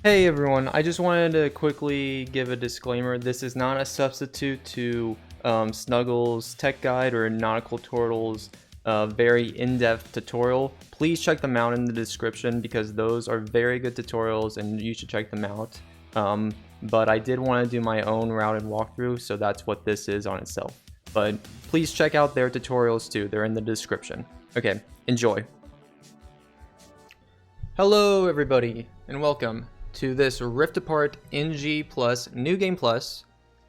Hey everyone, I just wanted to quickly give a disclaimer. This is not a substitute to Snuggles Tech Guide or Nautical Turtle's very in-depth tutorial. Please check them out in the description because those are very good tutorials and you should check them out. But I did want to do my own routed walkthrough, so that's what this is on itself. But please check out their tutorials too, they're in the description. Okay, enjoy. Hello everybody, and welcome to this Rift Apart NG Plus New Game Plus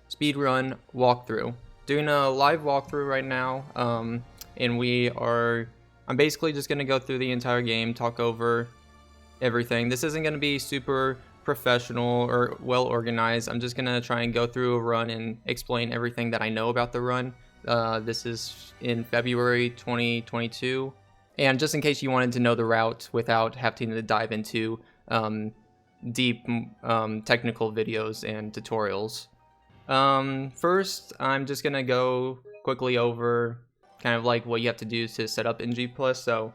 Speedrun walkthrough. Doing a live walkthrough right now, and I'm basically just going to go through the entire game, talk over everything. This isn't going to be super professional or well organized. I'm just going to try and go through a run and explain everything that I know about the run. This is in February 2022, and just in case you wanted to know the route without having to dive into deep technical videos and tutorials. First, I'm just gonna go quickly over kind of like what you have to do to set up NG Plus. So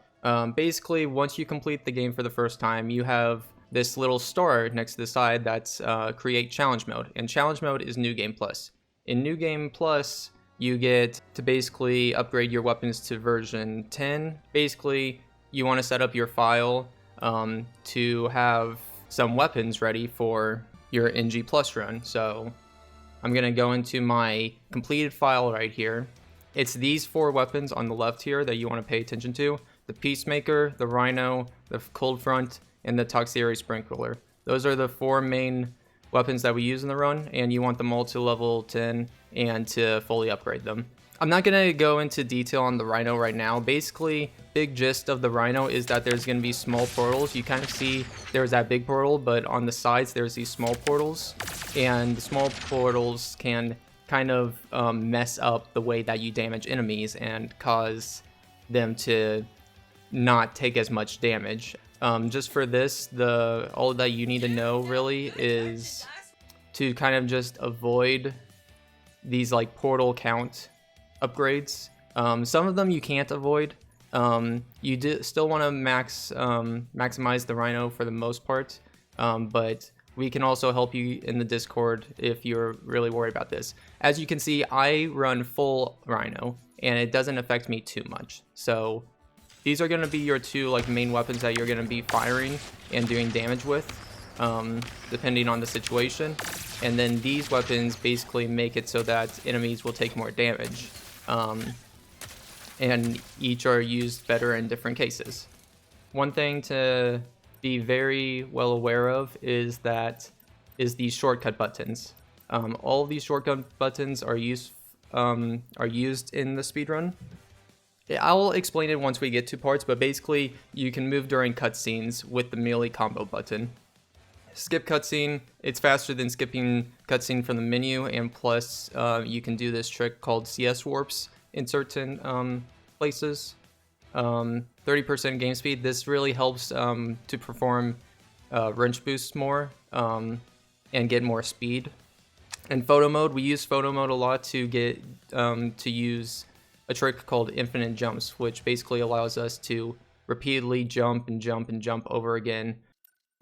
basically, once you complete the game for the first time, you have this little star next to the side that's create challenge mode, and challenge mode is New Game Plus. In New Game Plus, you get to basically upgrade your weapons to version 10. Basically, you want to set up your file to have some weapons ready for your NG Plus run. So I'm gonna go into my completed file right here. It's these 4 weapons on the left here that you want to pay attention to: the Peacemaker, the Rhino, the Cold Front, and the Toxiary Sprinkler. Those are the 4 main weapons that we use in the run, and you want them all to level 10 and to fully upgrade them. I'm not going to go into detail on the Rhino right now. Basically, big gist of the Rhino is that there's going to be small portals. You kind of see there's that big portal, but on the sides there's these small portals, and the small portals can kind of mess up the way that you damage enemies and cause them to not take as much damage. Just for this, all that you need to know really is to kind of just avoid these like portal count upgrades. Some of them you can't avoid. You still want to maximize the Rhino for the most part, but we can also help you in the Discord if you're really worried about this. As you can see, I run full Rhino and it doesn't affect me too much. So these are going to be your 2 like main weapons that you're going to be firing and doing damage with, depending on the situation. And then these weapons basically make it so that enemies will take more damage. And each are used better in different cases. One thing to be very well aware of is these shortcut buttons. All of these shortcut buttons are used in the speedrun. I'll explain it once we get to parts, but basically you can move during cutscenes with the melee combo button. Skip cutscene, it's faster than skipping cutscene from the menu, and plus you can do this trick called CS Warps in certain places. 30% game speed. This really helps to perform wrench boosts more and get more speed. And photo mode, we use photo mode a lot to get to use a trick called infinite jumps, which basically allows us to repeatedly jump and jump and jump over again.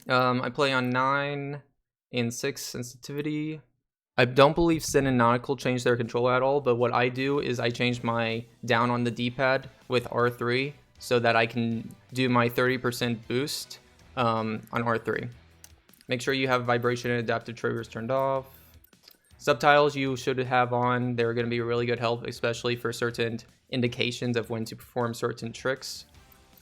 I play on 9 and 6 sensitivity. I don't believe Sin and Nautical changed their controller at all, but what I do is I change my down on the D-pad with R3 so that I can do my 30% boost on R3. Make sure you have vibration and adaptive triggers turned off. Subtitles you should have on. They're going to be a really good help, especially for certain indications of when to perform certain tricks.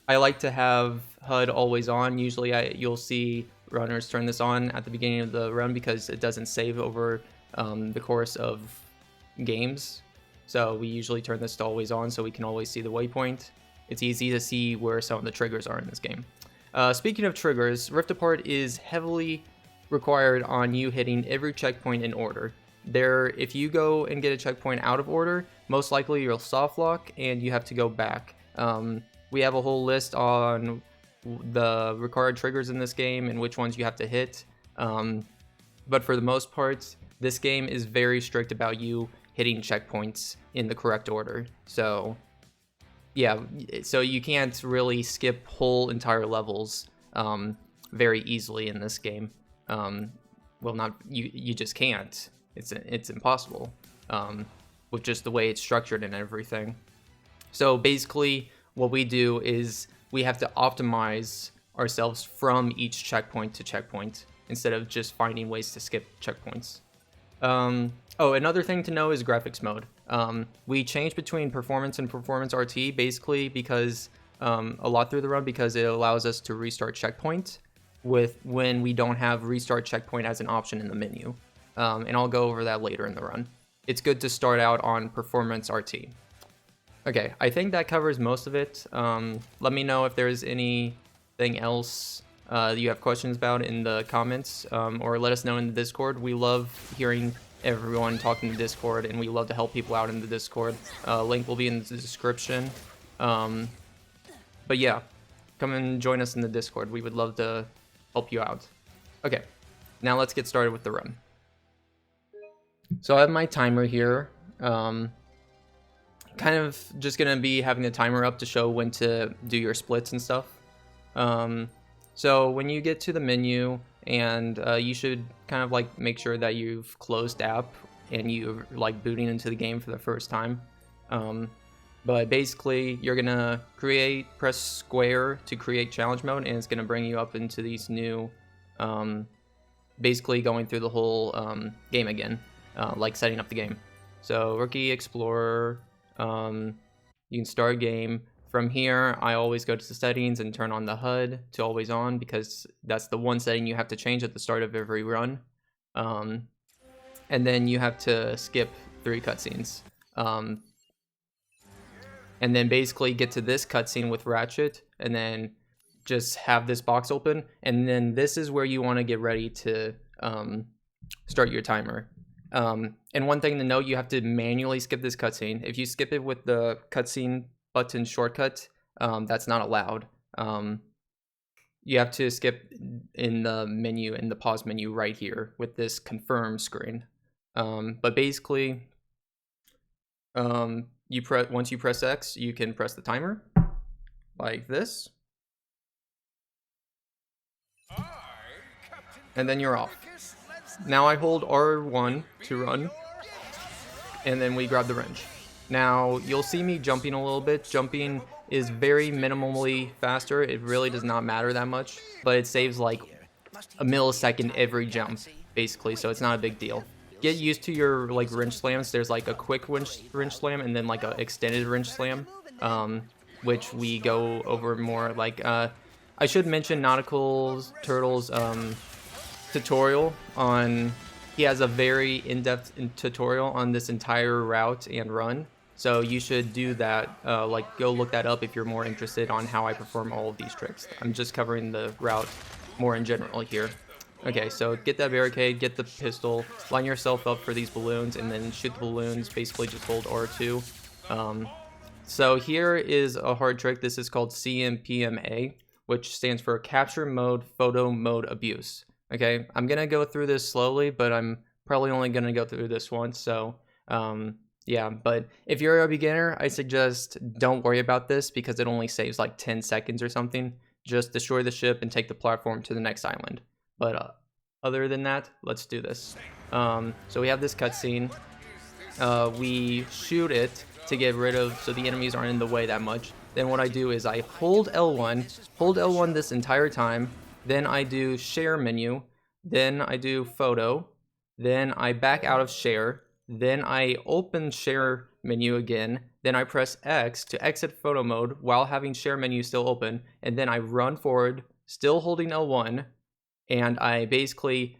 I like to have HUD always on. Usually you'll see runners turn this on at the beginning of the run because it doesn't save over the course of games. So we usually turn this to always on so we can always see the waypoint. It's easy to see where some of the triggers are in this game. Speaking of triggers, Rift Apart is heavily required on you hitting every checkpoint in order. If you go and get a checkpoint out of order, most likely you'll soft lock and you have to go back. We have a whole list on the required triggers in this game and which ones you have to hit. But for the most part, this game is very strict about you hitting checkpoints in the correct order. So yeah, so you can't really skip whole entire levels very easily in this game. Well, not you just can't. It's impossible with just the way it's structured and everything. So basically, what we do is we have to optimize ourselves from each checkpoint to checkpoint instead of just finding ways to skip checkpoints. Oh, another thing to know is graphics mode. We change between performance and performance RT basically because a lot through the run because it allows us to restart checkpoint when we don't have restart checkpoint as an option in the menu. And I'll go over that later in the run. It's good to start out on performance RT. Okay, I think that covers most of it. Let me know if there's anything else you have questions about in the comments, or let us know in the Discord. We love hearing everyone talk in the Discord, and we love to help people out in the Discord. Link will be in the description. But yeah, come and join us in the Discord. We would love to help you out. Okay, now let's get started with the run. So I have my timer here. Kind of just gonna be having the timer up to show when to do your splits and stuff. So when you get to the menu, and you should kind of like make sure that you've closed app and you're like booting into the game for the first time. But basically you're gonna press square to create challenge mode, and it's gonna bring you up into these new, basically going through the whole game again, like setting up the game. So Rookie, Explorer, you can start game. From here, I always go to the settings and turn on the HUD to always on because that's the one setting you have to change at the start of every run. And then you have to skip 3 cutscenes. And then basically get to this cutscene with Ratchet, and then just have this box open. And then this is where you want to get ready to start your timer. And one thing to note, you have to manually skip this cutscene. If you skip it with the cutscene button shortcut, that's not allowed. You have to skip in the menu, in the pause menu right here with this confirm screen. But basically, once you press X, you can press the timer like this, and then you're off. Now I hold R1 to run, and then we grab the wrench. Now you'll see me jumping a little bit. Jumping is very minimally faster. It really does not matter that much, but it saves like a millisecond every jump basically, so it's not a big deal. Get used to your like wrench slams. There's like a quick wrench slam and then like an extended wrench slam, which we go over more. Like I should mention Nautical's Turtle's tutorial on. He has a very in-depth tutorial on this entire route and run. So you should do that, like go look that up if you're more interested on how I perform all of these tricks. I'm just covering the route more in general here. Okay, so get that barricade, get the pistol, line yourself up for these balloons, and then shoot the balloons. Basically just hold R2. So here is a hard trick. This is called CMPMA, which stands for Capture Mode Photo Mode Abuse. Okay, I'm gonna go through this slowly, but I'm probably only gonna go through this once, so yeah. But if you're a beginner, I suggest don't worry about this because it only saves like 10 seconds or something. Just destroy the ship and take the platform to the next island. But other than that, let's do this. So we have this cutscene. We shoot it to get rid of, so the enemies aren't in the way that much. Then what I do is I hold L1 this entire time. Then I do share menu, then I do photo, then I back out of share, then I open share menu again, then I press X to exit photo mode while having share menu still open, and then I run forward, still holding L1, and I basically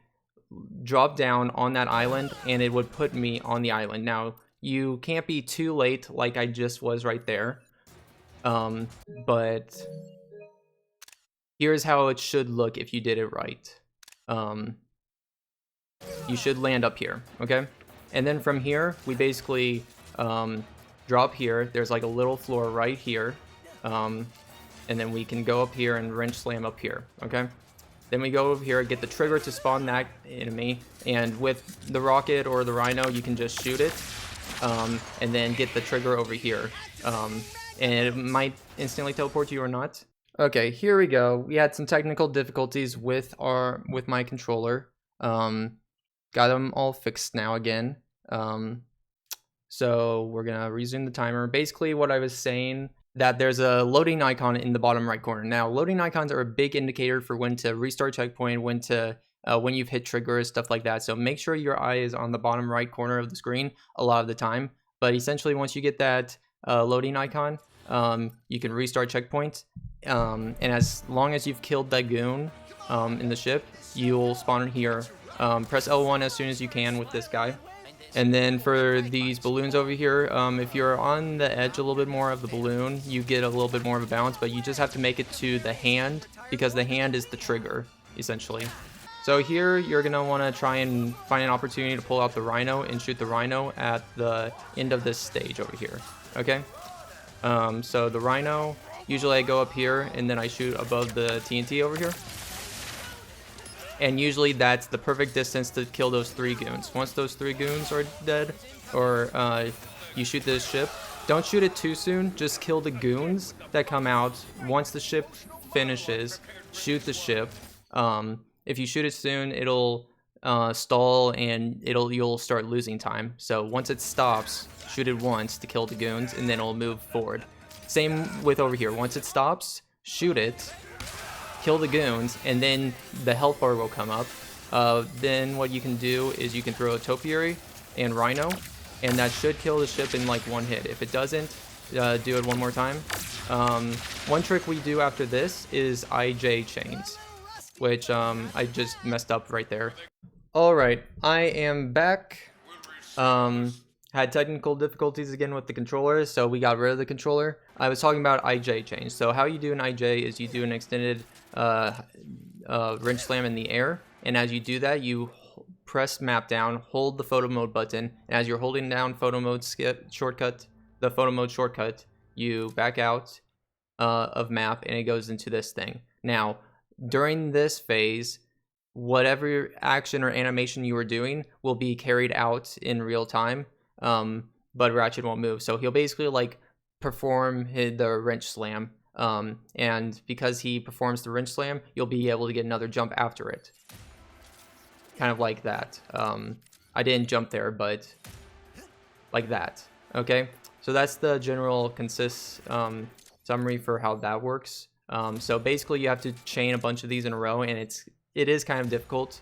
drop down on that island, and it would put me on the island. Now, you can't be too late like I just was right there, but here's how it should look if you did it right. You should land up here, okay? And then from here, we basically drop here. There's like a little floor right here. And then we can go up here and wrench slam up here, okay? Then we go over here, get the trigger to spawn that enemy. And with the rocket or the rhino, you can just shoot it. And then get the trigger over here. And it might instantly teleport you or not. Okay, here we go. We had some technical difficulties with my controller. Got them all fixed now again. So we're gonna resume the timer. Basically, what I was saying, that there's a loading icon in the bottom right corner. Now, loading icons are a big indicator for when to restart checkpoint, when you've hit triggers, stuff like that. So make sure your eye is on the bottom right corner of the screen a lot of the time. But essentially, once you get that loading icon, you can restart checkpoint. And as long as you've killed that goon in the ship, you'll spawn here. Press L1 as soon as you can with this guy. And then for these balloons over here, if you're on the edge a little bit more of the balloon, you get a little bit more of a bounce, but you just have to make it to the hand, because the hand is the trigger, essentially. So here, you're going to want to try and find an opportunity to pull out the rhino and shoot the rhino at the end of this stage over here, okay? So the rhino, usually I go up here, and then I shoot above the TNT over here. And usually that's the perfect distance to kill those 3 goons. Once those 3 goons are dead, or you shoot this ship, don't shoot it too soon. Just kill the goons that come out. Once the ship finishes, shoot the ship. If you shoot it soon, it'll stall and you'll start losing time. So once it stops, shoot it once to kill the goons, and then it'll move forward. Same with over here. Once it stops, shoot it, kill the goons, and then the health bar will come up. Then what you can do is you can throw a topiary and rhino, and that should kill the ship in like 1 hit. If it doesn't, do it one more time. One trick we do after this is IJ chains, which I just messed up right there. Alright, I am back. Had technical difficulties again with the controller, so we got rid of the controller. I was talking about IJ change. So how you do an IJ is you do an extended wrench slam in the air, and as you do that, you press map down, hold the photo mode button, and as you're holding down photo mode shortcut, you back out of map, and it goes into this thing. Now, during this phase, whatever action or animation you are doing will be carried out in real time, but Ratchet won't move. So he'll basically like perform the wrench slam, and because he performs the wrench slam, you'll be able to get another jump after it. Kind of like that. I didn't jump there, but like that. Okay, so that's the general summary for how that works. So basically you have to chain a bunch of these in a row, and it is kind of difficult.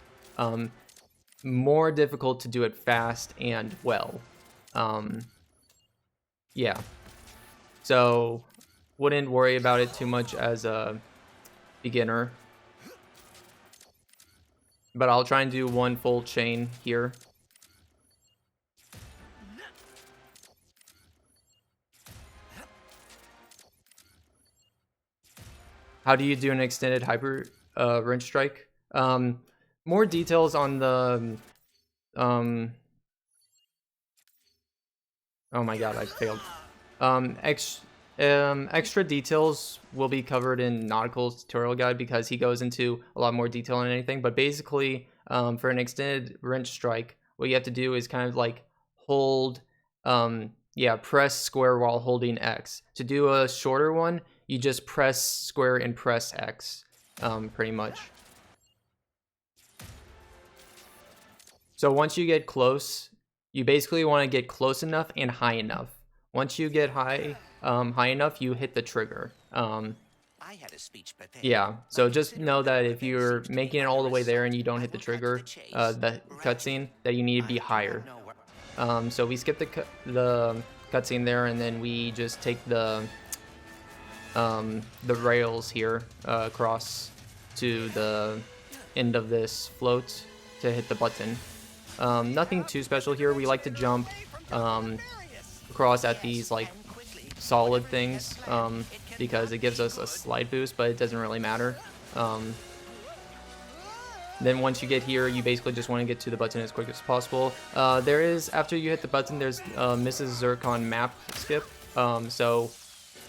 More difficult to do it fast and well. Yeah. So wouldn't worry about it too much as a beginner. But I'll try and do one full chain here. How do you do an extended hyper wrench strike? More details on the oh my god, I failed. Extra details will be covered in Nautical's tutorial guide, because he goes into a lot more detail on anything. But basically, for an extended wrench strike, what you have to do is kind of like hold, press square while holding X. To do a shorter one, you just press square and press X, pretty much. So once you get close, you basically want to get close enough and high enough. Once you get high enough, you hit the trigger. Yeah, so just know that if you're making it all the way there and you don't hit the trigger, the cutscene, that you need to be higher. So we skip the cutscene there, and then we just take the rails here across to the end of this float to hit the button. Nothing too special here. We like to jump across at these like solid things, because it gives us a slide boost, but it doesn't really matter. Then once you get here, you basically just want to get to the button as quick as possible. There is, after you hit the button, there's Mrs. Zurkon map skip. So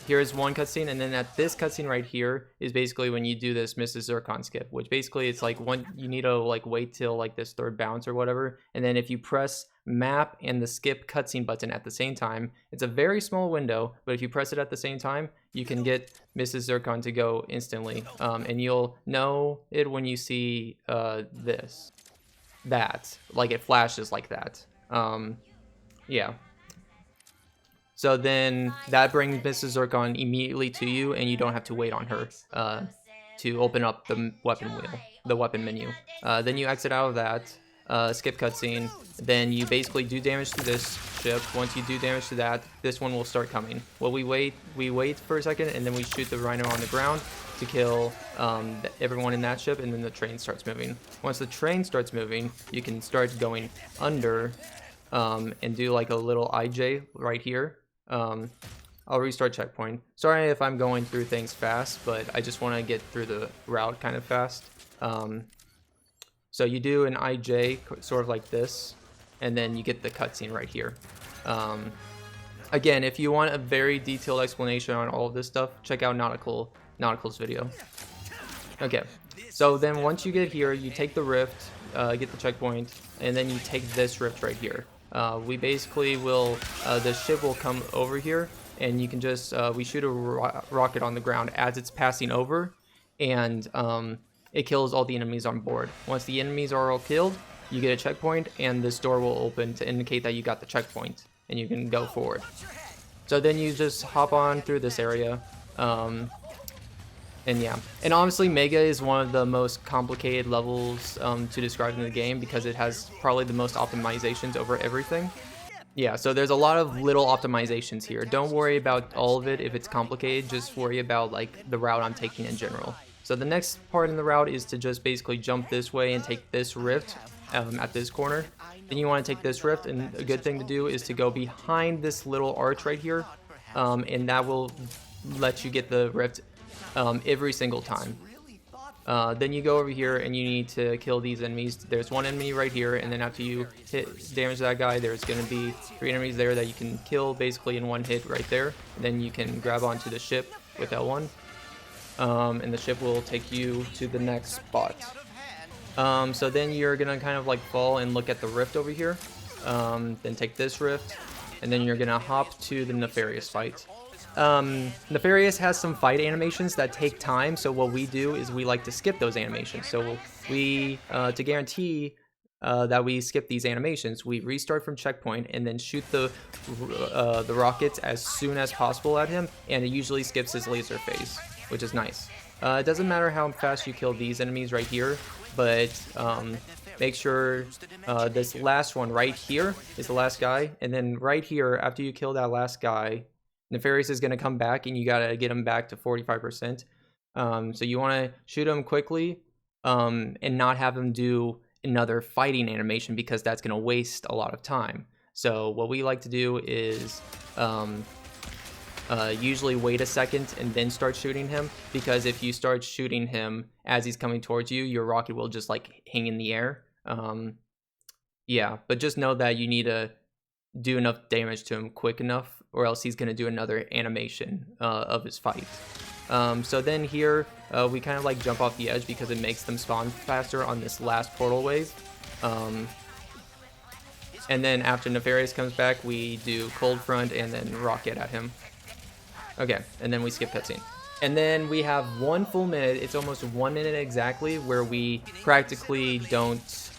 here's one cutscene, and then at this cutscene right here is basically when you do this Mrs. Zurkon skip, which basically it's like you need to like wait till like this third bounce or whatever, and then if you press map and the skip cutscene button at the same time. It's a very small window, but if you press it at the same time, you can get Mrs. Zurkon to go instantly. And you'll know it when you see that, like it flashes like that. Yeah. So then that brings Mrs. Zurkon immediately to you, and you don't have to wait on her to open up the weapon wheel, the weapon menu. Then you exit out of that, skip cutscene. Then you basically do damage to this ship. Once you do damage to that, this one will start coming. Well, we wait for a second, and then we shoot the rhino on the ground to kill everyone in that ship, and then the train starts moving. Once the train starts moving, you can start going under and do like a little IJ right here. I'll restart checkpoint. Sorry if I'm going through things fast, but I just want to get through the route kind of fast. So you do an IJ sort of like this, and then you get the cutscene right here. Again, if you want a very detailed explanation on all of this stuff, check out Nautical's video. Okay, so then once you get here, you take the rift, get the checkpoint, and then you take this rift right here. We basically will, the ship will come over here, and you can just, we shoot a rocket on the ground as it's passing over, and it kills all the enemies on board. Once the enemies are all killed, you get a checkpoint, and this door will open to indicate that you got the checkpoint, and you can go forward. So then you just hop on through this area, and yeah. And honestly, Mega is one of the most complicated levels to describe in the game because it has probably the most optimizations over everything. Yeah, so there's a lot of little optimizations here. Don't worry about all of it if it's complicated, just worry about like the route I'm taking in general. So the next part in the route is to just basically jump this way and take this rift at this corner. Then you want to take this rift, and a good thing to do is to go behind this little arch right here, and that will let you get the rift every single time. Then you go over here and you need to kill these enemies. There's one enemy right here, and then after you damage that guy, there's going to be 3 enemies there that you can kill basically in one hit right there. And then you can grab onto the ship with L1, and the ship will take you to the next spot. So then you're going to kind of like fall and look at the rift over here, then take this rift, and then you're going to hop to the Nefarious fight. Nefarious has some fight animations that take time, so what we do is we like to skip those animations. So we, to guarantee that we skip these animations, we restart from checkpoint and then shoot the rockets as soon as possible at him, and it usually skips his laser phase, which is nice. It doesn't matter how fast you kill these enemies right here, but make sure this last one right here is the last guy, and then right here, after you kill that last guy, Nefarious is going to come back, and you got to get him back to 45%. So you want to shoot him quickly and not have him do another fighting animation because that's going to waste a lot of time. So what we like to do is usually wait a second and then start shooting him, because if you start shooting him as he's coming towards you, your rocket will just like hang in the air. Yeah, but just know that you need to do enough damage to him quick enough, or else he's going to do another animation of his fight. So then here, we kind of like jump off the edge because it makes them spawn faster on this last portal wave. And then after Nefarious comes back, we do Cold Front and then rocket at him. Okay, and then we skip cutscene. And then we have 1 full minute, it's almost 1 minute exactly, where we practically don't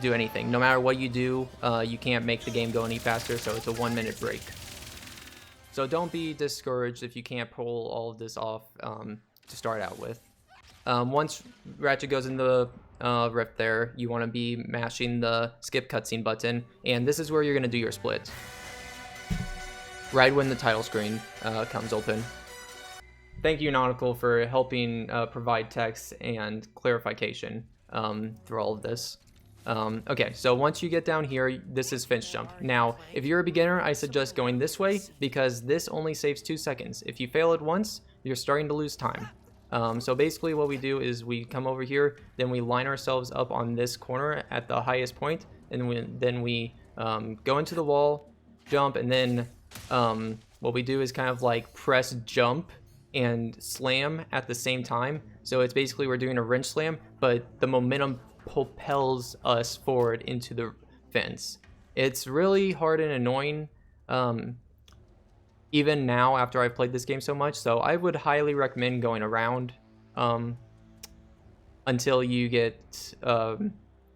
do anything. No matter what you do, you can't make the game go any faster, so it's a 1 minute break. So don't be discouraged if you can't pull all of this off to start out with. Once Ratchet goes in the rift there, you want to be mashing the skip cutscene button, and this is where you're going to do your split. Right when the title screen comes open. Thank you, Nautical, for helping provide text and clarification through all of this. Okay, so once you get down here, this is Finch Jump. Now, if you're a beginner, I suggest going this way because this only saves 2 seconds. If you fail it once, you're starting to lose time. So basically what we do is we come over here, then we line ourselves up on this corner at the highest point, and then we go into the wall, jump, and then what we do is kind of like press jump and slam at the same time. So it's basically we're doing a wrench slam, but the momentum propels us forward into the fence. It's really hard and annoying, even now after I've played this game so much. So I would highly recommend going around until you get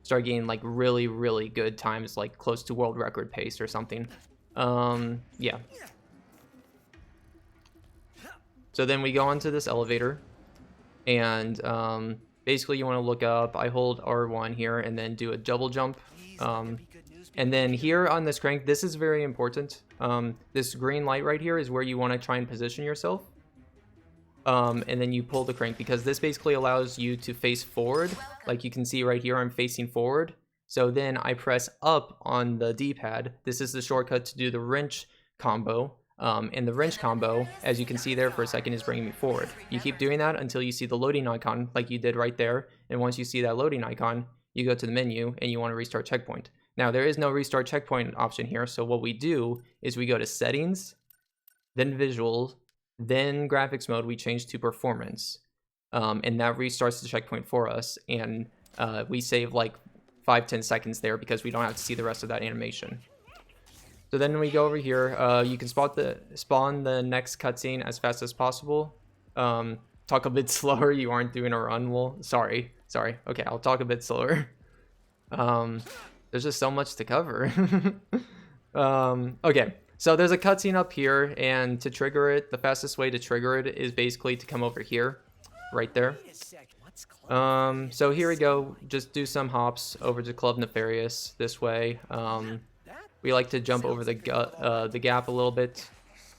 start getting like really good times, like close to world record pace or something. Yeah. So then we go onto this elevator, and basically you want to look up. I hold R1 here and then do a double jump. And then here on this crank, this is very important. This green light right here is where you want to try and position yourself. And then you pull the crank, because this basically allows you to face forward. Like you can see right here, I'm facing forward. So then I press up on the D-pad. This is the shortcut to do the wrench combo. And the wrench combo, as you can see there for a second, is bringing me forward. You keep doing that until you see the loading icon like you did right there. And once you see that loading icon, you go to the menu and you want to restart checkpoint. Now there is no restart checkpoint option here. So what we do is we go to settings, then visuals, then graphics mode, we change to performance. And that restarts the checkpoint for us. And we save like 5-10 seconds there because we don't have to see the rest of that animation. So then we go over here, you can spawn the next cutscene as fast as possible. Talk a bit slower, you aren't doing a run. Well, sorry. Okay, I'll talk a bit slower. There's just so much to cover. Okay, so there's a cutscene up here, and to trigger it, the fastest way to trigger it is basically to come over here, right there. So here we go, just do some hops over to Club Nefarious this way. We like to jump over the gap a little bit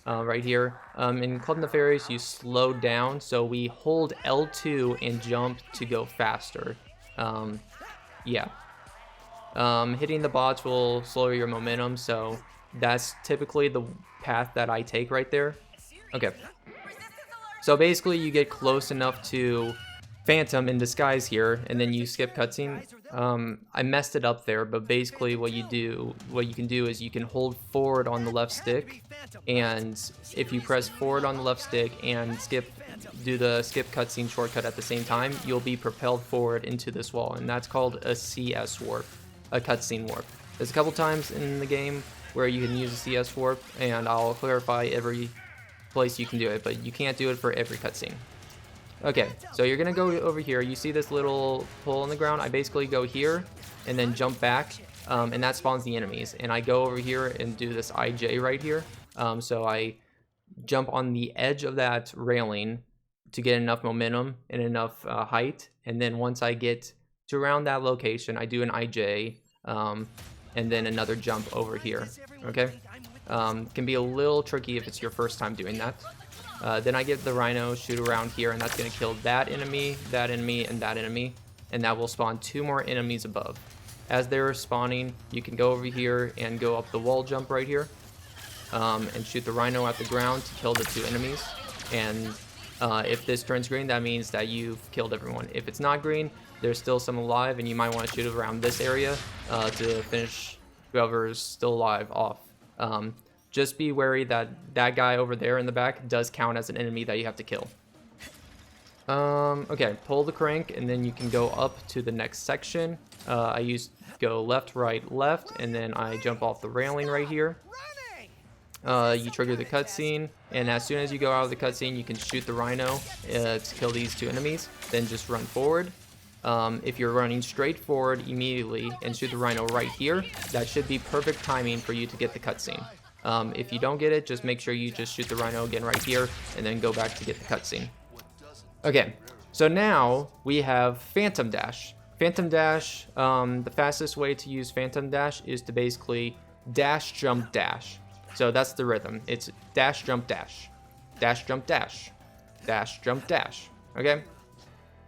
right here. In Club Nefarious, you slow down, so we hold L2 and jump to go faster. Yeah. Hitting the bots will slow your momentum, so that's typically the path that I take right there. Okay. So basically, you get close enough to Phantom in disguise here, and then you skip cutscene. I messed it up there, but basically what you can do is you can hold forward on the left stick, and if you press forward on the left stick and do the skip cutscene shortcut at the same time, you'll be propelled forward into this wall, and that's called a CS warp, a cutscene warp. There's a couple times in the game where you can use a CS warp, and I'll clarify every place you can do it, but you can't do it for every cutscene. Okay, so you're gonna go over here. You see this little hole in the ground? I basically go here and then jump back, and that spawns the enemies. And I go over here and do this IJ right here. So I jump on the edge of that railing to get enough momentum and enough height. And then once I get to around that location, I do an IJ, and then another jump over here. Okay, can be a little tricky if it's your first time doing that. Then I get the rhino, shoot around here, and that's going to kill that enemy, and that enemy, and that will spawn 2 more enemies above. As they're spawning, you can go over here and go up the wall jump right here, and shoot the rhino at the ground to kill the 2 enemies. And if this turns green, that means that you've killed everyone. If it's not green, there's still some alive, and you might want to shoot around this area to finish whoever's still alive off. Just be wary that that guy over there in the back does count as an enemy that you have to kill. Okay, pull the crank, and then you can go up to the next section. I go left, right, left, and then I jump off the railing right here. You trigger the cutscene, and as soon as you go out of the cutscene, you can shoot the rhino to kill these 2 enemies. Then just run forward. If you're running straight forward immediately and shoot the rhino right here, that should be perfect timing for you to get the cutscene. If you don't get it, just make sure you just shoot the rhino again right here and then go back to get the cutscene. Okay, so now we have Phantom Dash. Phantom Dash, the fastest way to use Phantom Dash is to basically dash, jump, dash. So that's the rhythm. It's dash, jump, dash. Dash, jump, dash. Dash, jump, dash. Okay?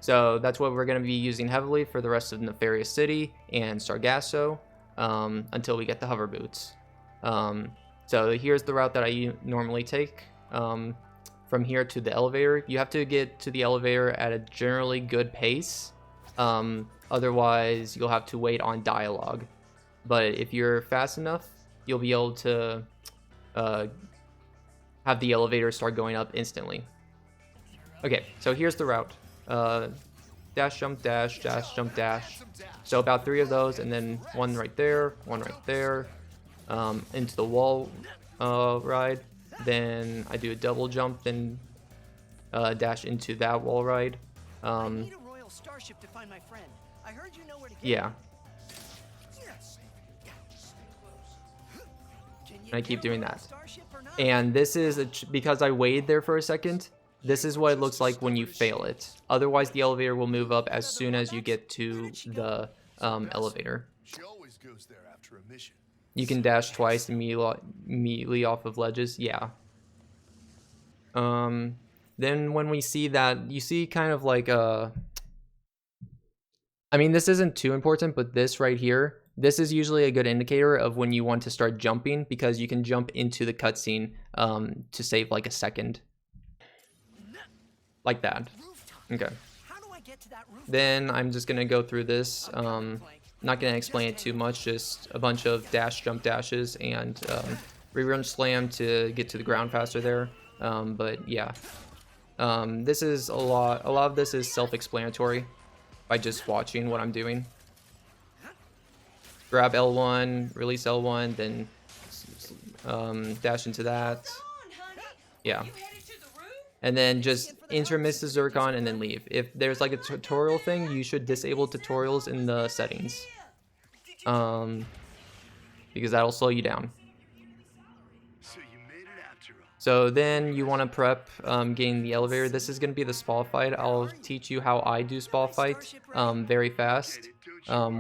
So that's what we're going to be using heavily for the rest of Nefarious City and Sargasso until we get the hover boots. So here's the route that I normally take from here to the elevator. You have to get to the elevator at a generally good pace. Otherwise, you'll have to wait on dialogue. But if you're fast enough, you'll be able to have the elevator start going up instantly. Okay, so here's the route. Dash, jump, dash, dash, jump, dash. So about 3 of those, and then 1 right there, 1 right there, into the wall ride. Then I do a double jump, then dash into that wall ride. I need a royal starship to find my friend. I heard you know where to get Yeah. it. And I keep doing that. And this is because I waited there for a second. This is what it looks like when you fail it. Otherwise, the elevator will move up as soon as you get to the elevator. She always goes there after a mission. You can dash twice immediately off of ledges. Yeah. Then when we see that, you see kind of like a... I mean, this isn't too important, but this right here, this is usually a good indicator of when you want to start jumping, because you can jump into the cutscene to save like a second. Like that. Okay. Then I'm just going to go through this. Not going to explain it too much, just a bunch of dash jump dashes and rerun slam to get to the ground faster there. But yeah. This is a lot of this is self-explanatory by just watching what I'm doing. Grab L1, release L1, then dash into that. Yeah. And then just enter Mrs. Zurkon and then leave. If there's like a tutorial thing, you should disable tutorials in the settings. Because that'll slow you down. So you made it after all. So then you want to prep getting the elevator. This is going to be the spa fight. I'll teach you how I do spa fight very fast,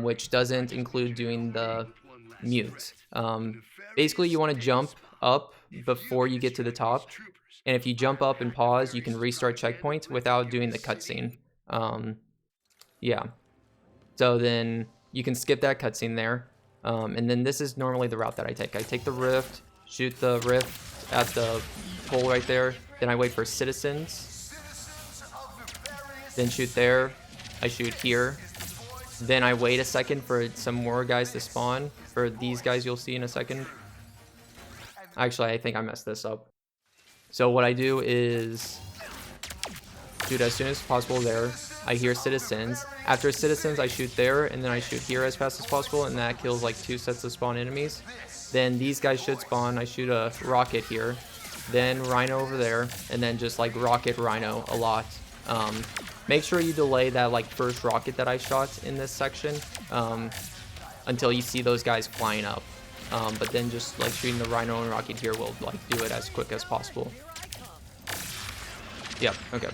which doesn't include doing the mute. Basically, you want to jump up before you get to the top. And if you jump up and pause, you can restart checkpoint without doing the cutscene. Yeah. So then you can skip that cutscene there. And then this is normally the route that I take. I take the rift, shoot the rift at the pole right there. Then I wait for citizens. Then shoot there. I shoot here. Then I wait a second for some more guys to spawn. For these guys you'll see in a second. Actually, I think I messed this up. So what I do is shoot as soon as possible there. I hear citizens. After citizens, I shoot there, and then I shoot here as fast as possible, and that kills like 2 sets of spawn enemies. Then these guys should spawn. I shoot a rocket here, then rhino over there, and then just like rocket rhino a lot. Make sure you delay that like first rocket that I shot in this section until you see those guys flying up. But then just like shooting the rhino and rocket here will like do it as quick as possible. Yep, okay.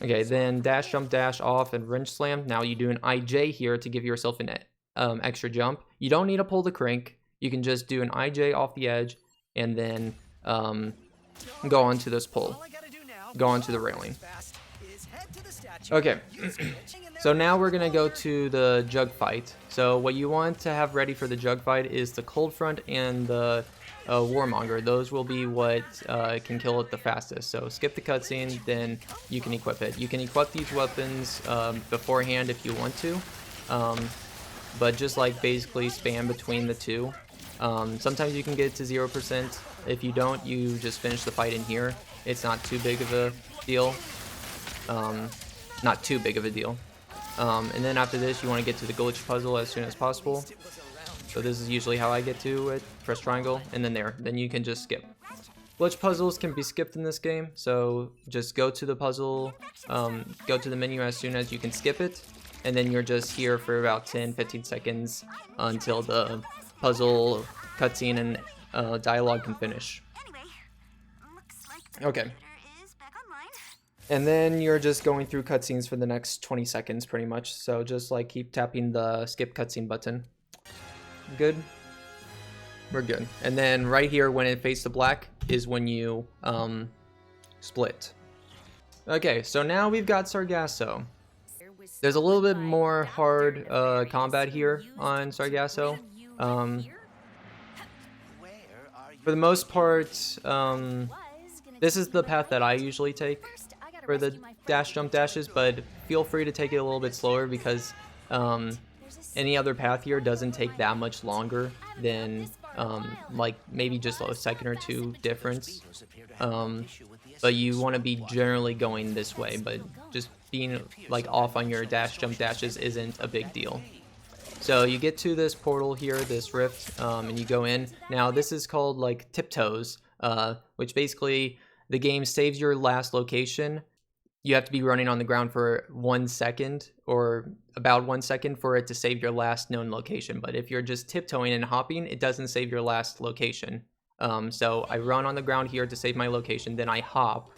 Okay, then dash, jump, dash, off, and wrench slam. Now you do an IJ here to give yourself an extra jump. You don't need to pull the crank. You can just do an IJ off the edge and then go onto this pole. Go onto the railing. Okay, so now we're gonna go to the jug fight. So what you want to have ready for the jug fight is the cold front and the warmonger. Those will be what can kill it the fastest. So skip the cutscene, then you can equip it. You can equip these weapons beforehand if you want to, but just like basically spam between the two. Sometimes you can get it to 0%. If you don't, you just finish the fight in here. It's not too big of a deal. Not too big of a deal. And then after this, you want to get to the glitch puzzle as soon as possible. So this is usually how I get to it. Press triangle, and then there. Then you can just skip. Glitch puzzles can be skipped in this game, so just go to the puzzle, go to the menu as soon as you can skip it, and then you're just here for about 10-15 seconds until the puzzle, cutscene, and dialogue can finish. Okay. And then you're just going through cutscenes for the next 20 seconds pretty much. So just like keep tapping the skip cutscene button. Good? We're good. And then right here when it fades to black is when you split. Okay, so now we've got Sargasso. There's a little bit more hard combat here on Sargasso. For the most part, this is the path that I usually take for the dash jump dashes, but feel free to take it a little bit slower because any other path here doesn't take that much longer than like maybe just a second or two difference. But you want to be generally going this way, but just being like off on your dash jump dashes isn't a big deal. So you get to this portal here, this rift, and you go in. Now this is called like tiptoes, which basically the game saves your last location. You have to be running on the ground for 1 second, or about 1 second, for it to save your last known location. But if you're just tiptoeing and hopping, it doesn't save your last location. So I run on the ground here to save my location, then I hop,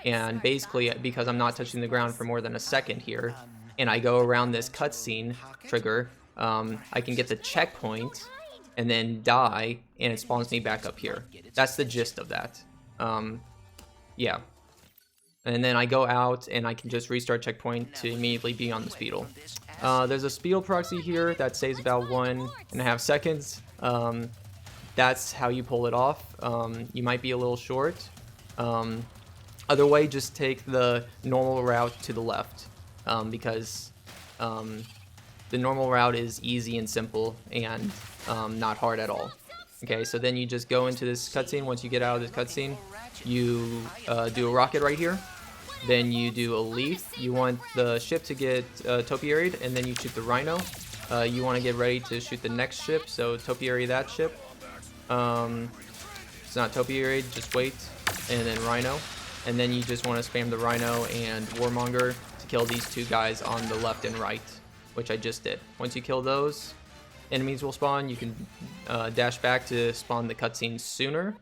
and basically because I'm not touching the ground for more than a second here, and I go around this cutscene trigger, I can get the checkpoint and then die, and it spawns me back up here. That's the gist of that. Yeah. And then I go out and I can just restart checkpoint to immediately be on the Speedle. There's a Speedle proxy here that saves about 1.5 seconds. That's how you pull it off. You might be a little short. Other way, just take the normal route to the left, because the normal route is easy and simple and not hard at all. Okay, so then you just go into this cutscene. Once you get out of this cutscene, you do a rocket right here. Then you do a leaf. You want the ship to get topiaried, and then you shoot the rhino. You want to get ready to shoot the next ship, so topiary that ship. It's not topiaried, just wait, and then rhino. And then you just want to spam the rhino and warmonger to kill these two guys on the left and right, which I just did. Once you kill those, enemies will spawn. You can dash back to spawn the cutscene sooner.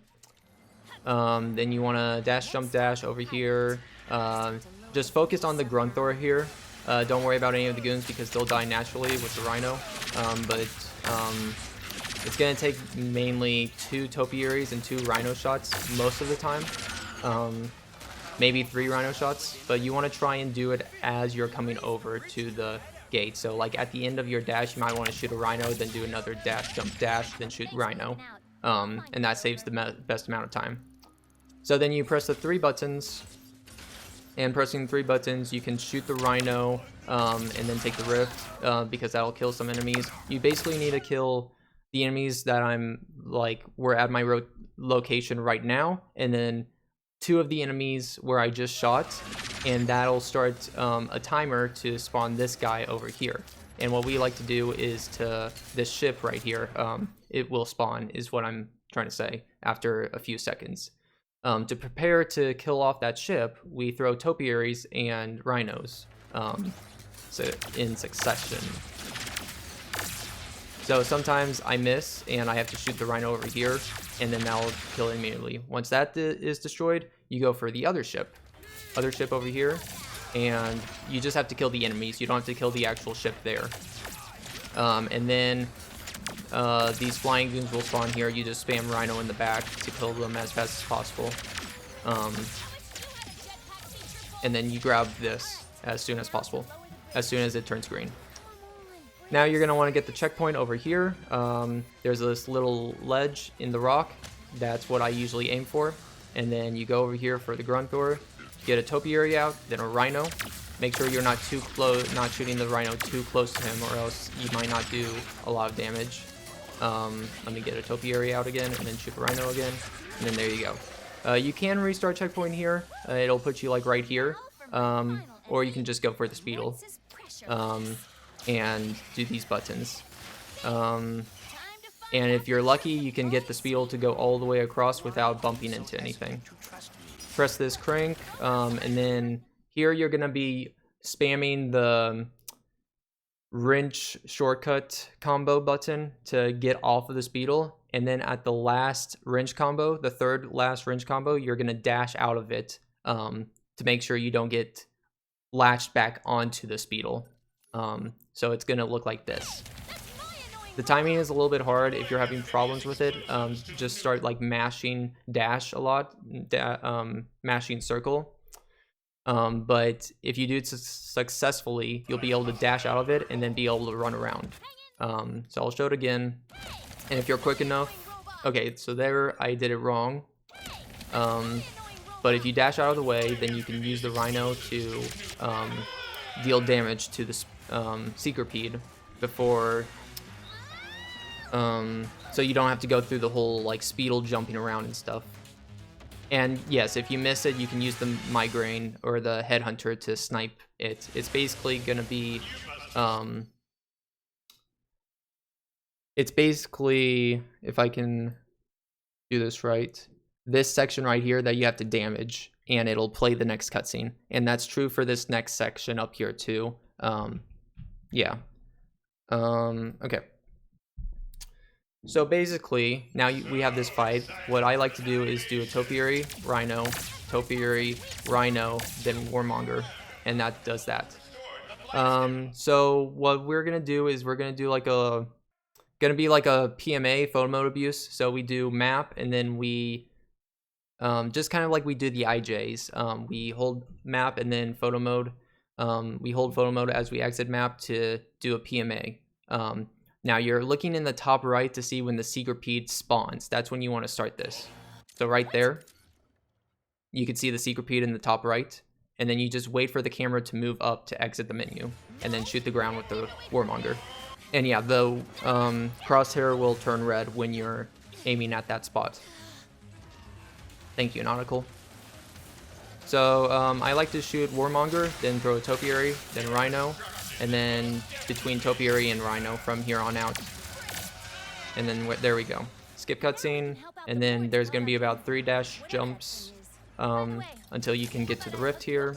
Then you want to dash, jump, dash over here. Just focus on the Grunthor here. Don't worry about any of the goons because they'll die naturally with the rhino. It's going to take mainly 2 topiaries and 2 rhino shots most of the time. Maybe 3 rhino shots, but you want to try and do it as you're coming over to the gate. So like at the end of your dash, you might want to shoot a rhino, then do another dash, jump, dash, then shoot rhino. And that saves the best amount of time. So then you press the 3 buttons, and pressing 3 buttons, you can shoot the rhino, and then take the rift, because that'll kill some enemies. You basically need to kill the enemies that we're at my location right now, and then 2 of the enemies where I just shot, and that'll start a timer to spawn this guy over here. And what we like to do is to this ship right here, it will spawn, is what I'm trying to say, after a few seconds. To prepare to kill off that ship, we throw topiaries and rhinos, so in succession. So sometimes I miss and I have to shoot the rhino over here, and then that'll kill it immediately. Once that is destroyed, you go for the other ship over here, and you just have to kill the enemies. You don't have to kill the actual ship there. And then these flying goons will spawn here. You just spam rhino in the back to kill them as fast as possible. And then you grab this as soon as possible, as soon as it turns green. Now you're going to want to get the checkpoint over here. There's this little ledge in the rock. That's what I usually aim for. And then you go over here for the Grunthor, get a topiary out, then a rhino. Make sure you're not too close, not shooting the rhino too close to him, or else you might not do a lot of damage. Let me get a topiary out again, and then shoot a rhino again, and then there you go. You can restart checkpoint here. It'll put you like right here, or you can just go for the Speedle and do these buttons. And if you're lucky, you can get the Speedle to go all the way across without bumping into anything. Press this crank, and then here you're going to be spamming the wrench shortcut combo button to get off of the Speedle. And then at the last wrench combo, the third last wrench combo, you're going to dash out of it to make sure you don't get latched back onto the Speedle. So it's going to look like this. The timing is a little bit hard if you're having problems with it. Just start like mashing dash a lot, mashing circle. But if you do it successfully, you'll be able to dash out of it and then be able to run around. So I'll show it again. And if you're quick enough, okay, so there I did it wrong. But if you dash out of the way, then you can use the rhino to deal damage to the Seekerpede before, so you don't have to go through the whole like Speedle jumping around and stuff. And yes, if you miss it, you can use the Migraine or the Headhunter to snipe it. It's basically going to be It's basically, if I can do this right, this section right here that you have to damage, and it'll play the next cutscene. And that's true for this next section up here too. Yeah. Okay. So basically, now we have this fight. What I like to do is do a Topiary, Rhino, Topiary, Rhino, then Warmonger, and that does that. So what we're gonna do is we're gonna do like a PMA, photo mode abuse. So we do map, and then we just kind of like we do the IJs. We hold map and then photo mode. We hold photo mode as we exit map to do a PMA. Now you're looking in the top right to see when the Secret spawns. That's when you want to start this. So right there, you can see the Secret in the top right, and then you just wait for the camera to move up to exit the menu, and then shoot the ground with the Warmonger. And yeah, the crosshair will turn red when you're aiming at that spot. Thank you, Nautical. So I like to shoot Warmonger, then throw a Topiary, then Rhino, and then between Topiary and Rhino from here on out. And then there we go. Skip cutscene, and then there's going to be about 3 dash jumps until you can get to the rift here.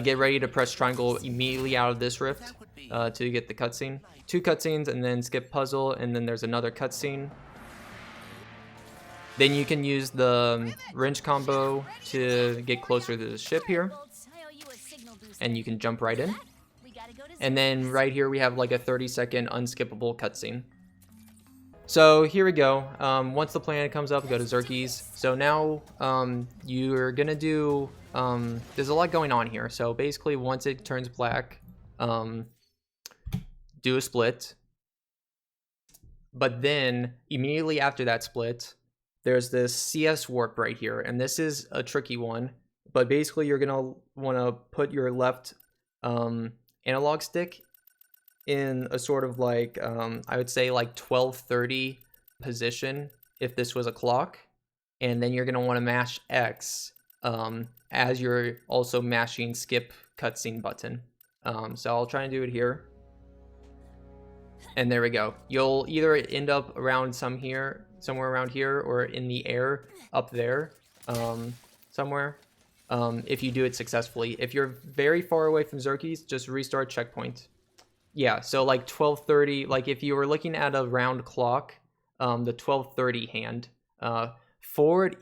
Get ready to press triangle immediately out of this rift to get the cutscene. 2 cutscenes, and then skip puzzle, and then there's another cutscene. Then you can use the wrench combo to get closer to the ship here, and you can jump right in. And then right here we have like a 30-second unskippable cutscene. So here we go. Once the planet comes up, go to Zurkies. So now you're gonna do, there's a lot going on here. So basically once it turns black, do a split. But then immediately after that split, there's this CS Warp right here. And this is a tricky one. But basically you're gonna wanna put your left analog stick in a sort of like, I would say like 12:30 position if this was a clock. And then you're going to want to mash X as you're also mashing skip cutscene button. So I'll try and do it here. And there we go. You'll either end up around somewhere around here, or in the air up there somewhere. If you do it successfully. If you're very far away from Zurkies, just restart checkpoint. Yeah, so like 12:30, like if you were looking at a round clock, the 12:30 hand, forward,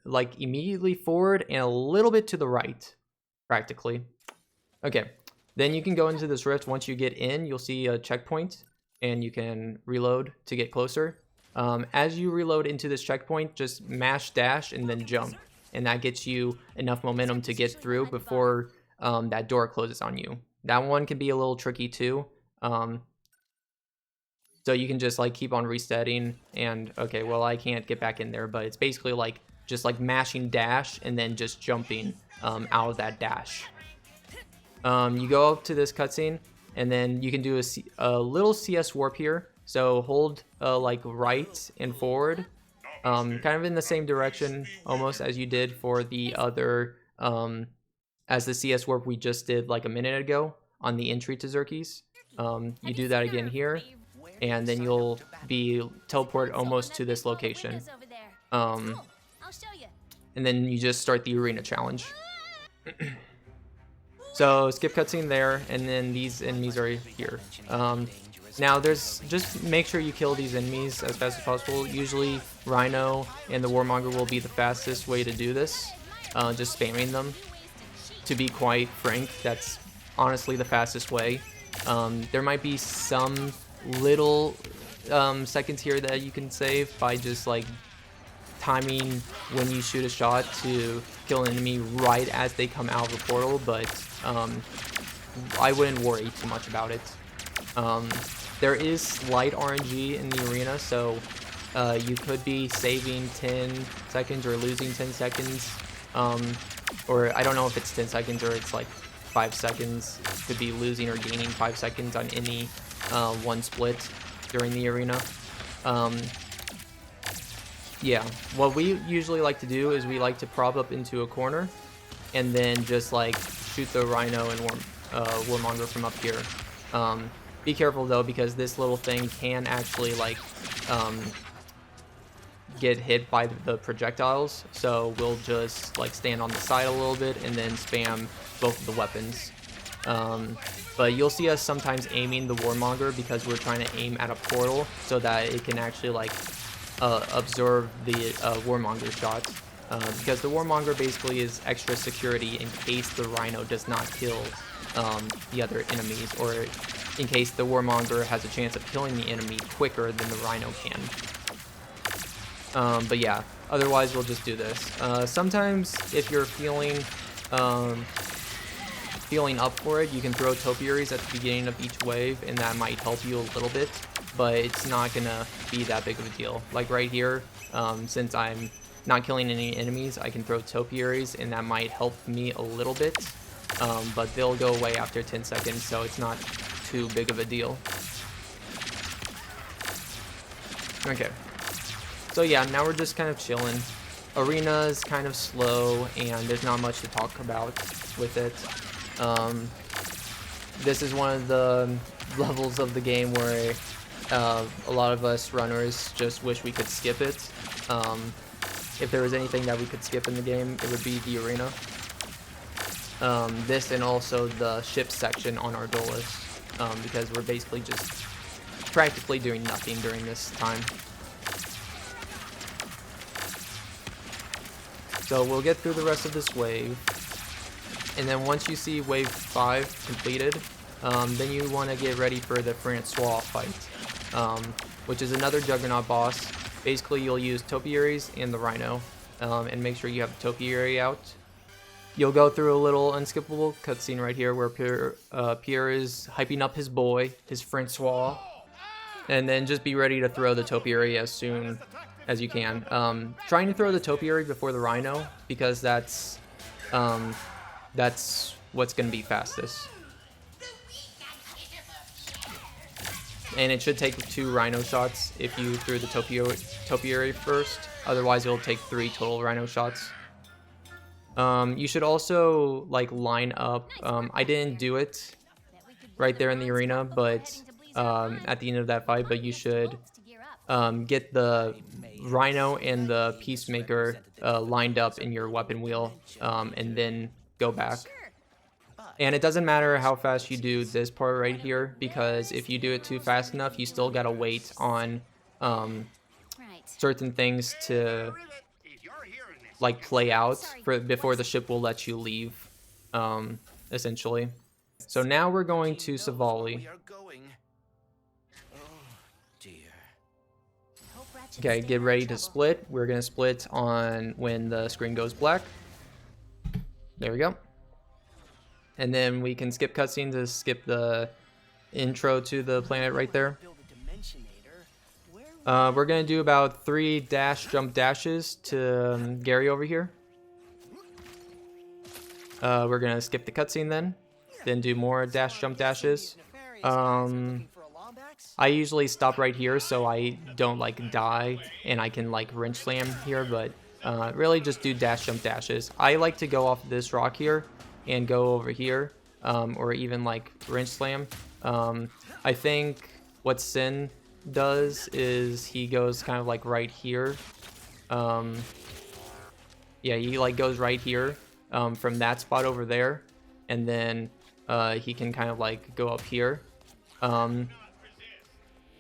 like immediately forward and a little bit to the right, practically. Okay, then you can go into this rift. Once you get in, you'll see a checkpoint, and you can reload to get closer. As you reload into this checkpoint, just mash dash and then jump. And that gets you enough momentum to get through before that door closes on you. That one can be a little tricky too. So you can just like keep on resetting, and okay, well I can't get back in there, but it's basically like just like mashing dash and then just jumping out of that dash. You go up to this cutscene, and then you can do a little CS Warp here. So hold like right and forward, kind of in the same direction almost as you did for the other, as the CS Warp we just did like a minute ago on the entry to Zurkies. You do that again here, and then you'll be teleported almost to this location. And then you just start the arena challenge. So skip cutscene there, and then these enemies are here. Now just make sure you kill these enemies as fast as possible. Usually Rhino and the Warmonger will be the fastest way to do this. Just spamming them. To be quite frank, that's honestly the fastest way. There might be some little seconds here that you can save by just like timing when you shoot a shot to kill an enemy right as they come out of the portal, but I wouldn't worry too much about it. There is slight RNG in the arena, so you could be saving 10 seconds or losing 10 seconds, or I don't know if it's 10 seconds or it's like 5 seconds. Could be losing or gaining 5 seconds on any one split during the arena. Yeah, what we usually like to do is we like to prop up into a corner and then just like shoot the Rhino and Warmonger from up here. Be careful though, because this little thing can actually like get hit by the projectiles, so we'll just like stand on the side a little bit and then spam both of the weapons. But you'll see us sometimes aiming the Warmonger because we're trying to aim at a portal so that it can actually like observe the Warmonger shot. Because the Warmonger basically is extra security in case the Rhino does not kill the other enemies, or in case the Warmonger has a chance of killing the enemy quicker than the Rhino can. But yeah, otherwise we'll just do this. Sometimes if you're feeling up for it, you can throw topiaries at the beginning of each wave, and that might help you a little bit, but it's not gonna be that big of a deal. Like right here, since I'm not killing any enemies, I can throw topiaries, and that might help me a little bit, but they'll go away after 10 seconds, so it's not too big of a deal. Okay. So yeah, now we're just kind of chilling. Arena is kind of slow, and there's not much to talk about with it. This is one of the levels of the game where a lot of us runners just wish we could skip it. If there was anything that we could skip in the game, it would be the arena. This and also the ship section on Ardolis, because we're basically just practically doing nothing during this time. So we'll get through the rest of this wave, and then once you see wave 5 completed, then you want to get ready for the Francois fight, which is another Juggernaut boss. Basically, you'll use topiaries and the Rhino, and make sure you have the topiary out. You'll go through a little unskippable cutscene right here where Pierre is hyping up his boy, his Francois, and then just be ready to throw the topiary as soon as you can. Trying to throw the topiary before the Rhino, because that's what's going to be fastest. And it should take 2 Rhino shots if you threw the topiary first. Otherwise, it'll take 3 total Rhino shots. You should also like line up. I didn't do it right there in the arena, but at the end of that fight. But you should get the Rhino and the Peacemaker lined up in your weapon wheel, and then go back. And it doesn't matter how fast you do this part right here, because if you do it too fast enough, you still gotta wait on certain things to like play out before the ship will let you leave, essentially. So now we're going to Savali. Okay, get ready to split. We're gonna split on when the screen goes black. There we go. And then we can skip cutscenes to skip the intro to the planet right there. We're gonna do about 3 jump dashes to Gary over here. We're gonna skip the cutscene then do more jump dashes. I usually stop right here so I don't like die and I can like wrench slam here, but really just do jump dashes. I like to go off this rock here and go over here, or even like wrench slam. I think what Sin does is he goes kind of like right here. Yeah, he like goes right here from that spot over there, and then he can kind of like go up here.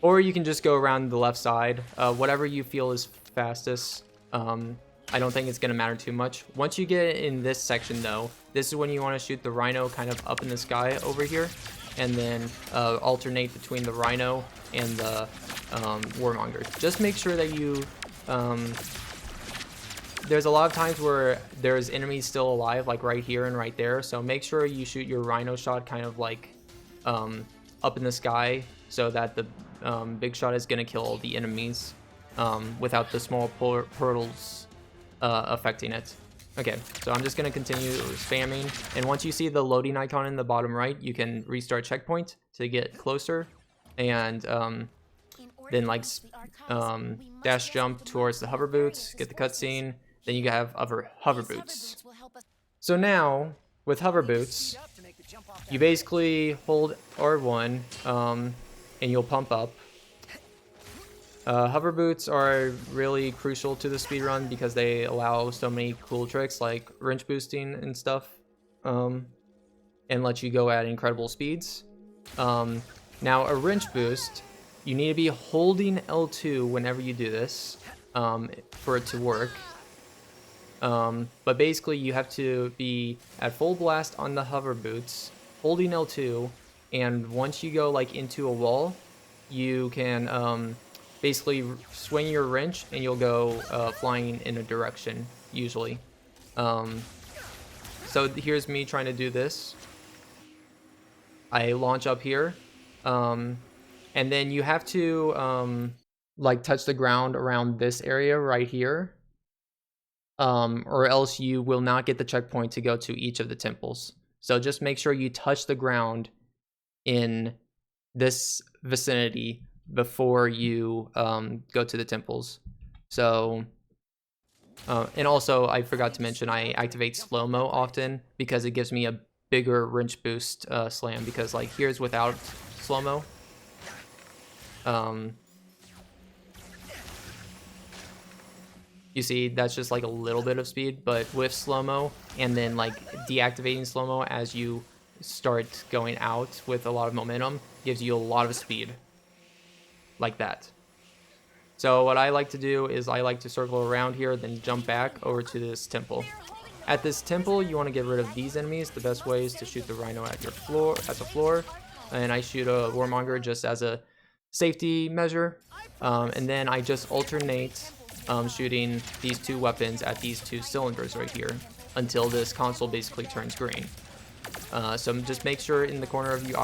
Or you can just go around the left side, whatever you feel is fastest. I don't think it's going to matter too much. Once you get in this section though, this is when you want to shoot the Rhino kind of up in the sky over here, and then alternate between the Rhino and the Warmonger. Just make sure that you... there's a lot of times where there's enemies still alive, like right here and right there, so make sure you shoot your Rhino shot kind of like up in the sky, so that the big shot is going to kill all the enemies without the small portals affecting it. Okay, so I'm just going to continue spamming, and once you see the loading icon in the bottom right, you can restart checkpoint to get closer, and then like dash jump towards the hover boots, get the cutscene, then you have hover boots. So now with hover boots, you basically hold R1 and you'll pump up. Hover boots are really crucial to the speedrun because they allow so many cool tricks like wrench boosting and stuff, and let you go at incredible speeds. Now a wrench boost, you need to be holding L2 whenever you do this for it to work. But basically you have to be at full blast on the hover boots, holding L2, and once you go like into a wall, you can basically swing your wrench and you'll go flying in a direction usually. So here's me trying to do this. I launch up here, and then you have to like touch the ground around this area right here, or else you will not get the checkpoint to go to each of the temples. So just make sure you touch the ground in this vicinity before you go to the temples. So and also I forgot to mention I activate slow-mo often because it gives me a bigger wrench boost slam, because like here's without slow-mo. You see, that's just like a little bit of speed, but with slow-mo and then like deactivating slow-mo as you start going out with a lot of momentum gives you a lot of speed. Like that. So what I like to do is I like to circle around here, then jump back over to this temple. At this temple, you want to get rid of these enemies. The best way is to shoot the rhino at the floor, and I shoot a warmonger just as a safety measure. And then I just alternate shooting these two weapons at these two cylinders right here until this console basically turns green. So just make sure in the corner of your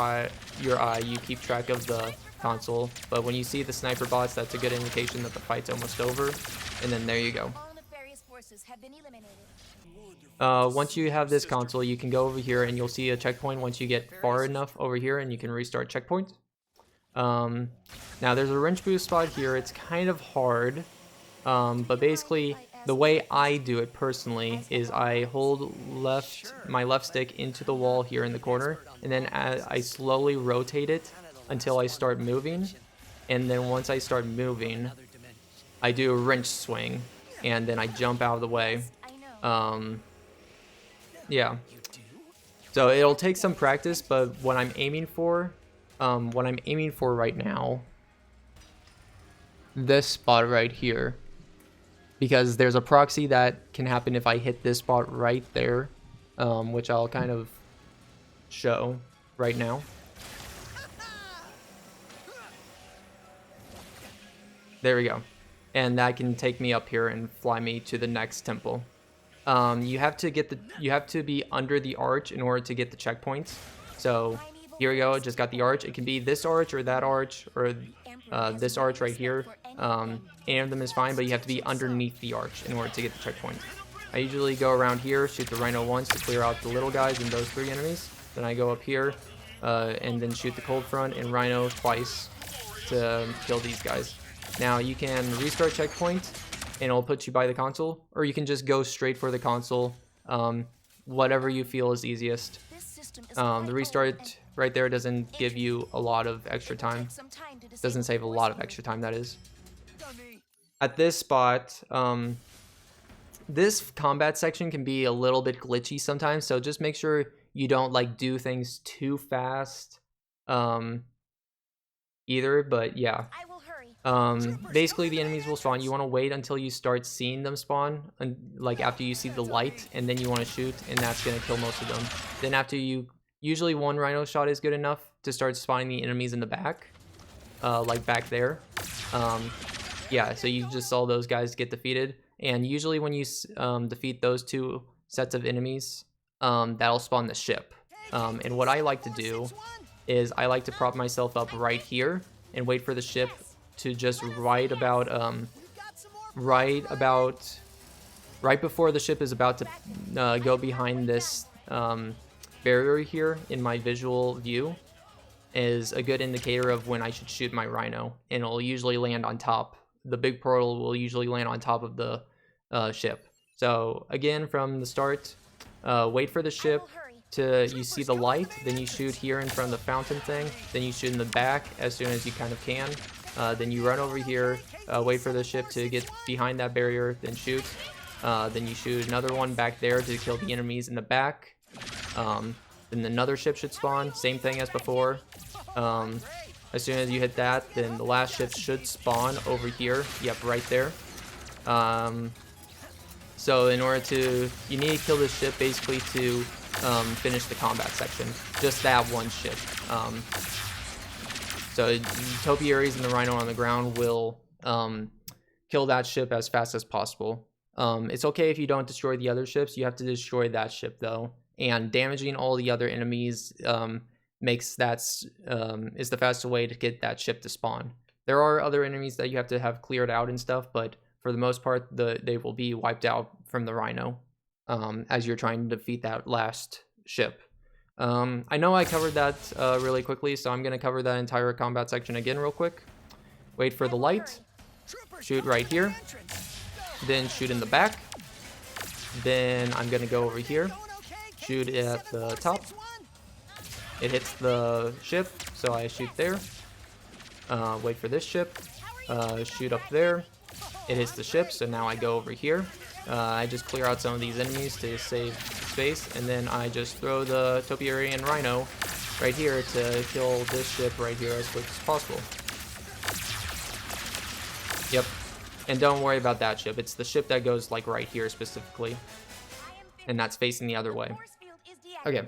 eye you keep track of the console, but when you see the sniper bots, that's a good indication that the fight's almost over, and then there you go. Once you have this console, you can go over here and you'll see a checkpoint once you get far enough over here, and you can restart checkpoint. Now there's a wrench boost spot here. It's kind of hard, but basically the way I do it personally is I hold my left stick into the wall here in the corner, and then I slowly rotate it until I start moving, and then once I start moving, I do a wrench swing, and then I jump out of the way. Yeah. So it'll take some practice, but what I'm aiming for right now, this spot right here, because there's a proxy that can happen if I hit this spot right there, which I'll kind of show right now. There we go. And that can take me up here and fly me to the next temple. You have to be under the arch in order to get the checkpoints. So here we go, just got the arch. It can be this arch or that arch or this arch right here. Any of them is fine, but you have to be underneath the arch in order to get the checkpoint. I usually go around here, shoot the rhino once to clear out the little guys and those three enemies. Then I go up here and then shoot the cold front and rhino twice to kill these guys. Now you can restart checkpoint and it'll put you by the console, or you can just go straight for the console, whatever you feel is easiest. The restart right there doesn't give you a lot of extra time. Doesn't save a lot of extra time, that is. At this spot, this combat section can be a little bit glitchy sometimes, so just make sure you don't like do things too fast either, but yeah. Basically the enemies will spawn. You want to wait until you start seeing them spawn, and like after you see the light, and then you want to shoot, and that's going to kill most of them. Then after usually one rhino shot is good enough to start spawning the enemies in the back, like back there. Yeah, so you just saw those guys get defeated, and usually when you defeat those two sets of enemies, that'll spawn the ship. And what I like to do is I like to prop myself up right here and wait for the ship to just right before the ship is about to go behind this barrier here in my visual view is a good indicator of when I should shoot my rhino, and it'll usually land on top. The big portal will usually land on top of the ship. So again, from the start, wait for the ship, to, you see the light, then you shoot here in front of the fountain thing, then you shoot in the back as soon as you kind of can. Then you run over here, wait for the ship to get behind that barrier, then shoot. Then you shoot another one back there to kill the enemies in the back. Then another ship should spawn, same thing as before. As soon as you hit that, then the last ship should spawn over here. Yep, right there. So in order to, you need to kill this ship basically to finish the combat section. Just that one ship. So Topiaries and the Rhino on the ground will kill that ship as fast as possible. It's okay if you don't destroy the other ships. You have to destroy that ship though. And damaging all the other enemies makes that is the fastest way to get that ship to spawn. There are other enemies that you have to have cleared out and stuff, but for the most part, they will be wiped out from the Rhino as you're trying to defeat that last ship. I know I covered that really quickly, so I'm going to cover that entire combat section again real quick. Wait for the light. Shoot right here. Then shoot in the back. Then I'm going to go over here. Shoot at the top. It hits the ship, so I shoot there. Wait for this ship. Shoot up there. It hits the ship, so now I go over here. I just clear out some of these enemies to save space, and then I just throw the Topiary and Rhino right here to kill this ship right here as quick as possible. Yep. And don't worry about that ship. It's the ship that goes like right here specifically. And that's facing the other way. Okay.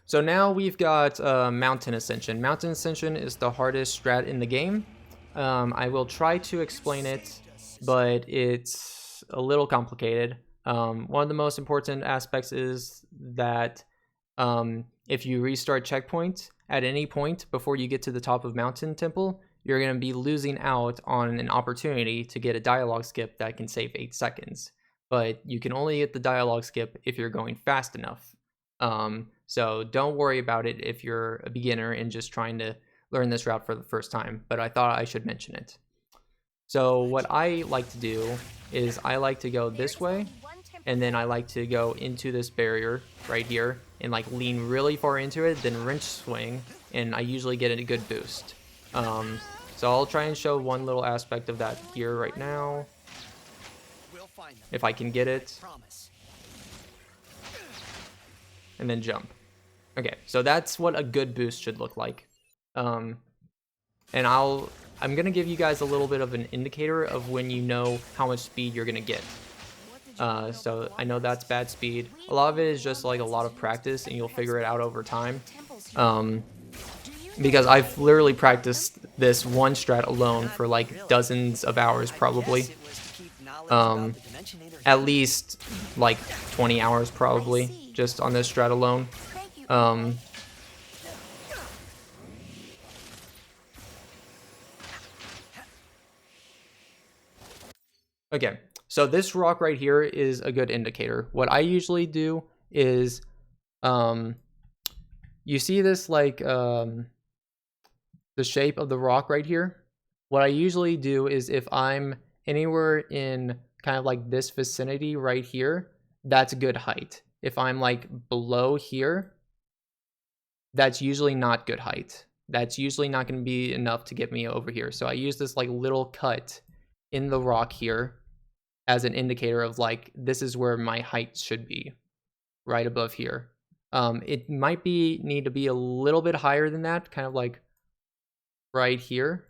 So now we've got Mountain Ascension. Mountain Ascension is the hardest strat in the game. I will try to explain it, but it's a little complicated. One of the most important aspects is that if you restart checkpoint at any point before you get to the top of Mountain Temple, you're going to be losing out on an opportunity to get a dialogue skip that can save 8 seconds. But you can only get the dialogue skip if you're going fast enough. So don't worry about it if you're a beginner and just trying to learn this route for the first time, but I thought I should mention it. So what I like to do is I like to go this way, and then I like to go into this barrier right here and like lean really far into it, then wrench swing, and I usually get a good boost. So I'll try and show one little aspect of that here right now, if I can get it, and then jump. Okay, so that's what a good boost should look like. And I'm gonna give you guys a little bit of an indicator of when you know how much speed you're gonna get. So I know that's bad speed. A lot of it is just like a lot of practice, and you'll figure it out over time. Because I've literally practiced this one strat alone for like dozens of hours probably. At least like 20 hours probably just on this strat alone. Okay, so this rock right here is a good indicator. What I usually do is, you see this like the shape of the rock right here? What I usually do is if I'm anywhere in kind of like this vicinity right here, that's a good height. If I'm like below here, that's usually not good height. That's usually not going to be enough to get me over here. So I use this like little cut in the rock here as an indicator of like, this is where my height should be, right above here. It might need to be a little bit higher than that, kind of like right here,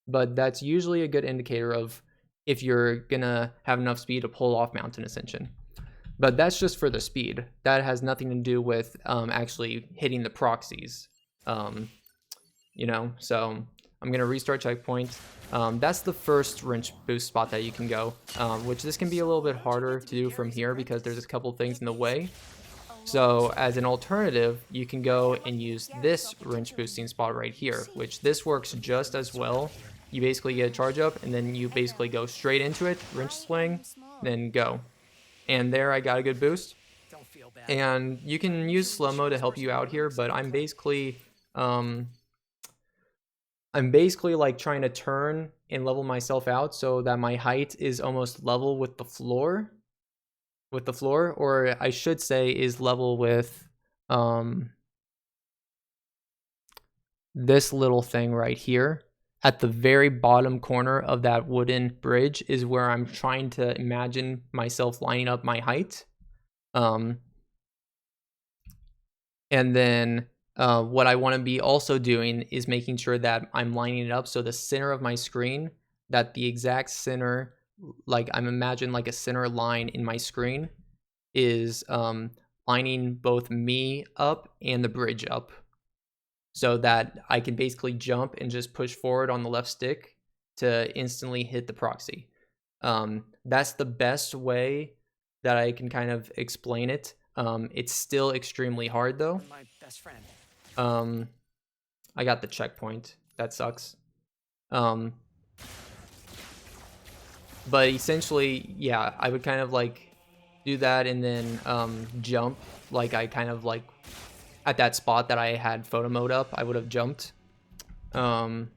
but that's usually a good indicator of if you're gonna have enough speed to pull off Mountain Ascension. But that's just for the speed. That has nothing to do with actually hitting the proxies. You know, so I'm gonna restart checkpoint. That's the first wrench boost spot that you can go, which this can be a little bit harder to do from here because there's a couple things in the way. So as an alternative, you can go and use this wrench boosting spot right here, which this works just as well. You basically get a charge up and then you basically go straight into it, wrench swing, then go. And there I got a good boost. And you can use slow-mo to help you out here, but I'm basically like trying to turn and level myself out so that my height is almost level with the floor, with the floor, or I should say is level with this little thing right here. At the very bottom corner of that wooden bridge is where I'm trying to imagine myself lining up my height. And then what I want to be also doing is making sure that I'm lining it up so the center of my screen, that the exact center, like I'm imagining like a center line in my screen, is lining both me up and the bridge up, so that I can basically jump and just push forward on the left stick to instantly hit the proxy. That's the best way that I can kind of explain it. It's still extremely hard though. My best friend. I got the checkpoint. That sucks. But essentially, yeah, I would kind of like do that and then jump. Like I kind of like at that spot that I had photo mode up, I would have jumped. But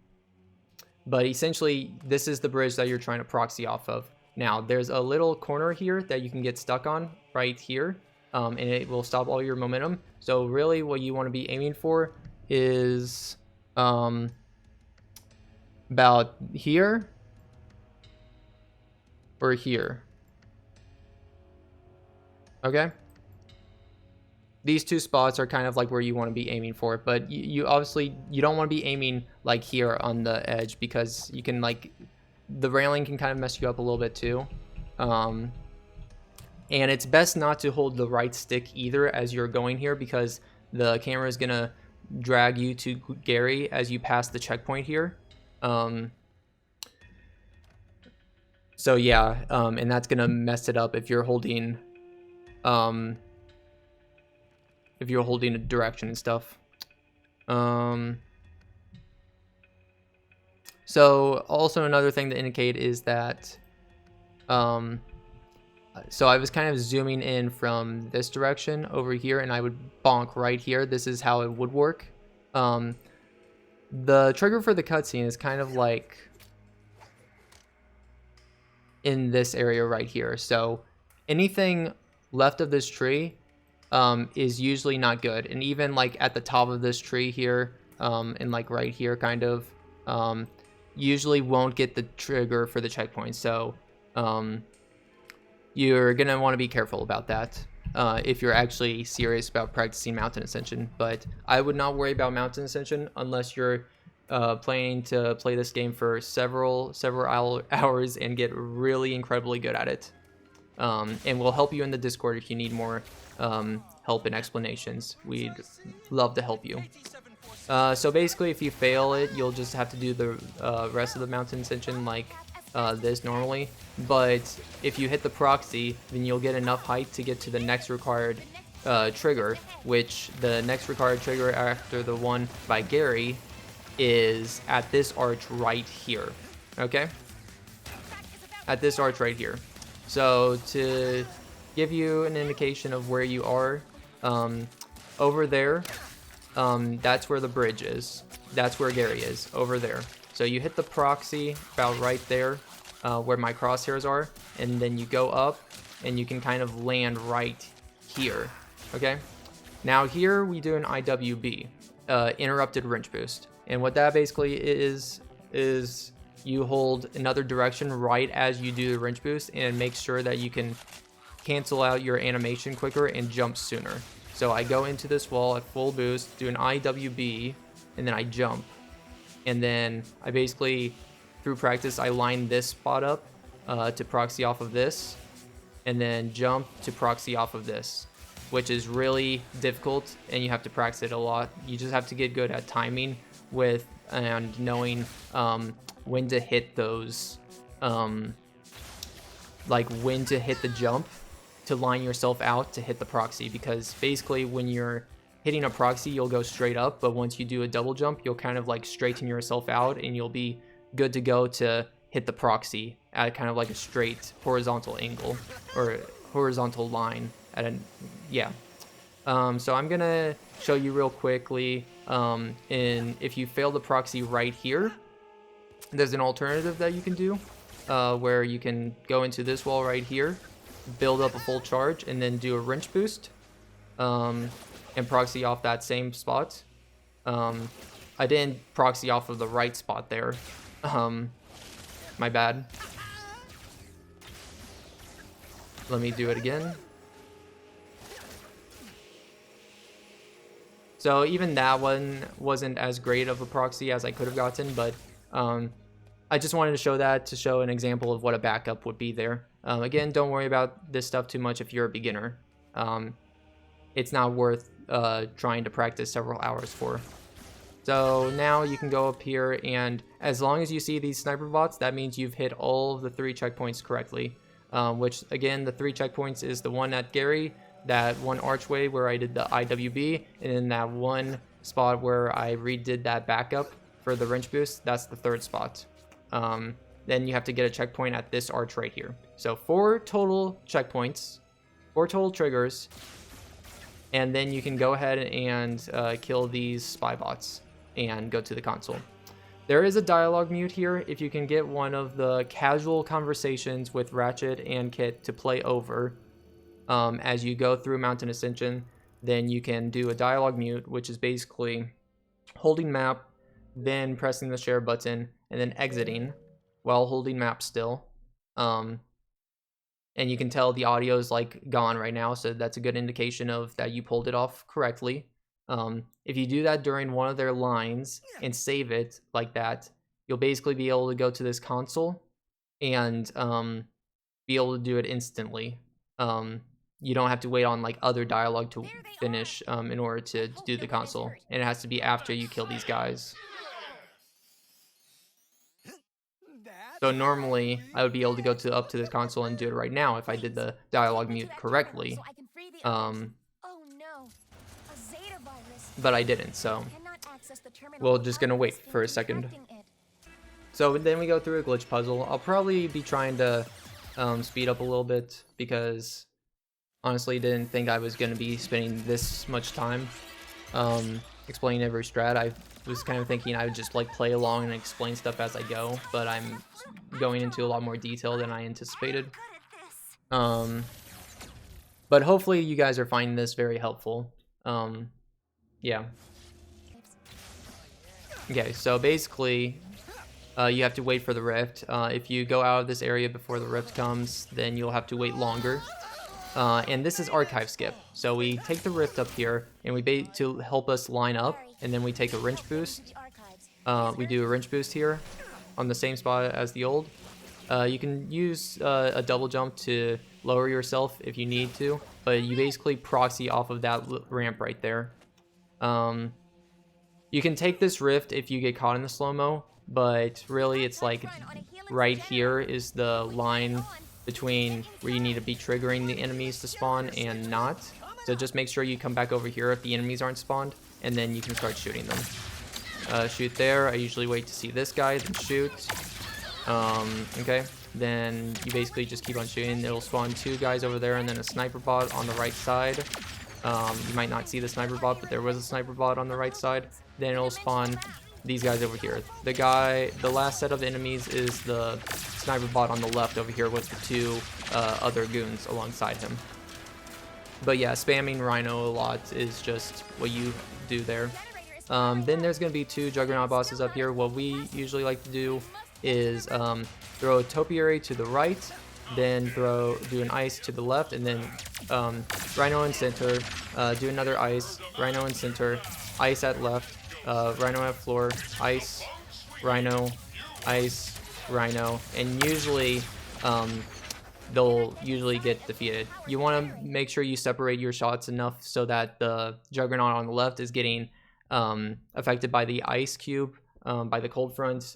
essentially, this is the bridge that you're trying to proxy off of. Now, there's a little corner here that you can get stuck on right here, and it will stop all your momentum. So really what you want to be aiming for is about here or here. Okay? These two spots are kind of like where you want to be aiming for, but you obviously, you don't want to be aiming like here on the edge, because you can like, the railing can kind of mess you up a little bit too. And it's best not to hold the right stick either as you're going here, because the camera is going to drag you to Gary as you pass the checkpoint here. So yeah, and that's going to mess it up if you're holding a direction and stuff. So also another thing to indicate is that so I was kind of zooming in from this direction over here, and I would bonk right here. This is how it would work. The trigger for the cutscene is kind of like in this area right here. So anything left of this tree is usually not good, and even like at the top of this tree here, and like right here kind of, usually won't get the trigger for the checkpoint. So you're gonna want to be careful about that if you're actually serious about practicing Mountain Ascension. But I would not worry about Mountain Ascension unless you're planning to play this game for several hours and get really incredibly good at it. And we'll help you in the Discord if you need more help and explanations. We'd love to help you. So basically, if you fail it, you'll just have to do the rest of the Mountain Ascension like this normally. But if you hit the proxy, then you'll get enough height to get to the next required trigger, which the next required trigger after the one by Gary is at this arch right here. Okay? At this arch right here. So to give you an indication of where you are, over there, that's where the bridge is. That's where Gary is, over there. So you hit the proxy about right there, where my crosshairs are, and then you go up and you can kind of land right here. Okay? Now here we do an IWB, interrupted wrench boost. And what that basically is you hold another direction right as you do the wrench boost, and make sure that you can cancel out your animation quicker and jump sooner. So I go into this wall at full boost, do an IWB, and then I jump. And then I basically, through practice, I line this spot up to proxy off of this, and then jump to proxy off of this, which is really difficult, and you have to practice it a lot. You just have to get good at timing with and knowing when to hit those, like when to hit the jump to line yourself out to hit the proxy. Because basically when you're hitting a proxy, you'll go straight up, but once you do a double jump, you'll kind of like straighten yourself out, and you'll be good to go to hit the proxy at kind of like a straight horizontal angle or horizontal line at a, yeah. So I'm gonna show you real quickly, and if you fail the proxy right here, there's an alternative that you can do, where you can go into this wall right here, build up a full charge and then do a wrench boost and proxy off that same spot. I didn't proxy off of the right spot there. My bad. Let me do it again. So even that one wasn't as great of a proxy as I could have gotten, but I just wanted to show that to show an example of what a backup would be there. Again, don't worry about this stuff too much if you're a beginner. It's not worth trying to practice several hours for. So now you can go up here, and as long as you see these sniper bots, that means you've hit all of the 3 checkpoints correctly. Which, again, the 3 checkpoints is the one at Gary, that one archway where I did the IWB, and then that one spot where I redid that backup for the wrench boost. That's the 3rd spot. Then you have to get a checkpoint at this arch right here. So 4 total checkpoints, 4 total triggers, and then you can go ahead and kill these spy bots and go to the console. There is a dialogue mute here. If you can get one of the casual conversations with Ratchet and Kit to play over as you go through Mountain Ascension, then you can do a dialogue mute, which is basically holding map, then pressing the share button, and then exiting while holding map still. And you can tell the audio is like gone right now, so that's a good indication of that you pulled it off correctly. If you do that during one of their lines and save it like that, you'll basically be able to go to this console and be able to do it instantly. You don't have to wait on like other dialogue to finish in order to do the console, and it has to be after you kill these guys. So normally I would be able to go up to this console and do it right now if I did the dialogue mute correctly. But I didn't, so we're just gonna wait for a second. So then we go through a glitch puzzle. I'll probably be trying to speed up a little bit because honestly didn't think I was gonna be spending this much time explaining every strat. I was kind of thinking I would just like play along and explain stuff as I go, but I'm going into a lot more detail than I anticipated. But hopefully you guys are finding this very helpful. Yeah. Okay, so basically you have to wait for the rift. If you go out of this area before the rift comes, then you'll have to wait longer. And this is archive skip. So we take the rift up here and we to help us line up, and then we take a wrench boost. We do a wrench boost here on the same spot as the old. You can use a double jump to lower yourself if you need to, but you basically proxy off of that ramp right there. You can take this rift if you get caught in the slow-mo, but really it's like right here is the line between where you need to be triggering the enemies to spawn and not. So just make sure you come back over here if the enemies aren't spawned, and then you can start shooting them. Shoot there. I usually wait to see this guy, then shoot. Okay, then you basically just keep on shooting. It'll spawn 2 guys over there and then a sniper bot on the right side. You might not see the sniper bot, but there was a sniper bot on the right side. Then it'll spawn these guys over here. The last set of enemies is the sniper bot on the left over here with the 2 other goons alongside him. But yeah, spamming Rhino a lot is just what you do there. Then there's going to be 2 Juggernaut bosses up here. What we usually like to do is throw a topiary to the right, then do an ice to the left, and then Rhino in center, do another ice, Rhino in center, ice at left, Rhino at floor, ice, Rhino, ice, Rhino, and usually they'll usually get defeated. You want to make sure you separate your shots enough so that the Juggernaut on the left is getting affected by the ice cube, by the cold front,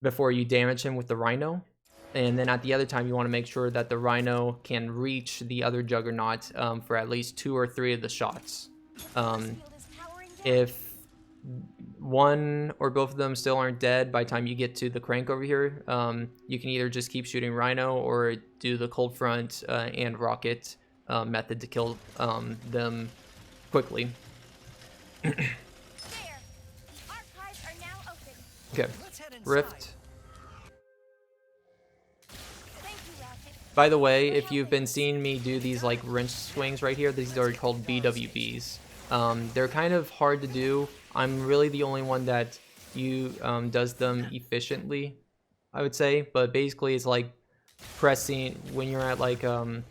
before you damage him with the Rhino. And then at the other time, you want to make sure that the Rhino can reach the other Juggernaut for at least 2 or 3 of the shots. If one or both of them still aren't dead by the time you get to the crank over here, you can either just keep shooting Rhino or do the cold front and rocket method to kill them quickly. Okay, rift. By the way, if you've been seeing me do these like wrench swings right here, these are called BWBs. They're kind of hard to do. I'm really the only one that does them efficiently, I would say. But basically, it's like pressing when you're at like when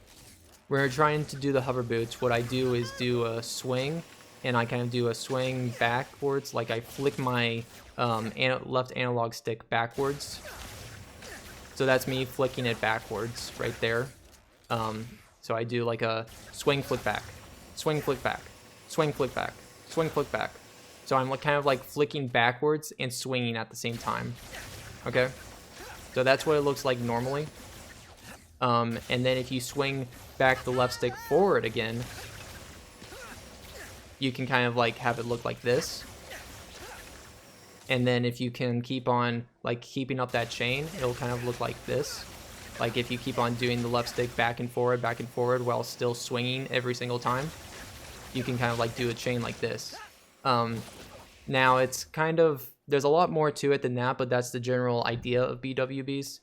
you're trying to do the hover boots. What I do is do a swing, and I kind of do a swing backwards. Like I flick my left analog stick backwards. So that's me flicking it backwards right there. So I do like a swing, flick back, swing, flick back, swing, flick back, swing, flick back. So I'm kind of like flicking backwards and swinging at the same time. Okay? So that's what it looks like normally. And then if you swing back the left stick forward again, you can kind of like have it look like this. And then if you can keep on like keeping up that chain, it'll kind of look like this. Like if you keep on doing the left stick back and forward while still swinging every single time, you can kind of like do a chain like this. Now it's kind of, there's a lot more to it than that, but that's the general idea of BWBs.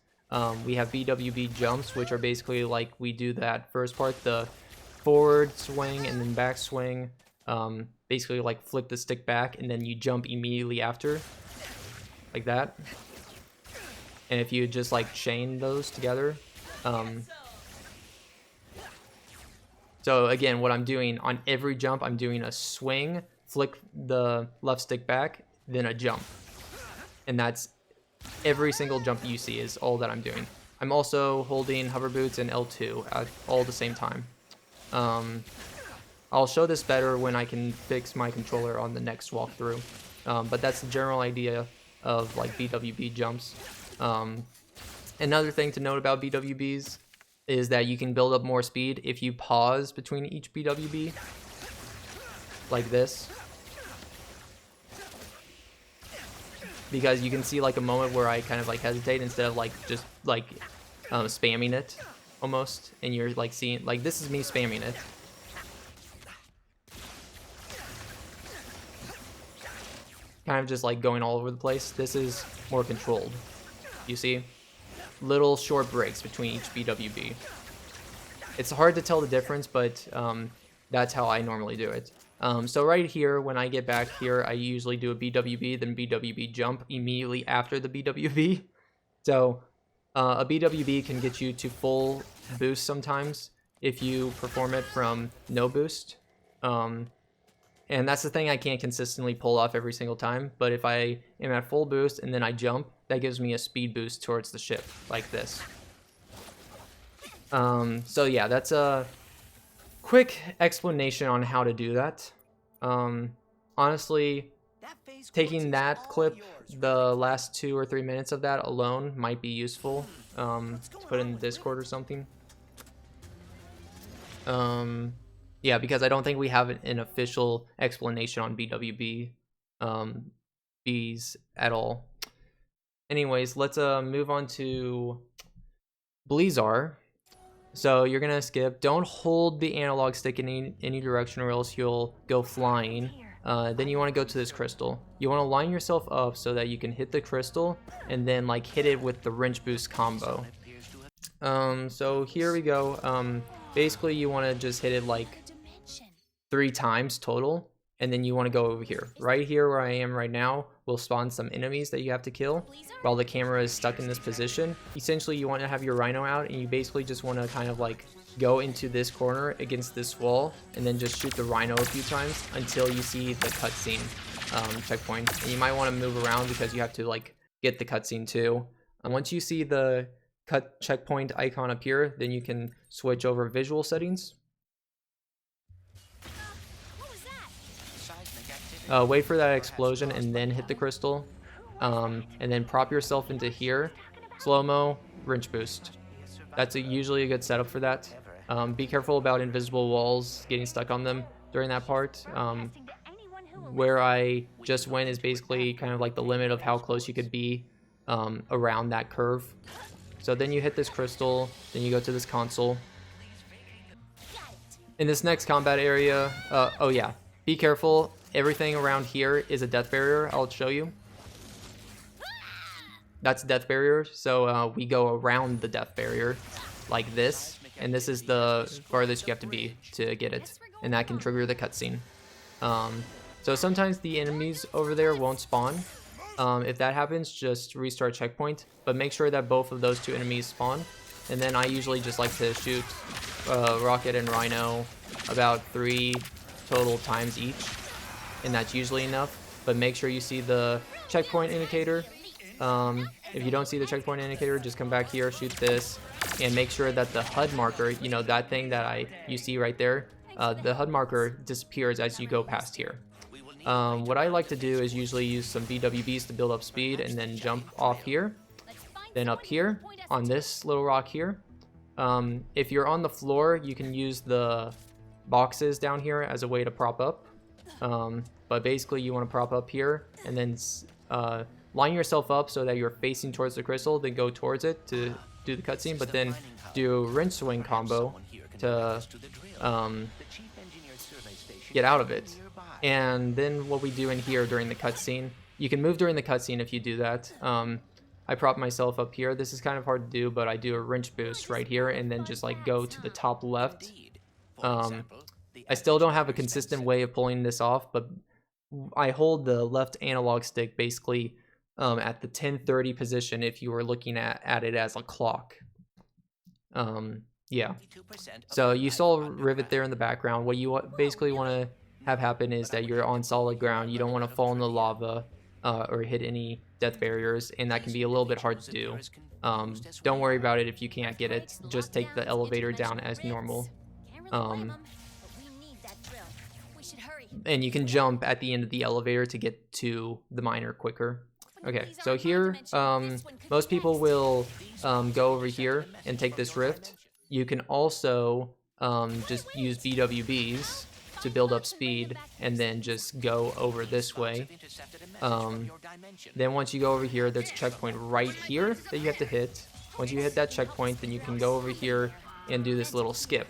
We have BWB jumps, which are basically like we do that first part, the forward swing and then back swing. Basically like flip the stick back and then you jump immediately after, like that. And if you just like chain those together, so again, what I'm doing on every jump, I'm doing a swing, flick the left stick back, then a jump. And that's every single jump you see is all that I'm doing. I'm also holding hover boots and L2 at all the same time. I'll show this better when I can fix my controller on the next walkthrough. But that's the general idea of like BWB jumps. Another thing to note about BWBs is that you can build up more speed if you pause between each BWB, like this. Because you can see like a moment where I kind of like hesitate instead of like just like spamming it almost, and you're like seeing like this is me spamming it. Kind of just like going all over the place. This is more controlled. You see? Little short breaks between each BWB. It's hard to tell the difference, but that's how I normally do it. So right here, when I get back here, I usually do a BWB, then BWB jump immediately after the BWB. So a BWB can get you to full boost sometimes if you perform it from no boost. And that's the thing I can't consistently pull off every single time. But if I am at full boost and then I jump, that gives me a speed boost towards the ship, like this. So yeah, that's a quick explanation on how to do that. Honestly, taking that clip, the last 2 or 3 minutes of that alone might be useful to put in the Discord or something. Yeah, because I don't think we have an official explanation on BWB Bs at all. Anyways, let's move on to Blizar. So you're gonna skip. Don't hold the analog stick in any direction or else you'll go flying. Then you want to go to this crystal. You want to line yourself up so that you can hit the crystal and then like hit it with the wrench boost combo. So here we go. Basically you want to just hit it like 3 times total, and then you want to go over here. Right here where I am right now will spawn some enemies that you have to kill while the camera is stuck in this position. Essentially you want to have your rhino out, and you basically just want to kind of like go into this corner against this wall and then just shoot the rhino a few times until you see the cutscene checkpoint. And you might want to move around because you have to like get the cutscene too. And once you see the checkpoint icon up here, then you can switch over visual settings. Wait for that explosion and then hit the crystal, and then prop yourself into here, slow-mo, wrench boost. That's usually a good setup for that. Be careful about invisible walls, getting stuck on them during that part. Where I just went is basically kind of like the limit of how close you could be around that curve. So then you hit this crystal, then you go to this console. In this next combat area, oh yeah, be careful. Everything around here is a death barrier. I'll show you. That's a death barrier, so we go around the death barrier. like this, and this is the farthest you have to be to get it, and that can trigger the cutscene. So sometimes the enemies over there won't spawn. If that happens, just restart checkpoint, but make sure that both of those two enemies spawn. And then I usually just like to shoot Rocket and Rhino about 3 total times each, and that's usually enough. But make sure you see the checkpoint indicator. If you don't see the checkpoint indicator, just come back here, shoot this, and make sure that the HUD marker, you know, that thing that you see right there, the HUD marker disappears as you go past here. What I like to do is usually use some BWBs to build up speed and then jump off here. Then up here on this little rock here. If you're on the floor, you can use the boxes down here as a way to prop up. But basically you want to prop up here and then line yourself up so that you're facing towards the crystal, then go towards it to do the cutscene, but then do rinse swing combo to get out of it. And then what we do in here during the cutscene, you can move during the cutscene if you do that. I prop myself up here. This is kind of hard to do, but I do a wrench boost right here and then just like go to the top left. I still don't have a consistent way of pulling this off, but I hold the left analog stick basically at the 1030 position if you were looking at it as a clock. Yeah. So you saw Rivet there in the background. What you basically want to have happen is that you're on solid ground. You don't want to fall in the lava or hit any death barriers, and that can be a little bit hard to do. Don't worry about it if you can't get it. Just take the elevator down as normal. And you can jump at the end of the elevator to get to the miner quicker. Okay, so here, most people will go over here and take this rift. You can also just use BWBs to build up speed and then just go over this way. Then once you go over here, there's a checkpoint right here that you have to hit. Once you hit that checkpoint, then you can go over here and do this little skip.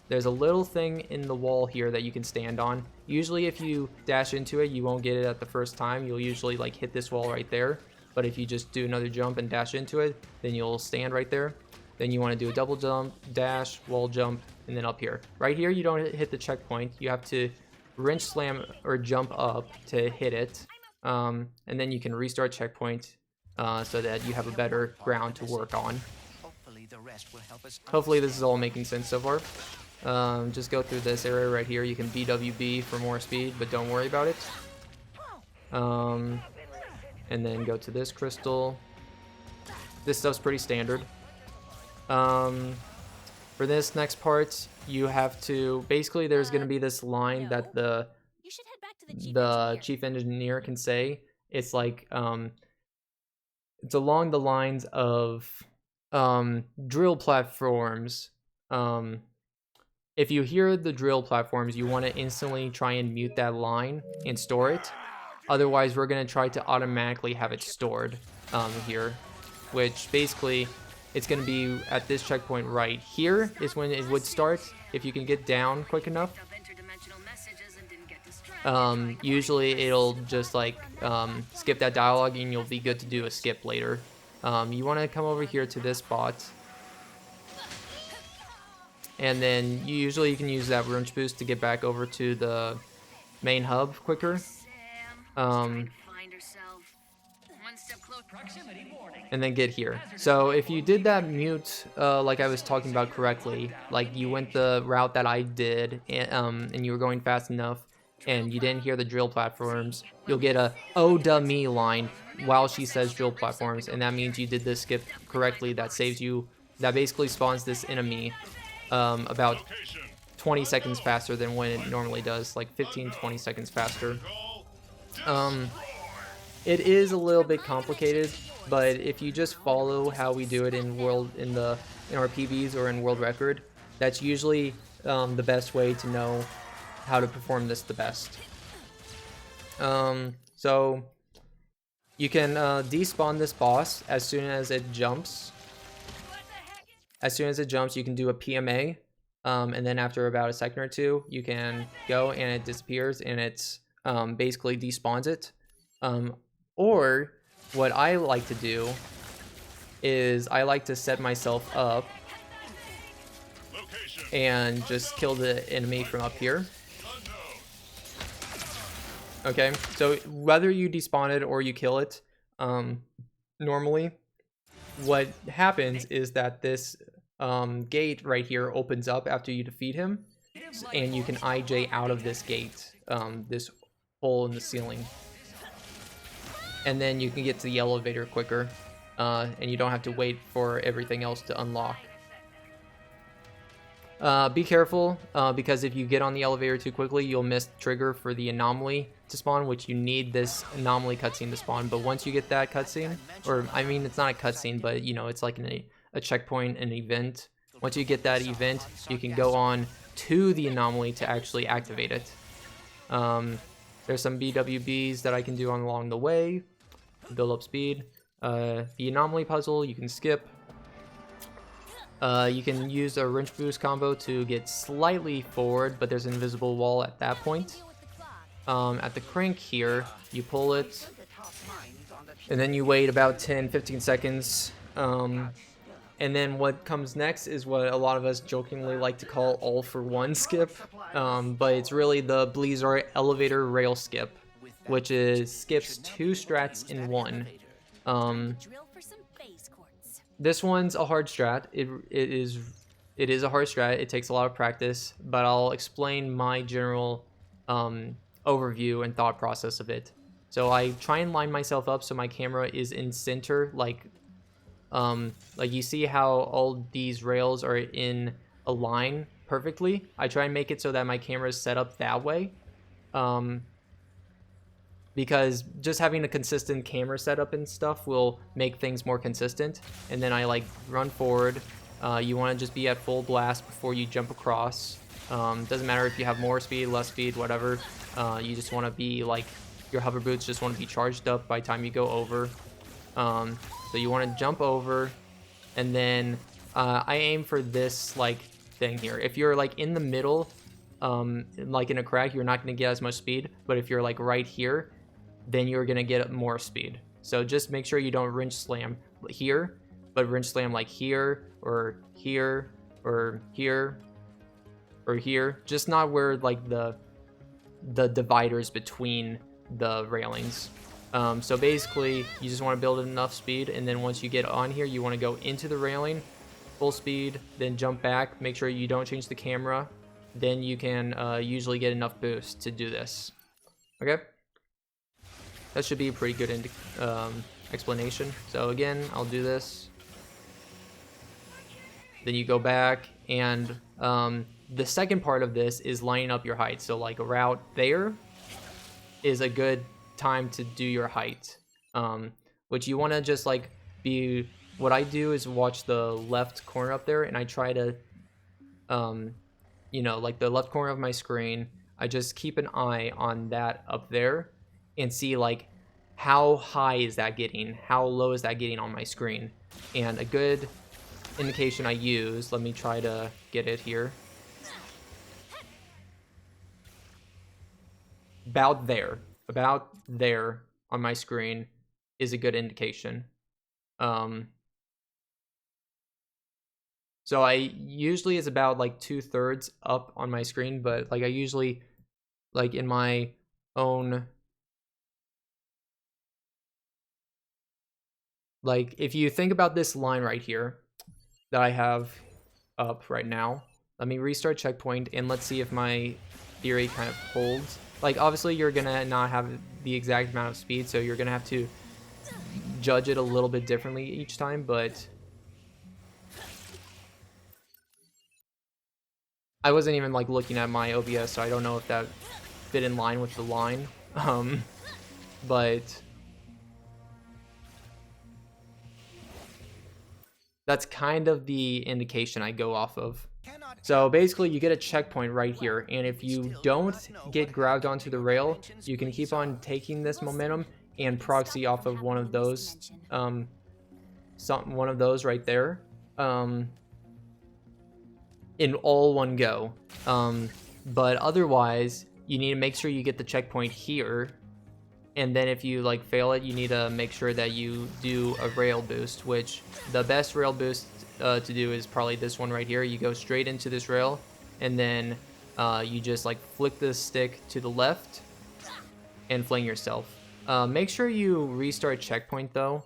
There's a little thing in the wall here that you can stand on. Usually if you dash into it, you won't get it at the first time. You'll usually like hit this wall right there. But if you just do another jump and dash into it, then you'll stand right there. Then you want to do a double jump, dash, wall jump, and then up here. Right here, you don't hit the checkpoint. You have to wrench slam or jump up to hit it. And then you can restart checkpoint so that you have a better ground to work on. Hopefully this is all making sense so far. Just go through this area right here. You can BWB for more speed, but don't worry about it. And then go to this crystal. This stuff's pretty standard. For this next part, you have to basically there's going to be this line that the chief engineer can say. It's like it's along the lines of drill platforms. If you hear the drill platforms, you want to instantly try and mute that line and store it. Otherwise, we're going to try to automatically have it stored here, which basically it's going to be at this checkpoint right here is when it would start if you can get down quick enough. Usually it'll just like skip that dialogue and you'll be good to do a skip later. You want to come over here to this spot. And then you can use that wrench boost to get back over to the main hub quicker. And then get here. So if you did that mute, like I was talking about correctly, like you went the route that I did, and you were going fast enough, and you didn't hear the drill platforms, you'll get a "oh duh me" line while she says drill platforms, and that means you did this skip correctly. That saves you. That basically spawns this enemy about 20 seconds faster than when it normally does, like 15-20 seconds faster. It is a little bit complicated, but if you just follow how we do it in our PBs or in world record, that's usually the best way to know how to perform this the best. So you can despawn this boss as soon as it jumps. As soon as it jumps, you can do a PMA, and then after about a second or two, you can go and it disappears and it's basically despawns it. Or what I like to do is I like to set myself up and just kill the enemy from up here. Okay, so whether you despawn it or you kill it, normally what happens is that this gate right here opens up after you defeat him, and you can IJ out of this gate, this hole in the ceiling, and then you can get to the elevator quicker, and you don't have to wait for everything else to unlock. Be careful, because if you get on the elevator too quickly, you'll miss the trigger for the anomaly to spawn, which you need this anomaly cutscene to spawn. But once you get that cutscene, or I mean, it's not a cutscene, but you know, it's like a checkpoint, an event. Once you get that event, you can go on to the anomaly to actually activate it. There's some BWBs that I can do along the way, build up speed. The anomaly puzzle you can skip. You can use a wrench boost combo to get slightly forward, but there's an invisible wall at that point. At the crank here, you pull it, and then you wait about 10-15 seconds. And then what comes next is what a lot of us jokingly like to call all for one skip, but it's really the Blizar elevator rail skip, which is skips 2 strats in one. This one's a hard strat. It is a hard strat. It takes a lot of practice, but I'll explain my general overview and thought process of it. So I try and line myself up so my camera is in center, like you see how all these rails are in a line perfectly. I try and make it so that my camera is set up that way, because just having a consistent camera setup and stuff will make things more consistent. And then I like run forward. You want to just be at full blast before you jump across. Doesn't matter if you have more speed, less speed, whatever. You just want to be like, your hover boots just want to be charged up by the time you go over. So you want to jump over, and then I aim for this like thing here. If you're like in the middle, like in a crack, you're not going to get as much speed. But if you're like right here, then you're going to get more speed. So just make sure you don't wrench slam here, but wrench slam like here, or here, or here, or here. Just not where like the dividers between the railings. So basically, you just want to build enough speed, and then once you get on here, you want to go into the railing, full speed, then jump back. Make sure you don't change the camera. Then you can usually get enough boost to do this. Okay? That should be a pretty good explanation. So again, I'll do this. Then you go back, and the second part of this is lining up your height. So like a route there is a good time to do your height, which you want to just like be. What I do is watch the left corner up there, and I try to you know, like the left corner of my screen, I just keep an eye on that up there and see like how high is that getting, how low is that getting on my screen. And a good indication I use, let me try to get it here, about there on my screen is a good indication. So I usually is about like 2/3 up on my screen, but like I usually, like in my own, like if you think about this line right here that I have up right now, let me restart checkpoint and let's see if my theory kind of holds. Like obviously you're gonna not have the exact amount of speed, so you're gonna have to judge it a little bit differently each time, but I wasn't even like looking at my OBS, so I don't know if that fit in line with the line. But that's kind of the indication I go off of. So basically you get a checkpoint right here, and if you don't get grabbed onto the rail, you can keep on taking this momentum and proxy off of one of those, one of those right there, in all one go. But otherwise, you need to make sure you get the checkpoint here, And then if you like fail it, you need to make sure that you do a rail boost, which the best rail boost to do is probably this one right here. You go straight into this rail, and then you just like flick the stick to the left and fling yourself. Make sure you restart checkpoint though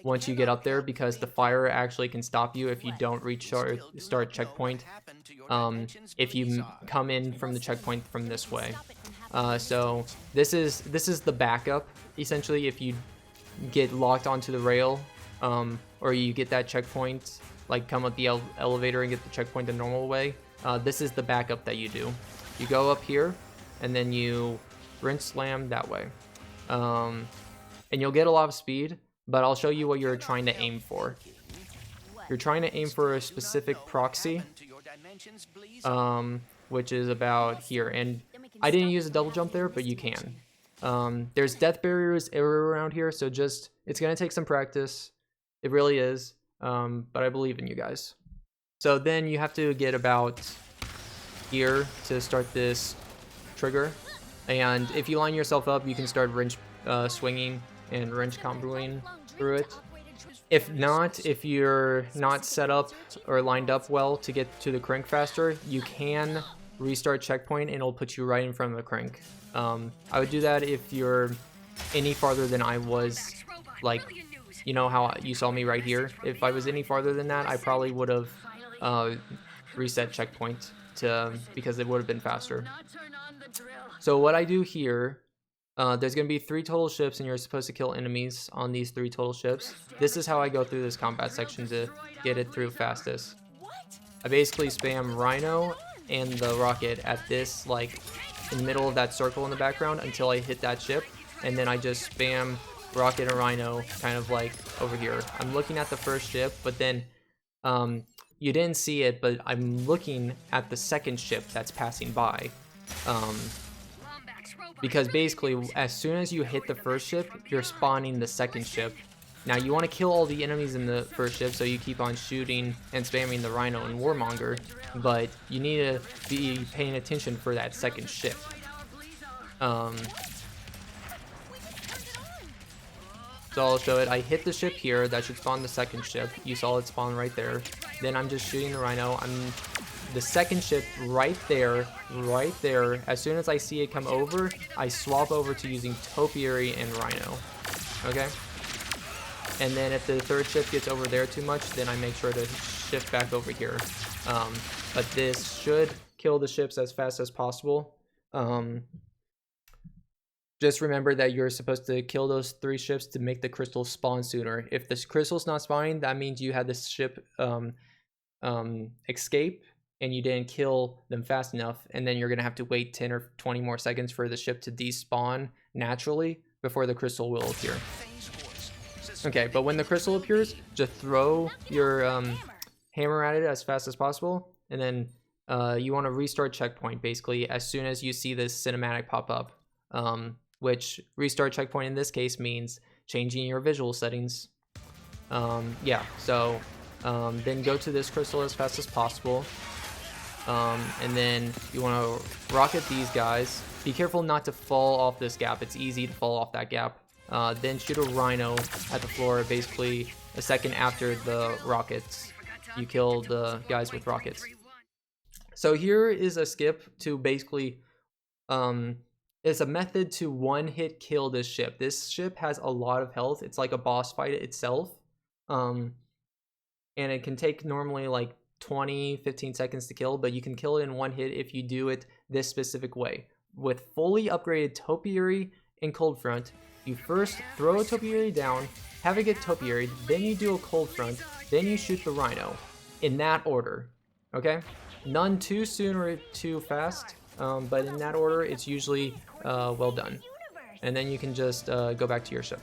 once you get up there, because the fire actually can stop you if you don't start checkpoint if you come in from the checkpoint from this way. So this is the backup essentially if you get locked onto the rail, or you get that checkpoint, like come up the elevator and get the checkpoint the normal way. This is the backup that you do. You go up here and then you rinse slam that way, and you'll get a lot of speed, but I'll show you what you're trying to aim for. You're trying to aim for a specific proxy, which is about here, and I didn't use a double jump there, but you can. There's death barriers everywhere around here, so just, it's gonna take some practice. It really is, but I believe in you guys. So then you have to get about here to start this trigger, and if you line yourself up, you can start wrench swinging and wrench comboing through it. If not, if you're not set up or lined up well to get to the crank faster, you can restart checkpoint and it'll put you right in front of the crank. I would do that if you're any farther than I was, like, you know how you saw me right here? If I was any farther than that, I probably would have reset checkpoint because it would have been faster. So what I do here, there's going to be 3 total ships and you're supposed to kill enemies on these 3 total ships. This is how I go through this combat section to get it through fastest. I basically spam Rhino and the rocket at this, like, in the middle of that circle in the background until I hit that ship, and then I just spam rocket and Rhino kind of like over here. I'm looking at the first ship, but then you didn't see it, but I'm looking at the second ship that's passing by. Because basically, as soon as you hit the first ship, you're spawning the second ship. Now, you want to kill all the enemies in the first ship, so you keep on shooting and spamming the Rhino and Warmonger, but you need to be paying attention for that second ship. So I'll show it. I hit the ship here. That should spawn the second ship. You saw it spawn right there. Then I'm just shooting the Rhino. The second ship right there. As soon as I see it come over, I swap over to using Topiary and Rhino. Okay? And then if the third ship gets over there too much, then I make sure to shift back over here. But this should kill the ships as fast as possible. Just remember that you're supposed to kill those 3 ships to make the crystals spawn sooner. If the crystal's not spawning, that means you had this ship escape and you didn't kill them fast enough, and then you're gonna have to wait 10 or 20 more seconds for the ship to despawn naturally before the crystal will appear. Okay, but when the crystal appears, just throw your hammer at it as fast as possible, and then you want to restart checkpoint basically as soon as you see this cinematic pop up, which restart checkpoint in this case means changing your visual settings. Yeah, so then go to this crystal as fast as possible, and then you want to rocket these guys. Be careful not to fall off this gap. It's easy to fall off that gap. Then shoot a Rhino at the floor basically a second after the rockets. You kill the guys with rockets. So here is a skip to basically, it's a method to one-hit kill this ship. This ship has a lot of health. It's like a boss fight itself. And it can take normally like 20-15 seconds to kill, but you can kill it in one hit if you do it this specific way. With fully upgraded Topiary and Cold Front, you first throw a Topiary down, have it get Topiaried, then you do a Cold Front, then you shoot the Rhino. In that order, okay? None too soon or too fast, but in that order, it's usually well done. And then you can just go back to your ship.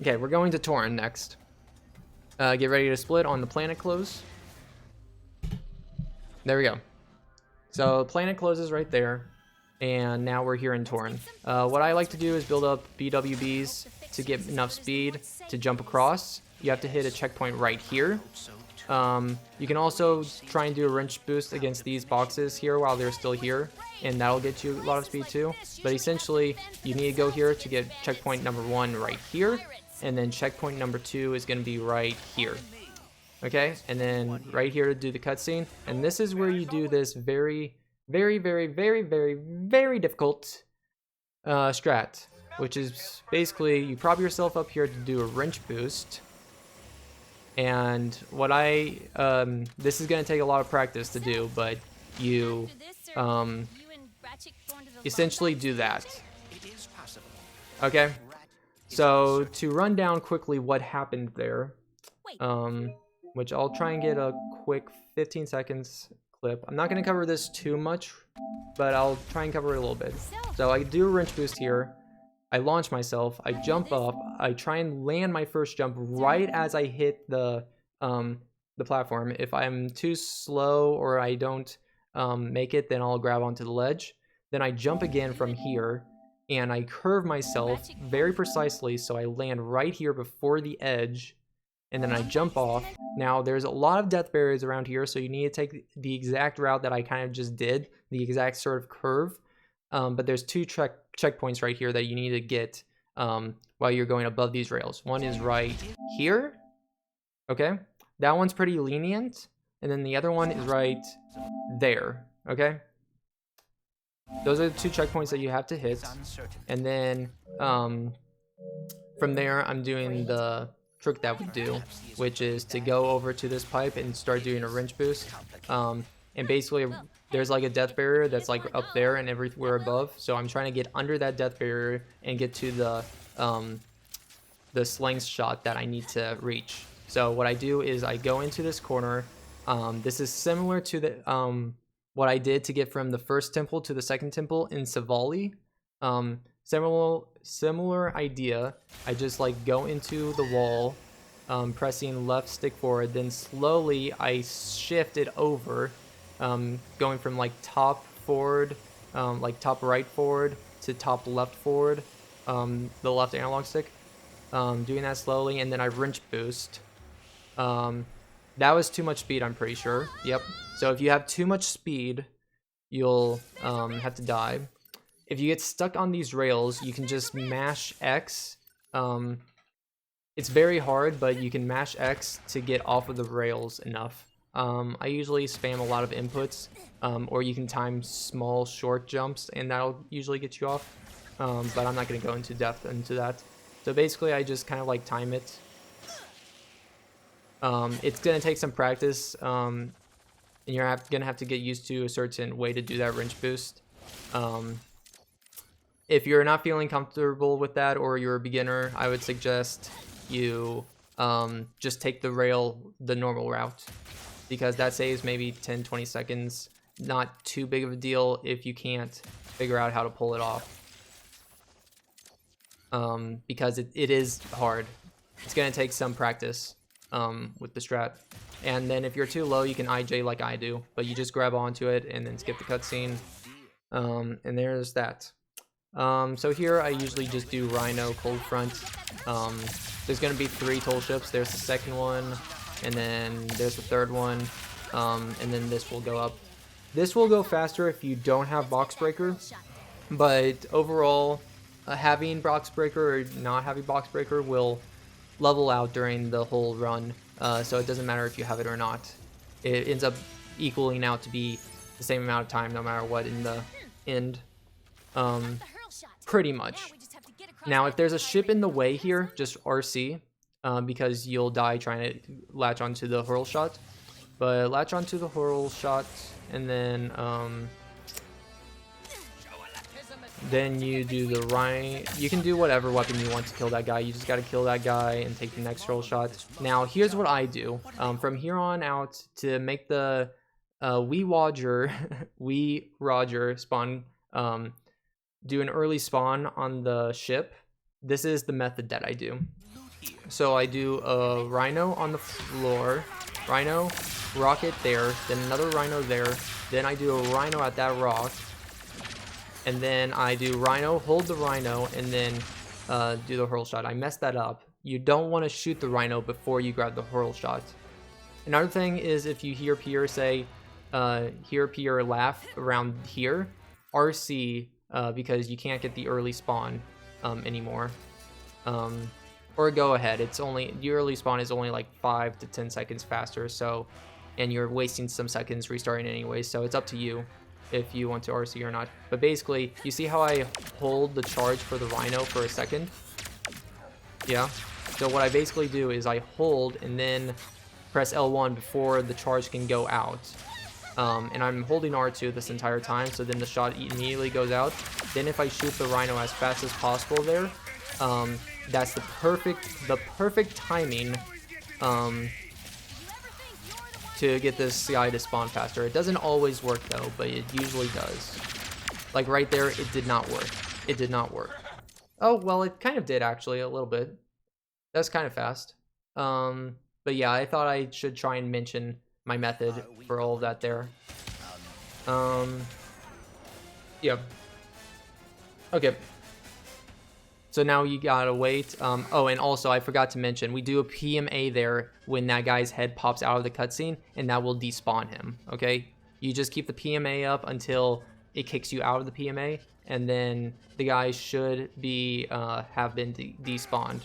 Okay, we're going to Torren next. Get ready to split on the planet close. There we go. So planet closes right there. And now we're here in Torren. What I like to do is build up BWBs to get enough speed to jump across. You have to hit a checkpoint right here. You can also try and do a wrench boost against these boxes here while they're still here, and that'll get you a lot of speed too. But essentially, you need to go here to get checkpoint number 1 right here, and then checkpoint number 2 is going to be right here. Okay, and then right here to do the cutscene, and this is where you do this very difficult strat, which is basically you prop yourself up here to do a wrench boost. And what this is going to take a lot of practice to do, but you essentially do that. Okay, so to run down quickly what happened there, which I'll try and get a quick 15 seconds clip. I'm not going to cover this too much, but I'll try and cover it a little bit. So I do a wrench boost here. I launch myself, I jump up, I try and land my first jump right as I hit the platform. If I'm too slow or I don't make it, then I'll grab onto the ledge. Then I jump again from here, and I curve myself very precisely so I land right here before the edge, and then I jump off. Now there's a lot of death barriers around here, so you need to take the exact route that I kind of just did, the exact sort of curve. But there's 2 checkpoints right here that you need to get while you're going above these rails. One is right here. Okay, that one's pretty lenient, and then the other one is right there. Okay, those are the 2 checkpoints that you have to hit, and then from there I'm doing the trick that we do, which is to go over to this pipe and start doing a wrench boost. And basically there's like a death barrier that's like up there and everywhere above, so I'm trying to get under that death barrier and get to the slingshot that I need to reach. So what I do is I go into this corner. This is similar to the what I did to get from the first temple to the second temple in Savali. Similar idea. I just like go into the wall, pressing left stick forward, then slowly I shift it over, going from like top forward, like top right forward to top left forward, the left analog stick, doing that slowly, and then I wrench boost. That was too much speed, I'm pretty sure. Yep. So if you have too much speed, you'll have to die. If you get stuck on these rails, you can just mash X. It's very hard, but you can mash X to get off of the rails enough. I usually spam a lot of inputs, or you can time small short jumps, and that'll usually get you off. But I'm not going to go into depth into that. So basically I just kind of like time it. It's going to take some practice, and you're going to have to get used to a certain way to do that wrench boost. If you're not feeling comfortable with that, or you're a beginner, I would suggest you just take the normal route, because that saves maybe 10-20 seconds. Not too big of a deal if you can't figure out how to pull it off, because it is hard. It's going to take some practice with the strat. And then if you're too low, you can IJ like I do, but you just grab onto it and then skip the cutscene. And there's that. So here I usually just do Rhino cold front. There's going to be 3 toll ships. There's the second one, and then there's the third one, and then this will go up. This will go faster if you don't have box breaker, but overall having box breaker or not having box breaker will level out during the whole run, so it doesn't matter if you have it or not. It ends up equaling out to be the same amount of time no matter what in the end. Pretty much. Now if there's a ship in the way here, just RC, because you'll die trying to latch onto the hurl shot. But latch onto the hurl shot, and then you do the Rhino. You can do whatever weapon you want to kill that guy. You just got to kill that guy and take the next hurl shot. Now here's what I do. From here on out, to make the Wee Roger spawn, do an early spawn on the ship. This is the method that I do. So I do a Rhino on the floor, Rhino, rocket there, then another Rhino there, then I do a Rhino at that rock, and then I do Rhino, hold the Rhino, and then do the hurl shot. I messed that up. You don't want to shoot the Rhino before you grab the hurl shot. Another thing is if you hear Pierre say, hear Pierre laugh around here, RC, because you can't get the early spawn anymore. Or go ahead, it's only, the early spawn is only like 5 to 10 seconds faster, so, and you're wasting some seconds restarting anyway, so it's up to you if you want to RC or not. But basically, you see how I hold the charge for the Rhino for a second? Yeah. So what I basically do is I hold and then press L1 before the charge can go out. And I'm holding R2 this entire time, so then the shot immediately goes out. Then if I shoot the Rhino as fast as possible there, that's the perfect timing to get this guy to spawn faster. It doesn't always work though, but it usually does. Like right there, it did not work. It did not work. Oh, well, it kind of did actually, a little bit. That's kind of fast. But yeah, I thought I should try and mention my method for all of that there. Yeah. Okay. So now you gotta wait. Oh, and also I forgot to mention, we do a PMA there when that guy's head pops out of the cutscene, and that will despawn him, okay? You just keep the PMA up until it kicks you out of the PMA, and then the guy should be, have been despawned.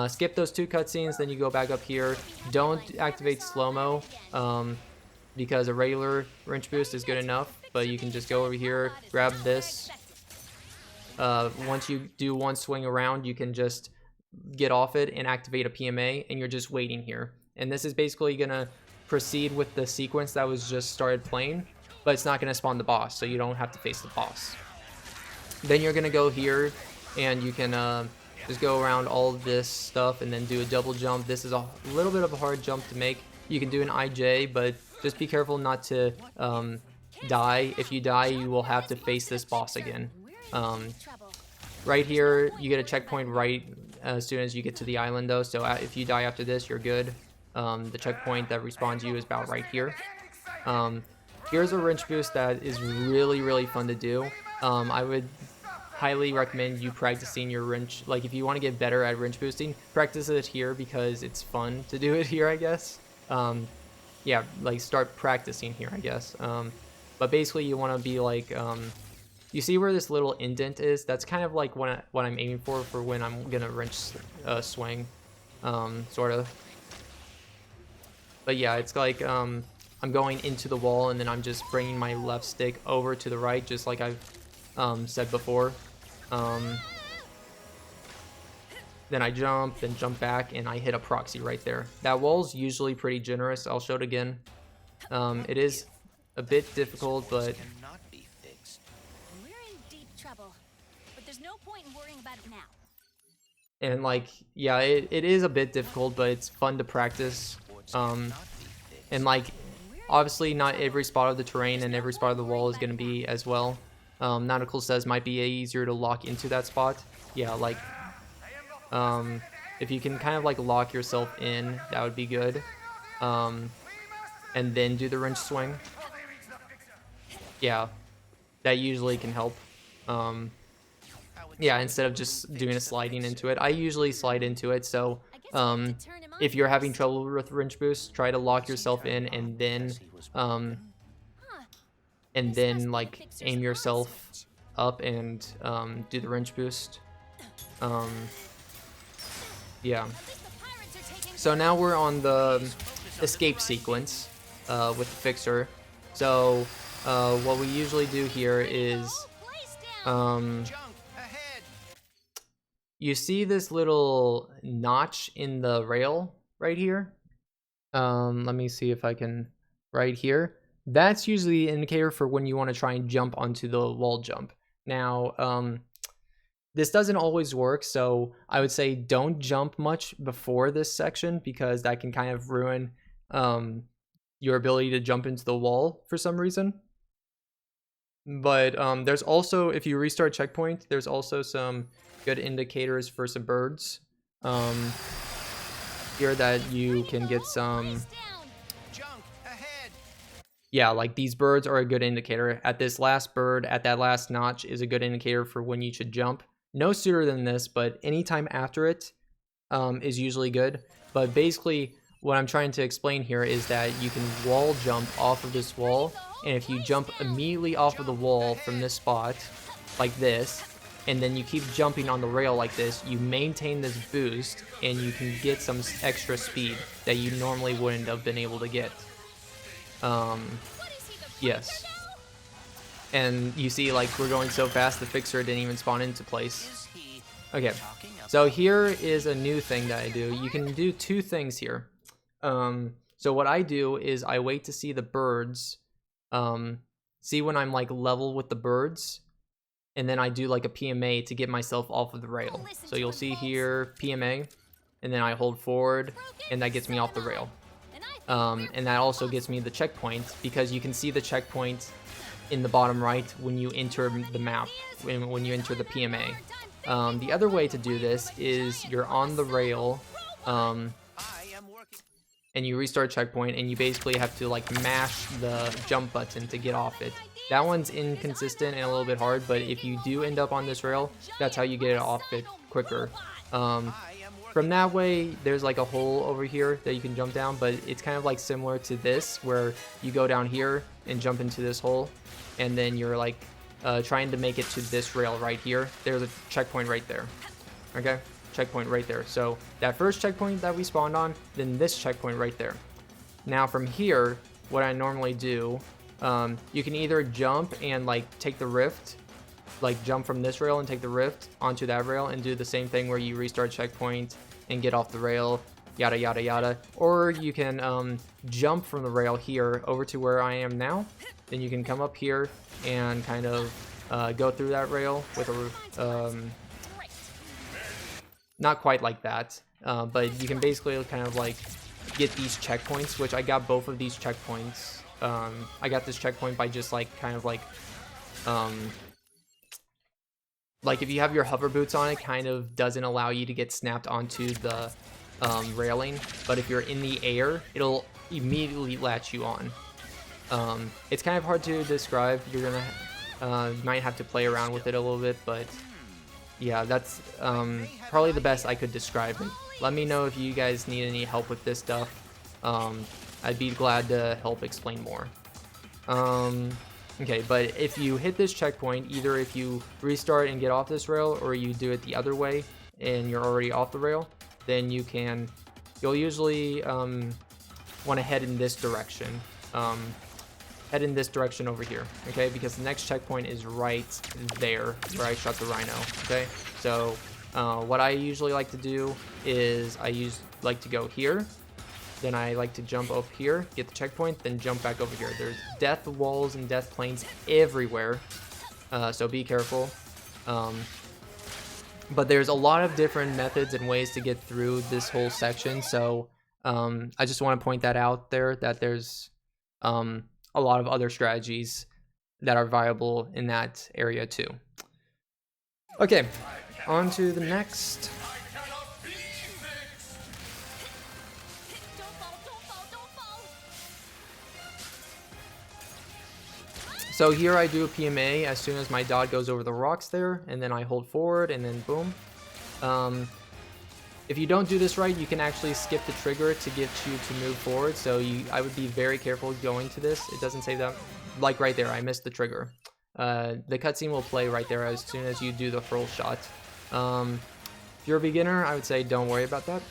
Skip those 2 cutscenes, then you go back up here. Don't activate slow-mo, because a regular wrench boost is good enough, but you can just go over here, grab this. Once you do one swing around, you can just get off it and activate a PMA, and you're just waiting here. And this is basically gonna proceed with the sequence that was just started playing, but it's not gonna spawn the boss, so you don't have to face the boss. Then you're gonna go here, and you can just go around all of this stuff and then do a double jump. This is a little bit of a hard jump to make. You can do an IJ, but just be careful not to die. If you die, you will have to face this boss again. Right here, you get a checkpoint right as soon as you get to the island though, so if you die after this, you're good. The checkpoint that respawns you is about right here. Here's a wrench boost that is really fun to do. I would highly recommend you practicing your wrench. Like, if you want to get better at wrench boosting, practice it here because it's fun to do it here, I guess. Yeah, like start practicing here, I guess. But basically you want to be like, you see where this little indent is? That's kind of like what I'm aiming for when I'm gonna wrench swing, sort of. But yeah, it's like I'm going into the wall and then I'm just bringing my left stick over to the right, just like I've said before. Then I jump, then jump back, and I hit a proxy right there. That wall's usually pretty generous. I'll show it again. It is a bit difficult, but we're in deep trouble. But there's no point in worrying about it now. And like, yeah, it is a bit difficult, but it's fun to practice. And like, obviously not every spot of the terrain and every spot of the wall is going to be as well. Nautical says might be easier to lock into that spot. Yeah, like, if you can kind of like lock yourself in, that would be good. And then do the wrench swing. Yeah, that usually can help. Yeah, instead of just doing a sliding into it. I usually slide into it, so if you're having trouble with wrench boost, try to lock yourself in and then like aim yourself up and do the wrench boost. Yeah. So now we're on the escape sequence with the fixer. So what we usually do here is you see this little notch in the rail right here. Let me see if I can, right here. That's usually an indicator for when you want to try and jump onto the wall jump. Now, this doesn't always work, so I would say don't jump much before this section because that can kind of ruin your ability to jump into the wall for some reason. But there's also, if you restart checkpoint, there's also some good indicators for some birds here that you can get some. Yeah, like these birds are a good indicator. At this last bird, at that last notch is a good indicator for when you should jump. No sooner than this, but anytime after it is usually good. But basically, what I'm trying to explain here is that you can wall jump off of this wall, and if you jump immediately off of the wall from this spot, like this, and then you keep jumping on the rail like this, you maintain this boost, and you can get some extra speed that you normally wouldn't have been able to get. Yes. And you see, like, we're going so fast, the fixer didn't even spawn into place. Okay, so here is a new thing that I do. You can do two things here. So what I do is I wait to see the birds, see when I'm like level with the birds, and then I do like a PMA to get myself off of the rail. So you'll see here PMA, and then I hold forward, and that gets me off the rail. And that also gets me the checkpoint, because you can see the checkpoint in the bottom right when you enter the map, when you enter the PMA. The other way to do this is you're on the rail, and you restart checkpoint, and you basically have to like mash the jump button to get off it. That one's inconsistent and a little bit hard, but if you do end up on this rail, that's how you get it off it quicker. From that way, there's like a hole over here that you can jump down, but it's kind of like similar to this, where you go down here and jump into this hole, and then you're like trying to make it to this rail right here. There's a checkpoint right there. Okay, checkpoint right there. So that first checkpoint that we spawned on, then this checkpoint right there. Now from here, what I normally do, you can either jump and like take the rift, like jump from this rail and take the rift onto that rail and do the same thing where you restart checkpoint and get off the rail, yada yada yada. Or you can jump from the rail here over to where I am now. Then you can come up here and kind of go through that rail with a not quite like that, but you can basically kind of like get these checkpoints, which I got both of these checkpoints. I got this checkpoint by just like kind of like if you have your hover boots on, it kind of doesn't allow you to get snapped onto the railing, but if you're in the air, it'll immediately latch you on. It's kind of hard to describe. You're gonna you might have to play around with it a little bit, but yeah, that's probably the best I could describe it. Let me know if you guys need any help with this stuff. I'd be glad to help explain more. Okay, but if you hit this checkpoint, either if you restart and get off this rail, or you do it the other way and you're already off the rail, then you'll usually want to head in this direction. Head in this direction over here, okay? Because the next checkpoint is right there where I shot the rhino, okay? So what I usually like to do is I like to go here, then I like to jump up here, get the checkpoint, then jump back over here. There's death walls and death planes everywhere, so be careful. But there's a lot of different methods and ways to get through this whole section, so I just want to point that out there, that there's a lot of other strategies that are viable in that area too. Okay, on to the next. So here I do a PMA as soon as my dot goes over the rocks there, and then I hold forward, and then boom. If you don't do this right, you can actually skip the trigger to get you to move forward, so I would be very careful going to this. It doesn't say that, like right there, I missed the trigger. The cutscene will play right there as soon as you do the hurl shot. If you're a beginner, I would say don't worry about that.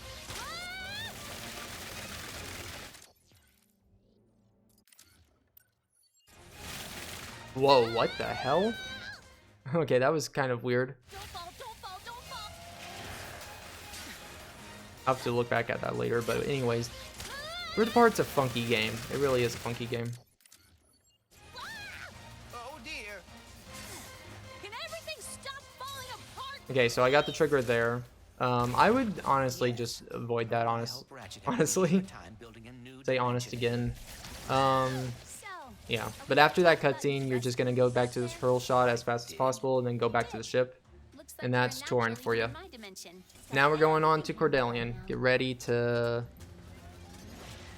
Whoa, what the hell? Okay, that was kind of weird. I'll have to look back at that later, but anyways, Rift Apart's a funky game. It really is a funky game. Oh dear. Can everything stop falling apart? Okay, so I got the trigger there. I would honestly just avoid that, honestly. Say honest again. Yeah, but after that cutscene, you're just gonna go back to this hurl shot as fast as possible, and then go back to the ship. And that's Torren for you. Now we're going on to Cordelion. Get ready to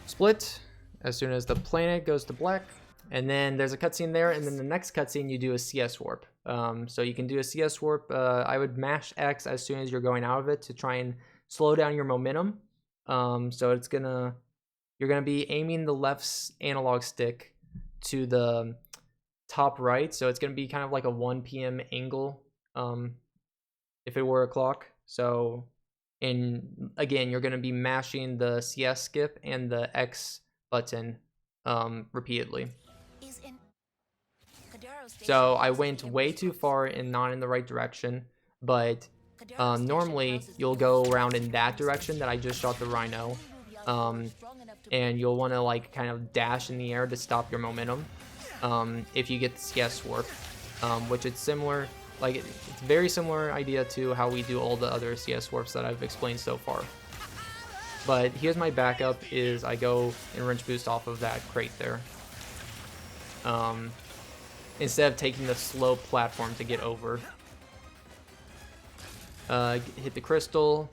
split as soon as the planet goes to black. And then there's a cutscene there, and then the next cutscene you do a CS Warp. So you can do a CS Warp. I would mash X as soon as you're going out of it to try and slow down your momentum. So you're gonna be aiming the left analog stick to the top right. So it's gonna be kind of like a 1 p.m. angle, if it were a clock. So, and again, you're gonna be mashing the CS skip and the X button repeatedly. So I went way too far and not in the right direction, but normally you'll go around in that direction that I just shot the rhino, and you'll want to like kind of dash in the air to stop your momentum if you get the CS Warp, which it's similar, like it's very similar idea to how we do all the other CS Warps that I've explained so far. But here's my backup, is I go and wrench boost off of that crate there. Instead of taking the slow platform to get over. Hit the crystal.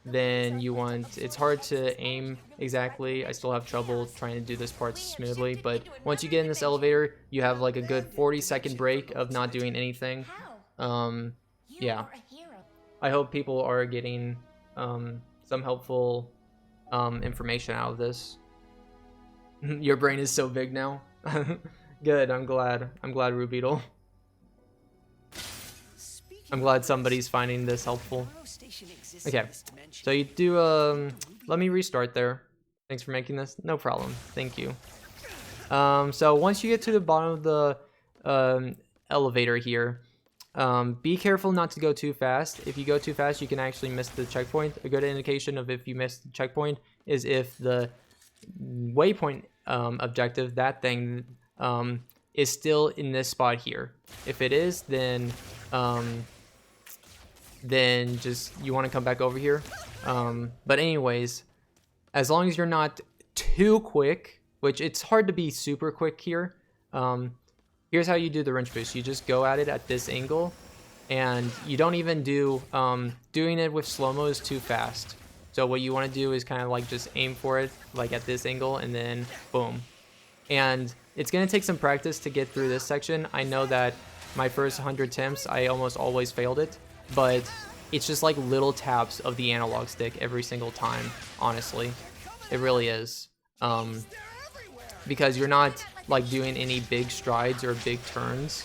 Then you want, it's hard to aim exactly. I still have trouble trying to do this part smoothly, but once you get in this elevator, you have like a good 40-second break of not doing anything. Yeah. I hope people are getting some helpful information out of this. Your brain is so big now. Good, I'm glad. I'm glad, Rubeetle. I'm glad somebody's finding this helpful. Okay, so you do, let me restart there. Thanks for making this. No problem. Thank you. So once you get to the bottom of the elevator here, be careful not to go too fast. If you go too fast, you can actually miss the checkpoint. A good indication of if you miss the checkpoint is if the waypoint objective, that thing, is still in this spot here. If it is, then just you want to come back over here. But anyways, as long as you're not too quick, which it's hard to be super quick here, here's how you do the wrench boost. You just go at it at this angle, and you don't even do, doing it with slow-mo is too fast. So what you want to do is kind of like just aim for it like at this angle, and then boom. And it's going to take some practice to get through this section. I know that my first 100 attempts, I almost always failed it, but it's just like little taps of the analog stick every single time, honestly. It really is. Because you're not like doing any big strides or big turns.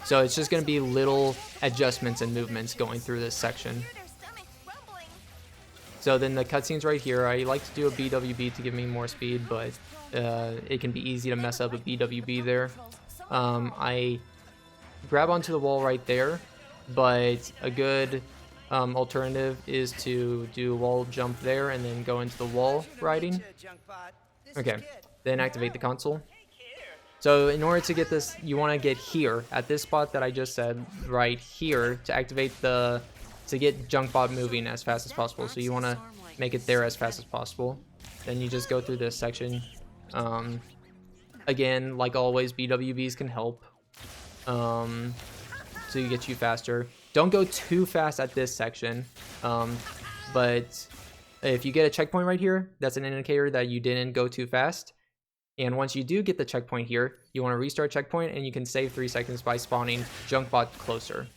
So it's just going to be little adjustments and movements going through this section. So then the cutscenes right here, I like to do a BWB to give me more speed, but it can be easy to mess up a BWB there. I grab onto the wall right there, but a good alternative is to do a wall jump there and then go into the wall riding. Okay, then activate the console. So in order to get this, you want to get here at this spot that I just said, right here, to activate to get Junkbot moving as fast as possible. So you want to make it there as fast as possible. Then you just go through this section. Again, like always, BWBs can help. So you get you faster. Don't go too fast at this section. But if you get a checkpoint right here, that's an indicator that you didn't go too fast. And once you do get the checkpoint here, you want to restart checkpoint, and you can save 3 seconds by spawning Junkbot closer.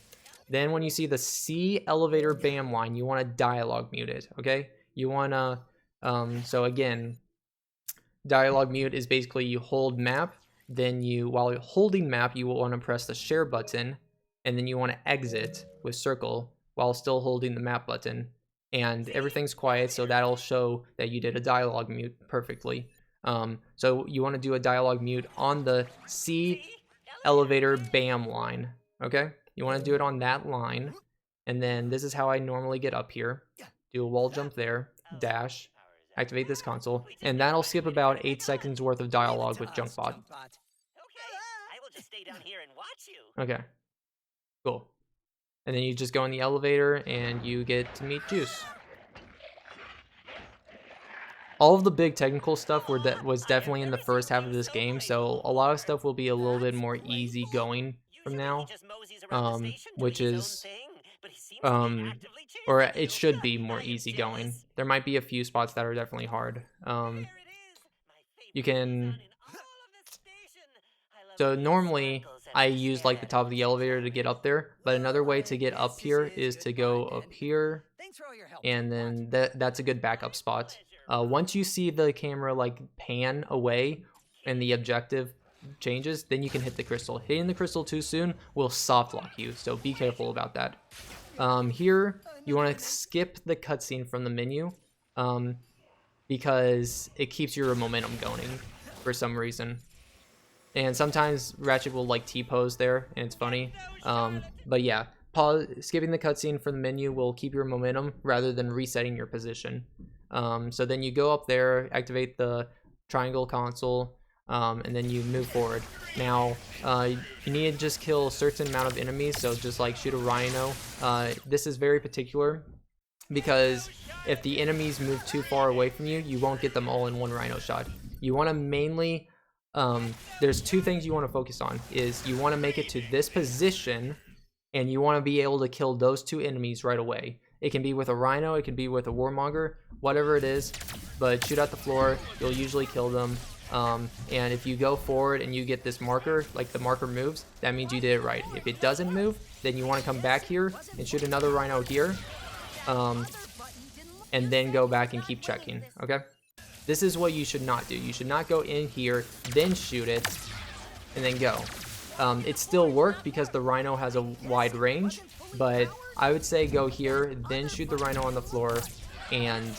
Then when you see the C elevator BAM line, you want to dialogue mute it, okay? You want to, so again, dialogue mute is basically you hold map, then while you're holding map, you will want to press the share button, and then you want to exit with circle while still holding the map button. And everything's quiet, so that'll show that you did a dialogue mute perfectly. So you want to do a dialogue mute on the C elevator BAM line, okay? You want to do it on that line, and then this is how I normally get up here. Do a wall jump there, dash, activate this console, and that'll skip about 8 seconds worth of dialogue with Junkbot. Okay, I will just stay down here and watch you. Okay, cool. And then you just go in the elevator, and you get to meet Juice. All of the big technical stuff was definitely in the first half of this game, so a lot of stuff will be a little bit more easy going from now, which is, or it should be more easy going. There might be a few spots that are definitely hard. You can, so normally I use like the top of the elevator to get up there, but another way to get up here is to go up here Thanks for all your help. and then that's a good backup spot. Once you see the camera like pan away and the objective changes, then you can hit the crystal. Hitting the crystal too soon will soft lock you, so be careful about that. Here you want to skip the cutscene from the menu because it keeps your momentum going for some reason. And sometimes Ratchet will like T-pose there, and it's funny. But yeah, skipping the cutscene from the menu will keep your momentum rather than resetting your position. So then you go up there, activate the triangle console, and then you move forward. Now, you need to just kill a certain amount of enemies, so just like shoot a rhino. This is very particular because if the enemies move too far away from you, you won't get them all in one rhino shot. You want to mainly... there's two things you want to focus on. Is you want to make it to this position, and you want to be able to kill those two enemies right away. It can be with a rhino, it can be with a warmonger, whatever it is, but shoot at the floor, you'll usually kill them. And if you go forward and you get this marker, like the marker moves, that means you did it right. If it doesn't move, then you want to come back here and shoot another rhino here, and then go back and keep checking, okay? This is what you should not do. You should not go in here, then shoot it, and then go. It still worked because the rhino has a wide range, but I would say go here, then shoot the rhino on the floor, and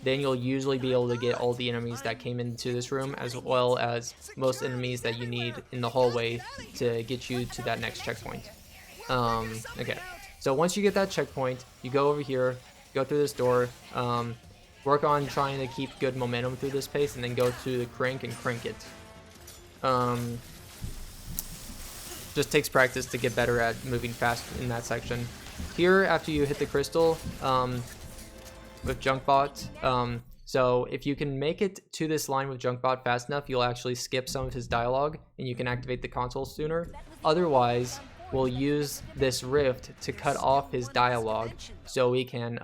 then you'll usually be able to get all the enemies that came into this room, as well as most enemies that you need in the hallway to get you to that next checkpoint. Okay, so once you get that checkpoint, you go over here, go through this door, work on trying to keep good momentum through this pace, and then go to the crank and crank it. Just takes practice to get better at moving fast in that section. Here, after you hit the crystal with Junkbot, so if you can make it to this line with Junkbot fast enough, you'll actually skip some of his dialogue, and you can activate the console sooner. Otherwise, we'll use this rift to cut off his dialogue, so we can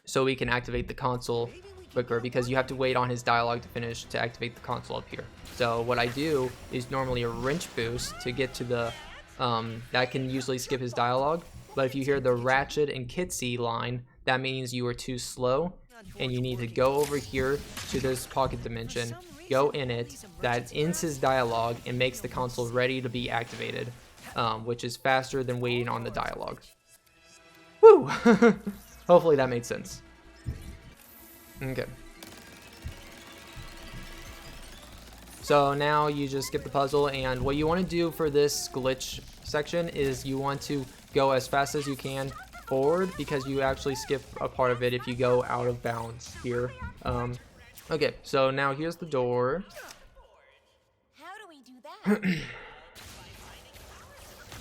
activate the console quicker, because you have to wait on his dialogue to finish to activate the console up here. So what I do is normally a wrench boost to get to the that can usually skip his dialogue, but if you hear the Ratchet and Kitsy line, that means you are too slow and you need to go over here to this pocket dimension, go in it, that ends his dialogue and makes the console ready to be activated, which is faster than waiting on the dialogue. Woo! Hopefully that made sense. Okay. So now you just skip the puzzle, and what you want to do for this glitch section is you want to go as fast as you can forward, because you actually skip a part of it if you go out of bounds here. Okay, so now here's the door. How do we do that?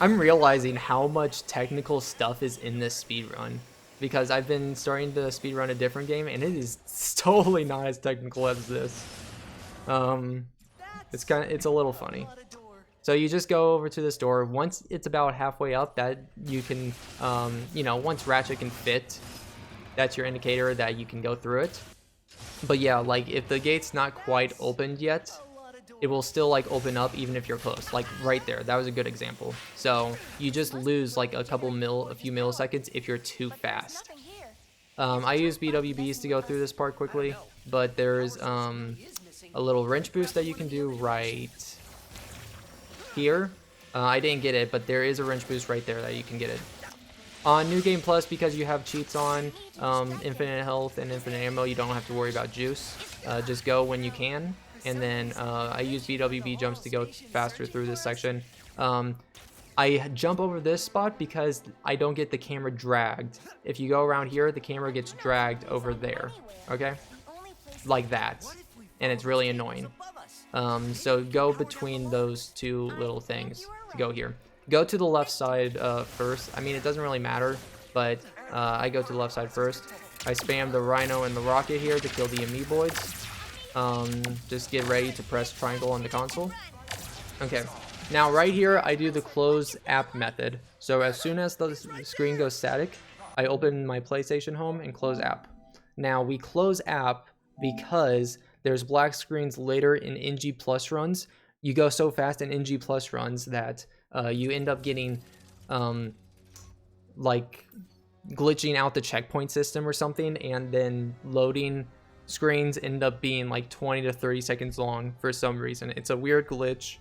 I'm realizing how much technical stuff is in this speedrun, because I've been starting to speedrun a different game, and it is totally not as technical as this. It's a little funny. So you just go over to this door. Once it's about halfway up, that you can, once Ratchet can fit, that's your indicator that you can go through it. But yeah, like if the gate's not quite opened yet, it will still like open up even if you're close. Like right there, that was a good example. So you just lose like a few milliseconds if you're too fast. I use BWBs to go through this part quickly, but there's a little wrench boost that you can do right here. I didn't get it, but there is a wrench boost right there that you can get it. On New Game Plus, because you have cheats on, infinite health and infinite ammo, you don't have to worry about juice. Just go when you can. And then I use BWB jumps to go faster through this section. I jump over this spot because I don't get the camera dragged. If you go around here, the camera gets dragged over there, okay? Like that. And it's really annoying. So go between those two little things to go here. Go to the left side first. I mean, it doesn't really matter, but I go to the left side first. I spam the Rhino and the Rocket here to kill the amoeboids. Just get ready to press triangle on the console. Okay, now right here I do the close app method. So as soon as the screen goes static, I open my PlayStation Home and close app. Now we close app because there's black screens later in NG Plus runs. You go so fast in NG Plus runs that you end up getting like glitching out the checkpoint system or something, and then loading screens end up being like 20 to 30 seconds long for some reason. It's a weird glitch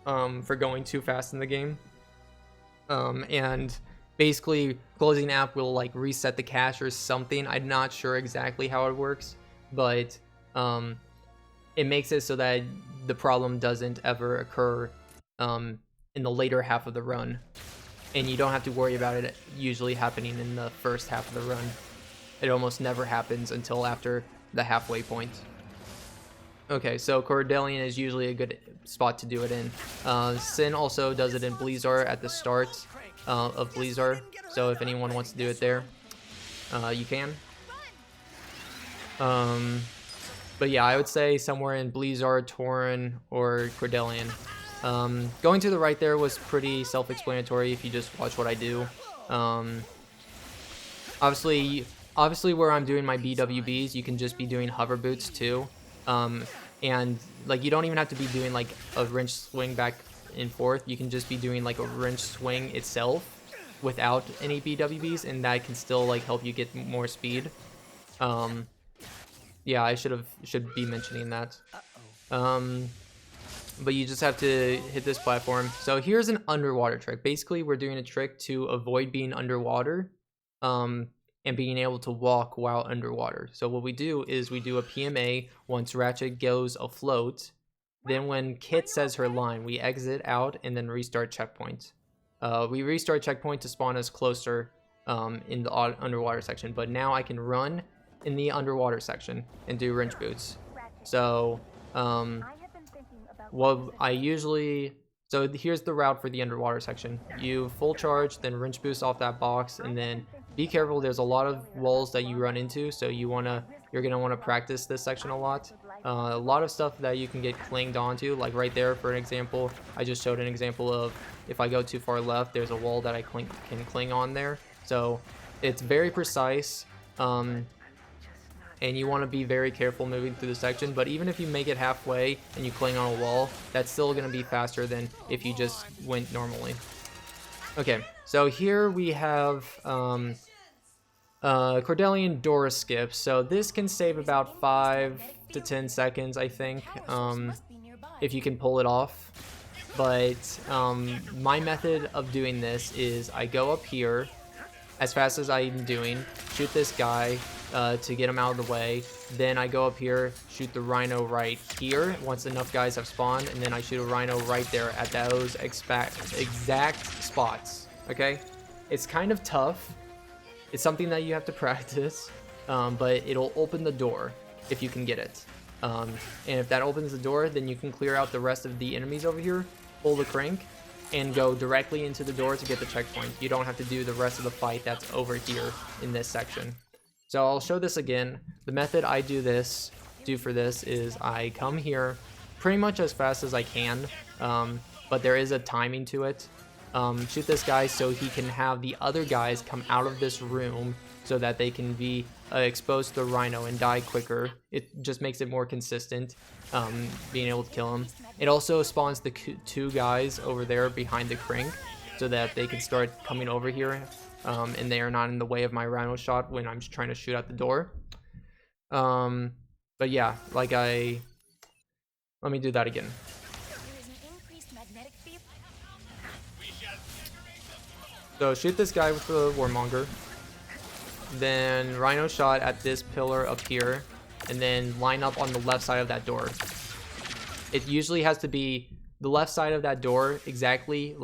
for going too fast in the game. And basically closing app will like reset the cache or something. I'm not sure exactly how it works, but it makes it so that the problem doesn't ever occur in the later half of the run, and you don't have to worry about it usually happening in the first half of the run. It almost never happens until after the halfway point. Okay, so Cordelion is usually a good spot to do it in. Sin also does it in Blizar at the start of Blizar, so if anyone wants to do it there, you can. But yeah, I would say somewhere in Blizar, Torren, or Cordelion. Going to the right there was pretty self-explanatory if you just watch what I do. Obviously where I'm doing my BWBs, you can just be doing hover boots too. And like you don't even have to be doing like a wrench swing back and forth. You can just be doing like a wrench swing itself without any BWBs, and that can still like help you get more speed. Yeah, I should be mentioning that. But you just have to hit this platform. So here's an underwater trick. Basically, we're doing a trick to avoid being underwater, and being able to walk while underwater. So what we do is we do a PMA once Ratchet goes afloat. Then when Kit says her line, we exit out and then restart checkpoint. We restart checkpoint to spawn us closer in the underwater section. But now I can run in the underwater section and do wrench boots. So so here's the route for the underwater section. You full charge, then wrench boost off that box, and then be careful. There's a lot of walls that you run into, so you're gonna want to practice this section a lot. A lot of stuff that you can get clinged onto, like right there for an example. I just showed an example of if I go too far left, there's a wall that I can cling on there. So it's very precise. And you want to be very careful moving through the section, but even if you make it halfway and you cling on a wall, that's still going to be faster than if you just went normally. Okay, so here we have Cordelion door skip. So this can save about 5 to 10 seconds, I think, if you can pull it off. But my method of doing this is I go up here as fast as I'm doing, shoot this guy to get him out of the way. Then I go up here, shoot the rhino right here once enough guys have spawned, and then I shoot a rhino right there at those exact spots. Okay, it's kind of tough. It's something that you have to practice, but it'll open the door if you can get it. And if that opens the door, then you can clear out the rest of the enemies over here, pull the crank, and go directly into the door to get the checkpoint. You don't have to do the rest of the fight that's over here in this section. So I'll show this again. The method I do for this is I come here pretty much as fast as I can, but there is a timing to it. Shoot this guy so he can have the other guys come out of this room so that they can be exposed to the rhino and die quicker. It just makes it more consistent, being able to kill him. It also spawns the 2 guys over there behind the crank so that they can start coming over here, and they are not in the way of my rhino shot when I'm trying to shoot at the door. But yeah, let me do that again. So shoot this guy with the warmonger, then rhino shot at this pillar up here, and then line up on the left side of that door. It usually has to be the left side of that door, exactly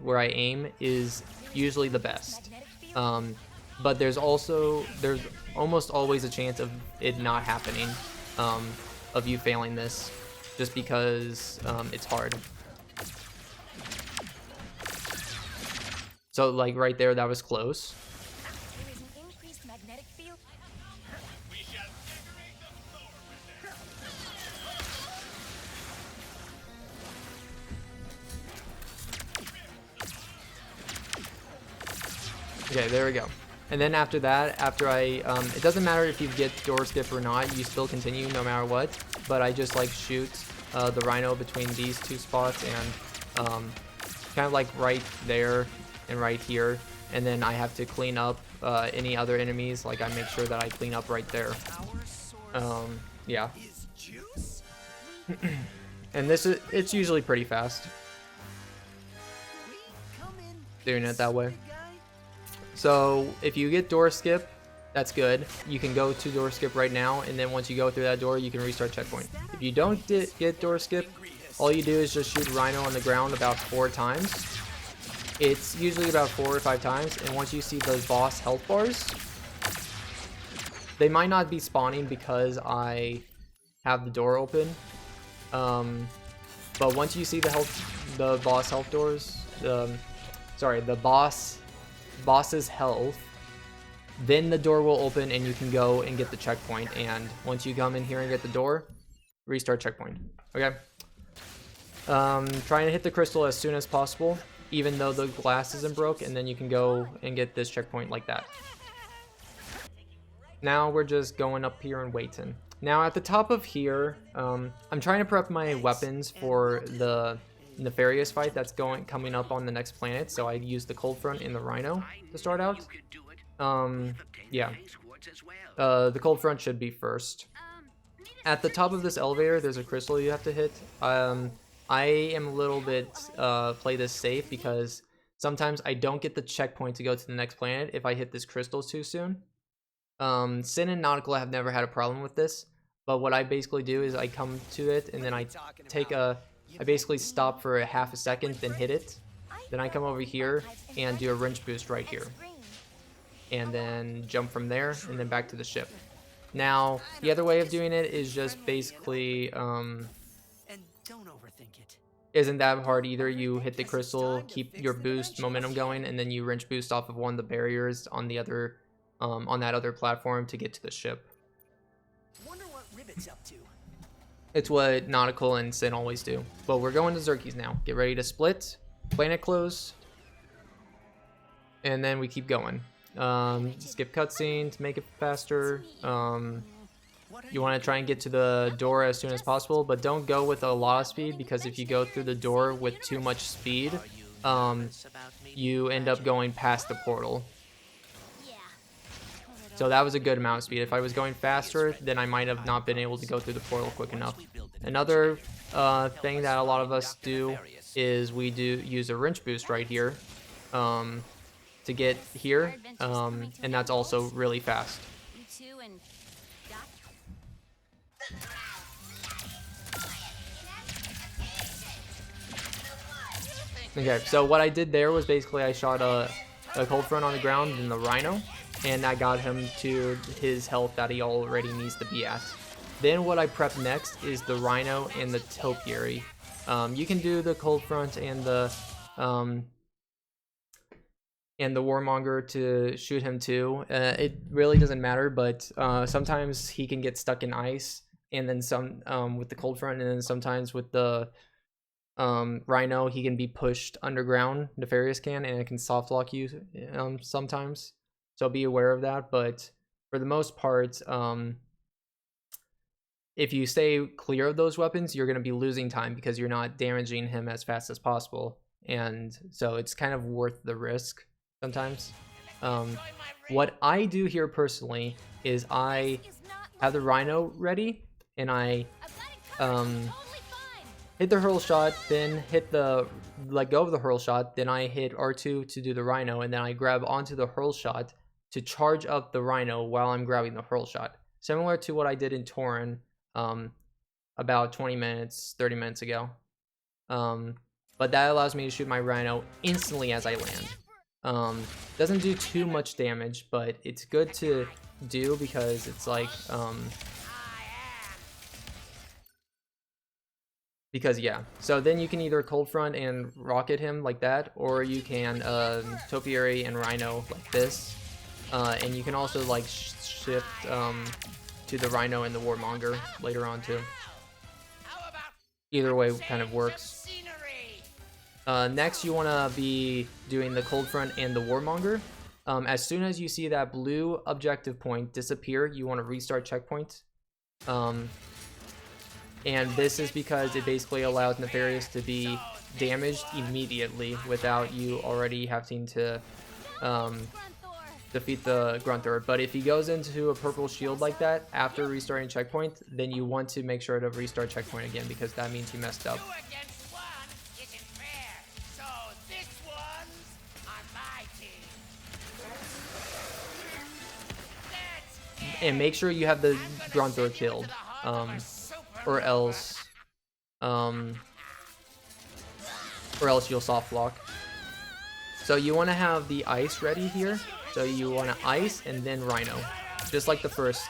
where I aim is usually the best. But there's almost always a chance of it not happening, of you failing this, just because it's hard. So like right there, that was close. Okay, there we go. And then after that, it doesn't matter if you get door skip or not, you still continue no matter what. But I just like shoot the rhino between these 2 spots and kind of like right there and right here, and then I have to clean up any other enemies. Like I make sure that I clean up right there. Yeah. And it's usually pretty fast doing it that way. So if you get door skip, that's good. You can go to door skip right now, and then once you go through that door, you can restart checkpoint. If you don't get door skip, all you do is just shoot Rhino on the ground about 4 times. It's usually about 4 or 5 times, and once you see those boss health bars, they might not be spawning because I have the door open. But once you see the boss health doors, the boss's health, then the door will open and you can go and get the checkpoint. And once you come in here and get the door, restart checkpoint. Okay. Trying to hit the crystal as soon as possible, even though the glass isn't broke, and then you can go and get this checkpoint like that. Now we're just going up here and waiting. Now at the top of here, I'm trying to prep my weapons for the Nefarious fight that's coming up on the next planet. So I use the Cold Front and the Rhino to start out. Yeah. The Cold Front should be first. At the top of this elevator, there's a crystal you have to hit. I am a little bit play this safe because sometimes I don't get the checkpoint to go to the next planet if I hit this crystal too soon. Sin and Nautical have never had a problem with this, but what I basically do is I come to it and then I basically stop for a half a second, then hit it. Then I come over here and do a wrench boost right here. And then jump from there and then back to the ship. Now, the other way of doing it is just basically, And don't overthink it. isn't that hard either. You hit the crystal, keep your boost momentum going, and then you wrench boost off of one of the barriers on the other, on that other platform to get to the ship. Wonder what Ribbit's up to. It's what Nautical and Sin always do. But we're going to Zurkies now. Get ready to split, planet close, and then we keep going. Skip cutscene to make it faster. You want to try and get to the door as soon as possible, but don't go with a lot of speed, because if you go through the door with too much speed, you end up going past the portal. So that was a good amount of speed. If I was going faster, then I might have not been able to go through the portal quick enough. Another thing that a lot of us do is we do use a wrench boost right here to get here, and that's also really fast. Okay, so what I did there was basically I shot a Cold Front on the ground and the Rhino, and that got him to his health that he already needs to be at. Then what I prep next is the Rhino and the Topiary. You can do the Cold Front and the Warmonger to shoot him too. It really doesn't matter, but sometimes he can get stuck in ice, and then some with the Cold Front, and then sometimes with the Rhino he can be pushed underground. Nefarious can, and it can soft lock you sometimes. So be aware of that. But for the most part, if you stay clear of those weapons, you're going to be losing time because you're not damaging him as fast as possible, and so it's kind of worth the risk sometimes. What I do here personally is I have the Rhino ready, and I hit the hurl shot, then let go of the hurl shot, then I hit R2 to do the Rhino, and then I grab onto the hurl shot to charge up the Rhino while I'm grabbing the hurl shot. Similar to what I did in Torren about 20 minutes, 30 minutes ago. But that allows me to shoot my Rhino instantly as I land. Doesn't do too much damage, but it's good to do because it's like because yeah, so then you can either Cold Front and rocket him like that, or you can Topiary and Rhino like this, and you can also like shift to the Rhino and the Warmonger later on too. Either way kind of works. Next, you want to be doing the Cold Front and the Warmonger. As soon as you see that blue objective point disappear, you want to restart checkpoint. And this is because it basically allows Nefarious to be damaged immediately without you already having to defeat the Grunthor. But if he goes into a purple shield like that after restarting checkpoint, then you want to make sure to restart checkpoint again, because that means you messed up. 2 against 1 isn't fair, so this one's on my team. And make sure you have the Grunthor killed, or else you'll soft lock. So you want to have the ice ready here. So you want to ice and then Rhino, just like the first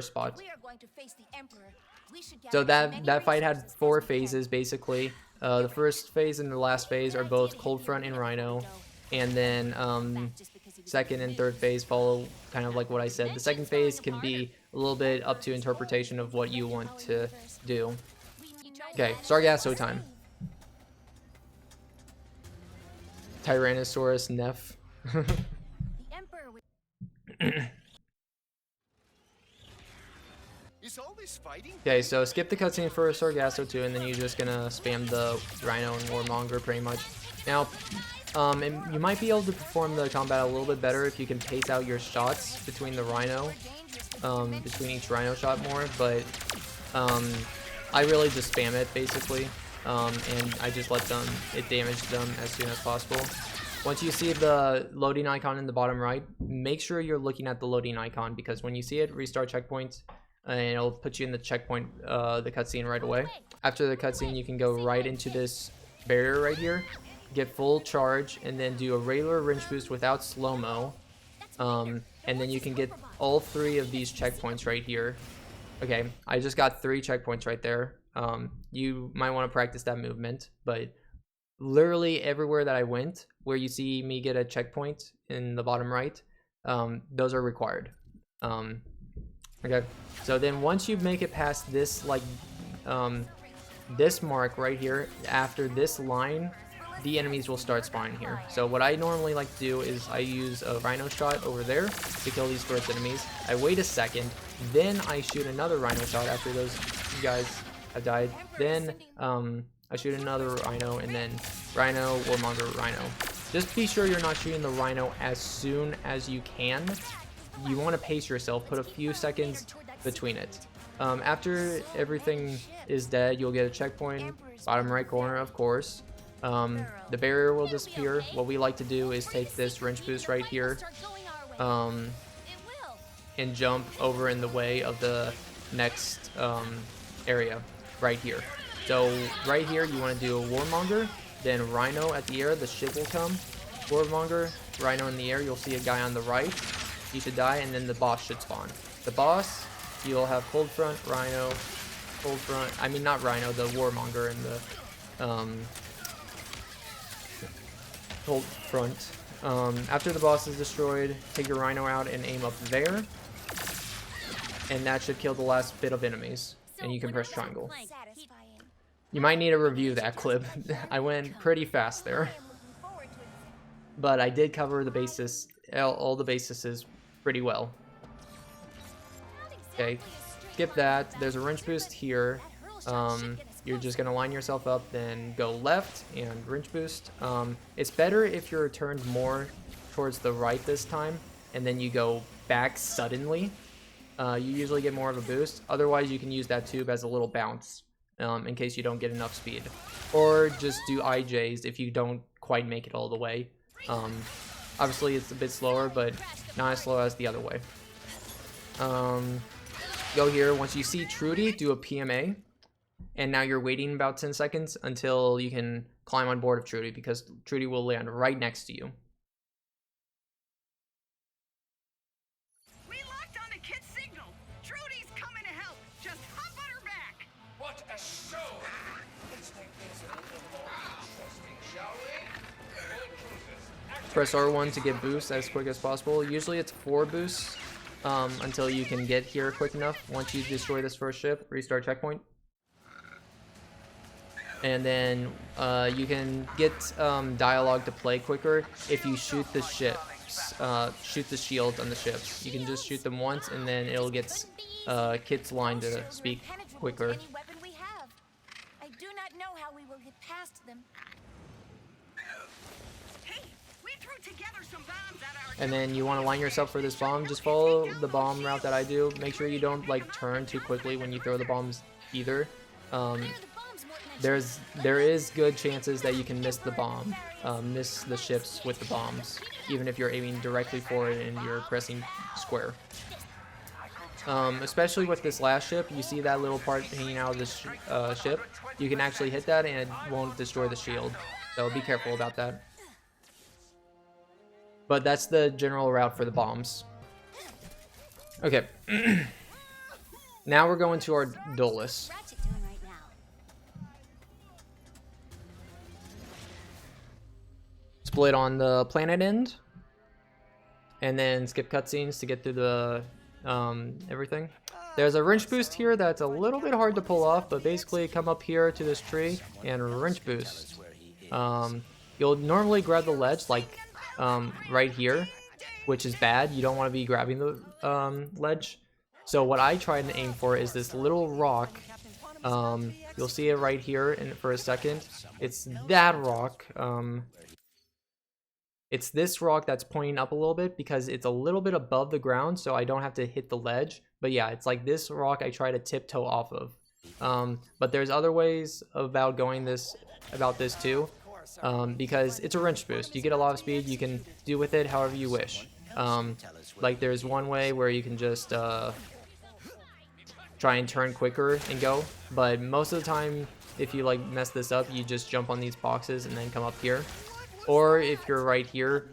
spot. We are going to face the Emperor. We should So gather as that many fight had resources 4 as we can. phases basically. The first phase and the last phase are both Cold Front and Rhino, and then second and third phase follow kind of like what I said. The second phase can be a little bit up to interpretation of what you want to do. Okay, Sargasso time. Tyrannosaurus Nef. The Emperor would Is all this fighting? Okay, so skip the cutscene for Sargasso 2, and then you're just gonna spam the Rhino and Warmonger pretty much. Now, and you might be able to perform the combat a little bit better if you can pace out your shots between the Rhino, between each Rhino shot more, but I really just spam it basically, and I just let it damage them as soon as possible. Once you see the loading icon in the bottom right, make sure you're looking at the loading icon, because when you see it, restart checkpoint, and it'll put you in the checkpoint, the cutscene right away. After the cutscene, you can go right into this barrier right here, get full charge, and then do a regular wrench boost without slow-mo, and then you can get all 3 of these checkpoints right here. Okay, I just got 3 checkpoints right there. You might want to practice that movement, but literally everywhere that I went, where you see me get a checkpoint in the bottom right, those are required. Okay, so then once you make it past this, like, this mark right here, after this line, the enemies will start spawning here. So what I normally like to do is I use a Rhino shot over there to kill these first enemies. I wait a second, then I shoot another Rhino shot after those guys have died. Then I shoot another Rhino, and then Rhino, Warmonger, Rhino. Just be sure you're not shooting the Rhino as soon as you can. You want to pace yourself, put a few seconds between it. After everything is dead, you'll get a checkpoint, bottom right corner, of course. The barrier will disappear. What we like to do is take this wrench boost right here, and jump over in the way of the next area right here. So right here, you want to do a Warmonger, then Rhino at the air, the ship will come. Warmonger, Rhino in the air, you'll see a guy on the right. He should die, and then the boss should spawn. The boss, you'll have Cold Front, Rhino, Cold Front, I mean not Rhino, the Warmonger and the Cold Front. After the boss is destroyed, take your Rhino out and aim up there. And that should kill the last bit of enemies. And you can press triangle. You might need to review that clip. I went pretty fast there. But I did cover the basis, all the bases pretty well. Okay, skip that. There's a wrench boost here. You're just gonna line yourself up, then go left and wrench boost. It's better if you're turned more towards the right this time, and then you go back suddenly. You usually get more of a boost. Otherwise, you can use that tube as a little bounce, in case you don't get enough speed. Or just do IJs if you don't quite make it all the way. Obviously, it's a bit slower, but not as slow as the other way. Go here. Once you see Trudy, do a PMA. And now you're waiting about 10 seconds until you can climb on board of Trudy, because Trudy will land right next to you. We locked on the kid's signal. Trudy's coming to help. Just hop on her back. What a show! Let's make things a little more interesting, shall we? Press R1 to get boosts as quick as possible. Usually it's 4 boosts until you can get here quick enough. Once you destroy this first ship, restart checkpoint. And then you can get dialogue to play quicker if you shoot the ships, shoot the shields on the ships. You can just shoot them once, and then it'll get Kit's line to speak. quicker. Any weapon we have. I do not know how we will get past them. Hey, we threw together some bombs at our. And then you want to line yourself for this bomb. Just follow the bomb route that I do. Make sure you don't like turn too quickly when you throw the bombs either. Where are the bombs, Morton? There is good chances that you can miss the bomb, miss the ships with the bombs, even if you're aiming directly for it and you're pressing square. Especially with this last ship, you see that little part hanging out of this ship. You can actually hit that and it won't destroy the shield, so be careful about that. But that's the general route for the bombs. Okay. Now we're going to our Ardolis. Ratchet doing right now? Split on the planet end. And then skip cutscenes to get through the everything. There's a wrench boost here that's a little bit hard to pull off, but basically come up here to this tree and wrench boost. You'll normally grab the ledge like right here, which is bad. You don't want to be grabbing the ledge. So what I try and aim for is this little rock. You'll see it right here for a second. It's that rock. It's this rock that's pointing up a little bit because it's a little bit above the ground, so I don't have to hit the ledge. But yeah, it's like this rock I try to tiptoe off of. But there's other ways about this too, because it's a wrench boost. You get a lot of speed. You can do with it however you wish. Like there's one way where you can just try and turn quicker and go. But most of the time, if you like mess this up, you just jump on these boxes and then come up here. Or if you're right here,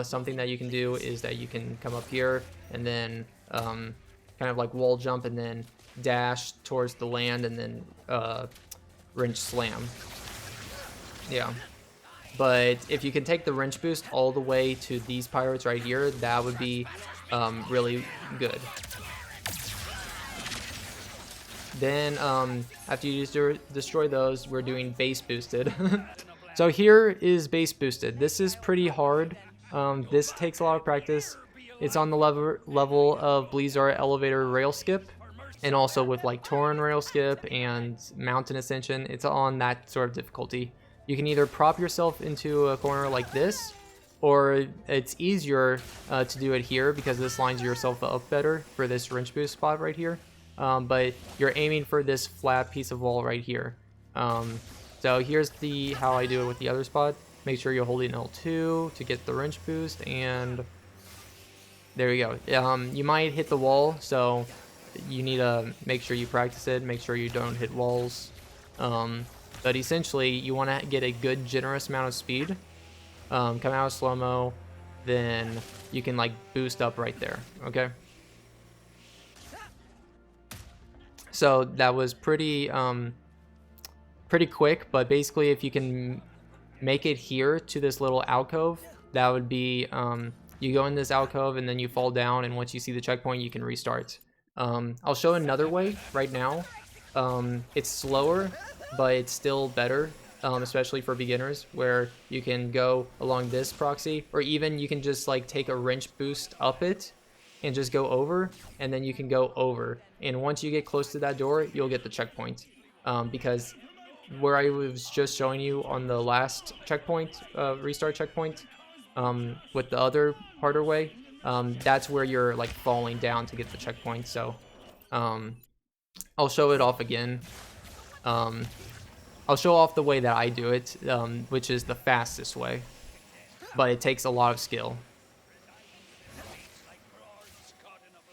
something that you can do is that you can come up here and then kind of like wall jump and then dash towards the land and then wrench slam. Yeah. But if you can take the wrench boost all the way to these pirates right here, that would be really good. Then after you destroy those, we're doing base boosted. So here is base boosted. This is pretty hard. This takes a lot of practice. It's on the level of Blizar elevator rail skip, and also with like Torren rail skip and mountain ascension. It's on that sort of difficulty. You can either prop yourself into a corner like this, or it's easier to do it here because this lines yourself up better for this wrench boost spot right here. But you're aiming for this flat piece of wall right here. So here's how I do it with the other spot. Make sure you're holding L2 to get the wrench boost, and there you go. You might hit the wall, so you need to make sure you practice it. Make sure you don't hit walls. But essentially, you want to get a good, generous amount of speed. Come out of slow-mo, then you can like boost up right there. Okay. So that was pretty quick, but basically if you can make it here to this little alcove, that would be you go in this alcove and then you fall down, and once you see the checkpoint you can restart. I'll show another way right now. It's slower, but it's still better, especially for beginners, where you can go along this proxy, or even you can just like take a wrench boost up it and just go over, and then you can go over, and once you get close to that door you'll get the checkpoint, because where I was just showing you on the last checkpoint, restart checkpoint, with the other harder way, that's where you're like falling down to get the checkpoint. So I'll show it off again. I'll show off the way that I do it, which is the fastest way, but it takes a lot of skill.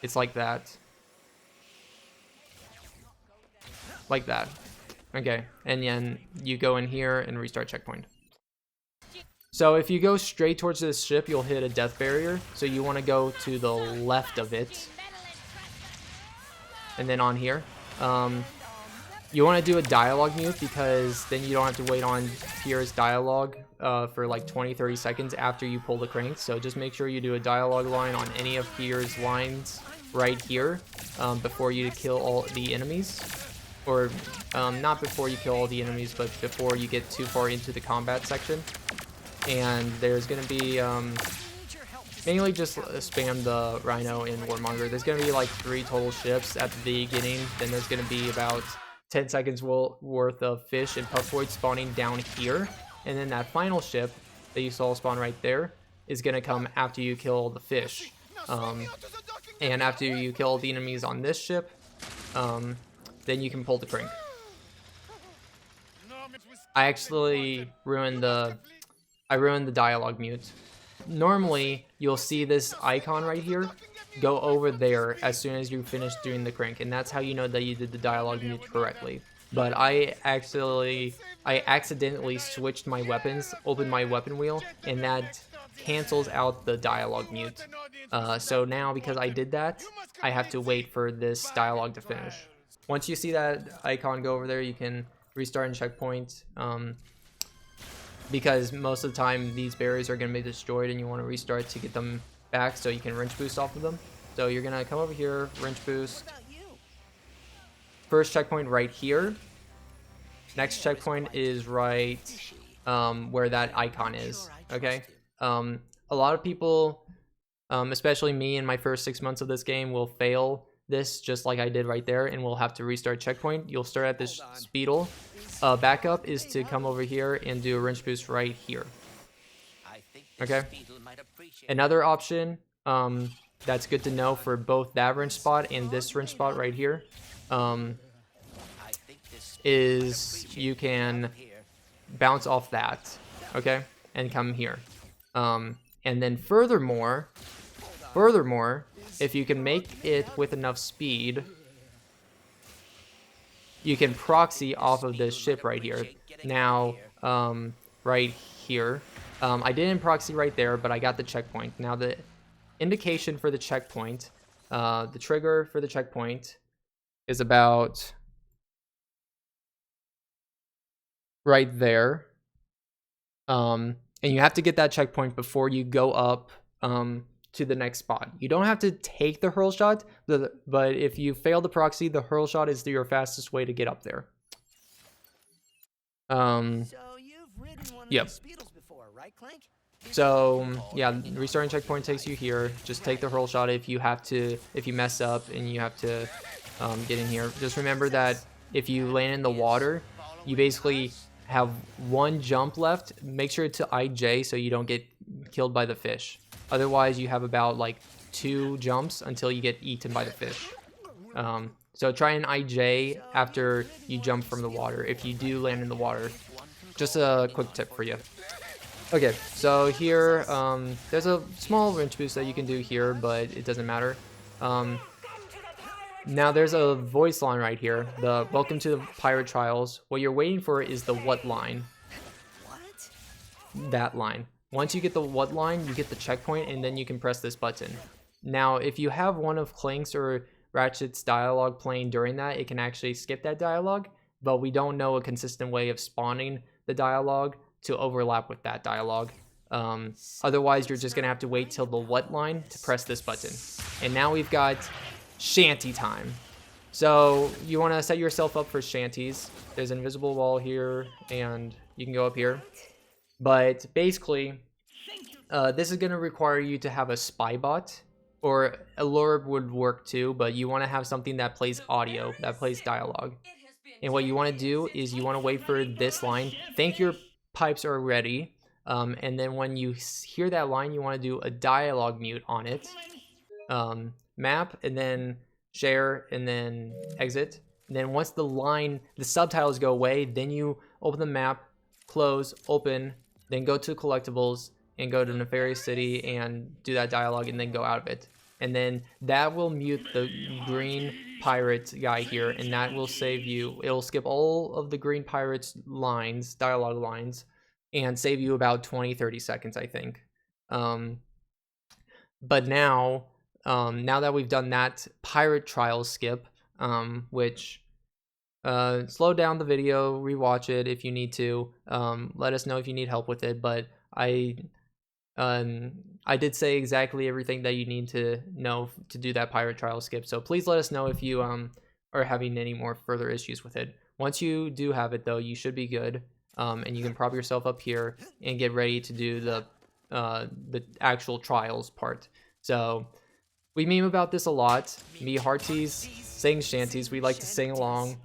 It's like that. Like that. Okay, and then you go in here and restart checkpoint. So if you go straight towards this ship, you'll hit a death barrier. So you want to go to the left of it. And then on here. You want to do a dialogue mute, because then you don't have to wait on Pierre's dialogue for like 20-30 seconds after you pull the crank. So just make sure you do a dialogue line on any of Pierre's lines right here before you kill all the enemies. Or not before you kill all the enemies, but before you get too far into the combat section. And there's going to be mainly just spam the Rhino and Warmonger. There's going to be like 3 total ships at the beginning. Then there's going to be about 10 seconds worth of fish and Puffboyd spawning down here. And then that final ship that you saw spawn right there is going to come after you kill the fish. And after you kill the enemies on this ship, then you can pull the crank. I actually ruined the dialogue mute. Normally, you'll see this icon right here go over there as soon as you finish doing the crank, and that's how you know that you did the dialogue mute correctly. But I accidentally switched my weapons, opened my weapon wheel, and that cancels out the dialogue mute. So now, because I did that, I have to wait for this dialogue to finish. Once you see that icon go over there, you can restart and checkpoint. Because most of the time these barriers are going to be destroyed and you want to restart to get them back so you can wrench boost off of them. So you're going to come over here, wrench boost. First checkpoint right here. Next checkpoint is right where that icon is. Okay. A lot of people, especially me in my first 6 months of this game, will fail this just like I did right there, and we'll have to restart checkpoint. You'll start at this Speedle. Backup is to come over here and do a wrench boost right here. Okay. Another option that's good to know for both that wrench spot and this wrench spot right here is you can bounce off that, okay, and come here. And then furthermore, if you can make it with enough speed, you can proxy off of this ship right here. Now, right here, I didn't proxy right there, but I got the checkpoint. Now, the indication for the checkpoint, the trigger for the checkpoint is about right there. And you have to get that checkpoint before you go up to the next spot. You don't have to take the hurl shot, but if you fail the proxy, the hurl shot is your fastest way to get up there. So you've ridden one of Yep. these Speedles before, right, Clank? So yeah, restarting checkpoint takes you here. Just take the hurl shot if you have to. If you mess up and you have to get in here, just remember that if you land in the water, you basically have 1 jump left. Make sure to IJ so you don't get killed by the fish. Otherwise, you have about like 2 jumps until you get eaten by the fish. So try and IJ after you jump from the water if you do land in the water. Just a quick tip for you. Okay, so here, there's a small wrench boost that you can do here, but it doesn't matter. Now there's a voice line right here, the welcome to the Pirate Trials. What you're waiting for is the what line. What? That line. Once you get the what line, you get the checkpoint, and then you can press this button. Now, if you have one of Clank's or Ratchet's dialogue playing during that, it can actually skip that dialogue, but we don't know a consistent way of spawning the dialogue to overlap with that dialogue. Otherwise, you're just going to have to wait till the what line to press this button. And now we've got Shanty time. So you want to set yourself up for shanties. There's an invisible wall here, and you can go up here. But basically, this is going to require you to have a spy bot, or a lure would work too, but you want to have something that plays audio, that plays dialogue. And what you want to do is you want to wait for this line, think your pipes are ready, and then when you hear that line, you want to do a dialogue mute on it. Map, and then share, and then exit. And then once the subtitles go away, then you open the map, close, open, then go to Collectibles, and go to Nefarious City, and do that dialogue, and then go out of it. And then that will mute the green pirate guy here, and that will save you. It'll skip all of the green pirates lines, dialogue lines, and save you about 20-30 seconds, I think. But now that we've done that pirate trial skip, which slow down the video, rewatch it if you need to. Let us know if you need help with it, but I did say exactly everything that you need to know to do that pirate trial skip. So please let us know if you are having any more further issues with it. Once you do have it though, you should be good. And you can prop yourself up here and get ready to do the the actual trials part. So we meme about this a lot. Me Hearties sing shanties. We like to sing along.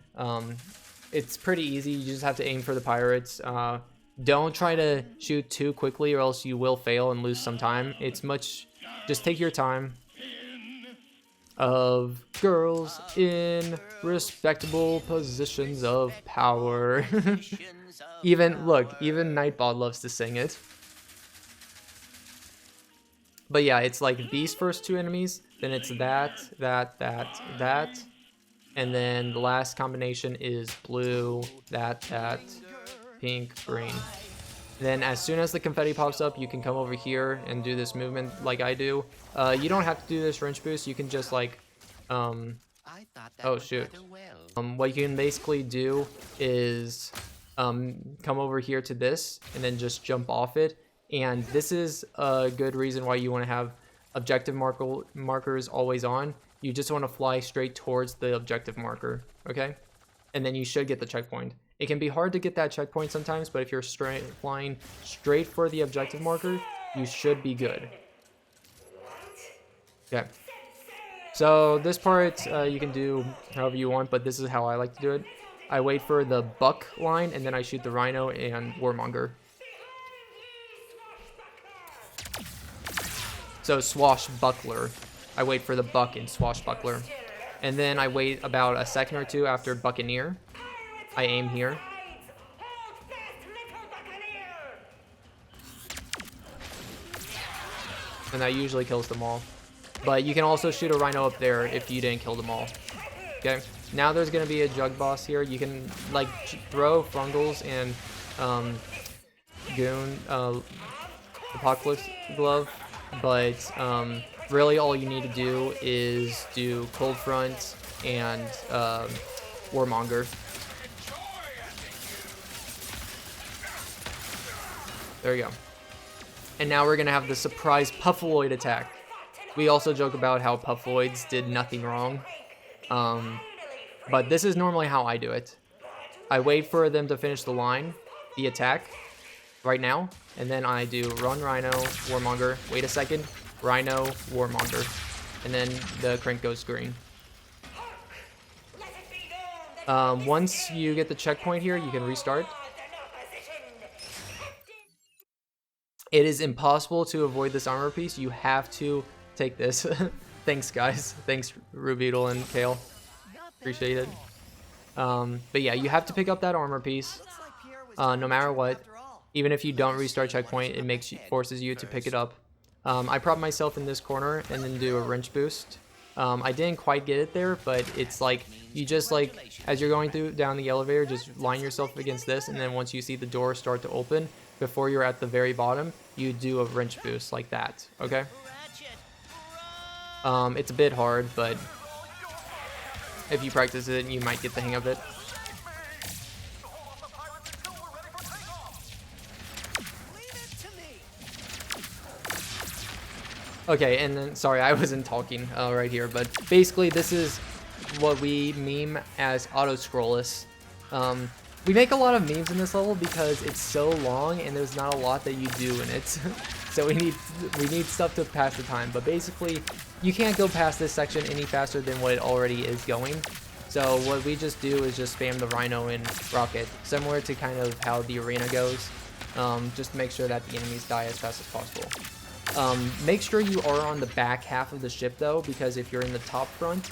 It's pretty easy. You just have to aim for the pirates. Don't try to shoot too quickly or else you will fail and lose some time. Just take your time. Of girls in respectable positions of power. Even Nightbot loves to sing it. But yeah, it's like these first two enemies, then it's that, and then the last combination is blue, that, pink, green. And then as soon as the confetti pops up, you can come over here and do this movement like I do. You don't have to do this wrench boost, you can just like, oh shoot. What you can basically do is come over here to this and then just jump off it. And this is a good reason why you want to have objective markers always on. You just want to fly straight towards the objective marker, okay? And then you should get the checkpoint. It can be hard to get that checkpoint sometimes, but if you're flying straight for the objective marker, you should be good. Okay. So this part you can do however you want, but this is how I like to do it. I wait for the buck line, and then I shoot the rhino and warmonger. So swashbuckler. I wait for the buck and swashbuckler. And then I wait about a second or two after buccaneer. I aim here. And that usually kills them all. But you can also shoot a rhino up there if you didn't kill them all. Okay. Now there's going to be a jug boss here. You can like throw fungals and goon apocalypse glove. But really all you need to do is do cold front and warmonger. There we go. And now we're gonna have the surprise Puffaloid attack. We also joke about how Puffaloids did nothing wrong, but this is normally how I do it. I wait for them to finish the line, the attack, right now, and then I do run rhino, warmonger, wait a second, rhino, warmonger, and then the crank goes green. Once you get the checkpoint here, you can restart. It is impossible to avoid this armor piece. You have to take this. Thanks, guys. Thanks, Rubeetle and Kale. Appreciate it. But yeah, you have to pick up that armor piece, no matter what. Even if you don't restart checkpoint, it forces you to pick it up. I prop myself in this corner and then do a wrench boost. I didn't quite get it there, but it's like you just like as you're going down the elevator, just line yourself against this, and then once you see the door start to open, before you're at the very bottom, you do a wrench boost like that. Okay. It's a bit hard, but if you practice it, you might get the hang of it. Okay, and then, sorry, I wasn't talking right here, but basically this is what we meme as auto-scrollless. We make a lot of memes in this level because it's so long and there's not a lot that you do in it. So we need stuff to pass the time, but basically you can't go past this section any faster than what it already is going. So what we just do is just spam the rhino and rocket, similar to kind of how the arena goes, just to make sure that the enemies die as fast as possible. Make sure you are on the back half of the ship though, because if you're in the top front,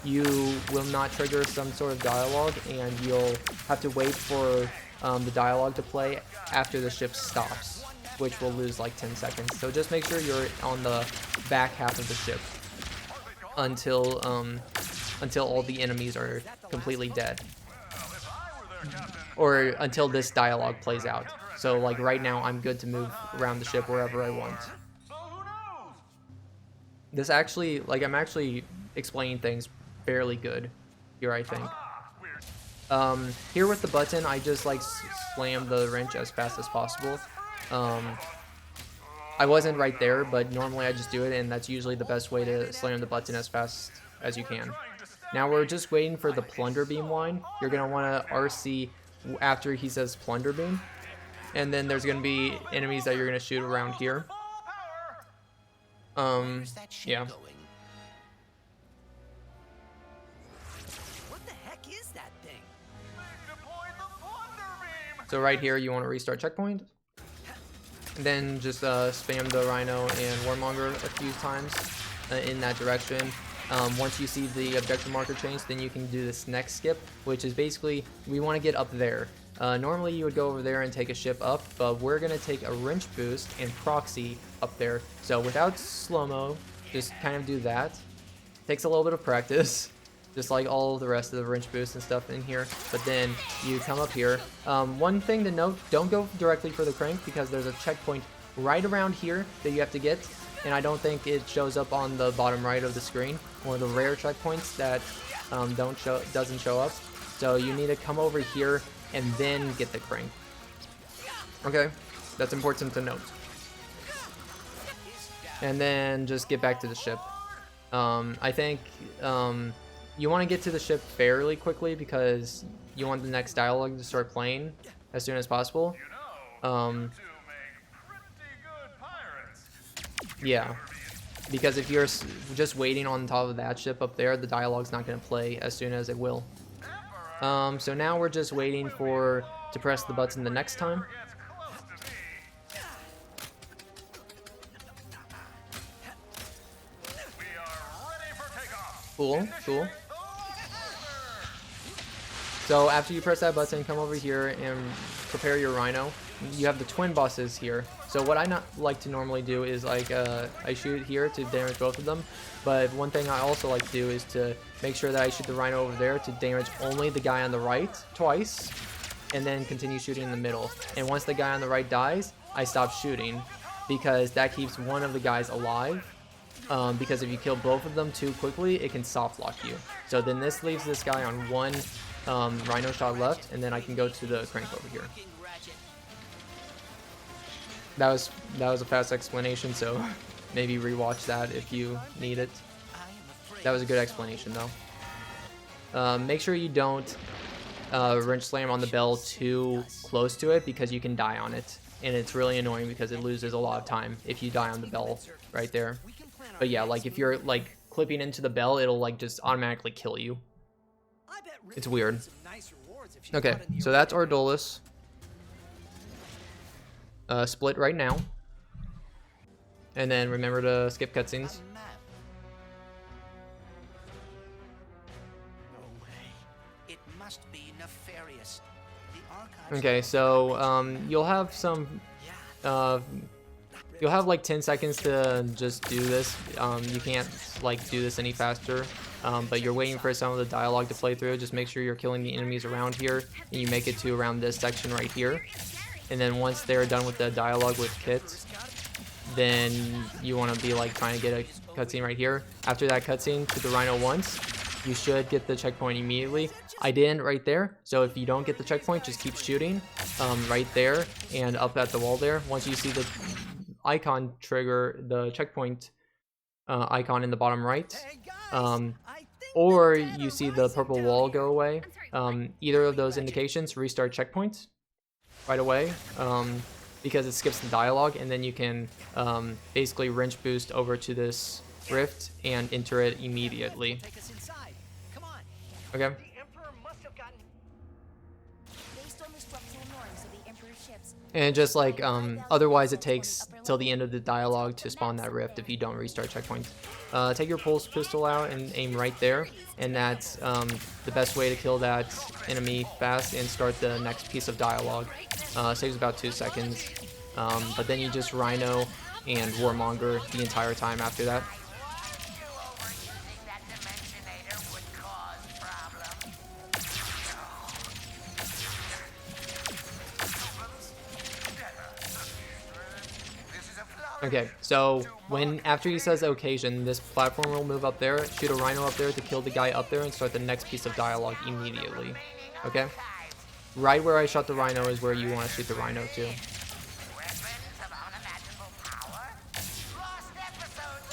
you will not trigger some sort of dialogue, and you'll have to wait for the dialogue to play after the ship stops, which will lose like 10 seconds. So just make sure you're on the back half of the ship until all the enemies are completely dead, or until this dialogue plays out. So like right now, I'm good to move around the ship wherever I want. This actually, like, I'm actually explaining things fairly good here, I think. Here with the button, I just like slam the wrench as fast as possible. I wasn't right there, but normally I just do it, and that's usually the best way to slam the button as fast as you can. Now we're just waiting for the plunder beam line. You're gonna want to RC after he says plunder beam, and then there's gonna be enemies that you're gonna shoot around here. Where's that ship Yeah. going? What the heck is that thing? So right here, you want to restart checkpoint. Then just spam the Rhino and Warmonger a few times in that direction. Once you see the objective marker change, then you can do this next skip, which is basically, we want to get up there. Normally you would go over there and take a ship up, but we're going to take a wrench boost and proxy up there. So without slow-mo, just kind of do that. Takes a little bit of practice, just like all of the rest of the wrench boost and stuff in here. But then you come up here. One thing to note, don't go directly for the crank because there's a checkpoint right around here that you have to get. And I don't think it shows up on the bottom right of the screen. One of the rare checkpoints that doesn't show up. So you need to come over here and then get the crank. Okay, that's important to note. And then just get back to the ship. I think you want to get to the ship fairly quickly because you want the next dialogue to start playing as soon as possible. Yeah, because if you're just waiting on top of that ship up there, the dialogue's not going to play as soon as it will. So now we're just waiting to press the button the next time. Cool, cool. So after you press that button, come over here and prepare your Rhino. You have the twin bosses here. So what I not like to normally do is like I shoot here to damage both of them. But one thing I also like to do is to make sure that I shoot the Rhino over there to damage only the guy on the right twice, and then continue shooting in the middle. And once the guy on the right dies, I stop shooting because that keeps one of the guys alive. Because if you kill both of them too quickly, it can soft lock you. So then this leaves this guy on one Rhino shot left, and then I can go to the crank over here. That was a fast explanation, so maybe rewatch that if you need it. That was a good explanation though. Make sure you don't wrench slam on the bell too close to it because you can die on it, and it's really annoying because it loses a lot of time if you die on the bell right there. But yeah, like if you're like clipping into the bell, it'll like just automatically kill you. It's weird. Okay, so that's Ardolis. Split right now. And then remember to skip cutscenes. No way. It must be Nefarious. The archives. Okay, so you'll have some you'll have like 10 seconds to just do this. You can't like do this any faster, but you're waiting for some of the dialogue to play through. Just make sure you're killing the enemies around here, and you make it to around this section right here. And then once they're done with the dialogue with Kit, then you want to be like trying to get a cutscene right here. After that cutscene to the Rhino once, you should get the checkpoint immediately. I didn't right there, so if you don't get the checkpoint, just keep shooting right there and up at the wall there. Once you see the icon trigger, the checkpoint icon in the bottom right, or you see the purple wall go away, either of those indications, restart checkpoint right away, because it skips the dialogue, and then you can basically wrench boost over to this rift and enter it immediately. Okay. And just like otherwise it takes till the end of the dialogue to spawn that rift if you don't restart checkpoint. Take your pulse pistol out and aim right there, and that's the best way to kill that enemy fast and start the next piece of dialogue. Saves about 2 seconds, but then you just Rhino and Warmonger the entire time after that. Okay, so after he says occasion, this platform will move up there, shoot a Rhino up there to kill the guy up there, and start the next piece of dialogue immediately. Okay? Right where I shot the Rhino is where you want to shoot the Rhino too.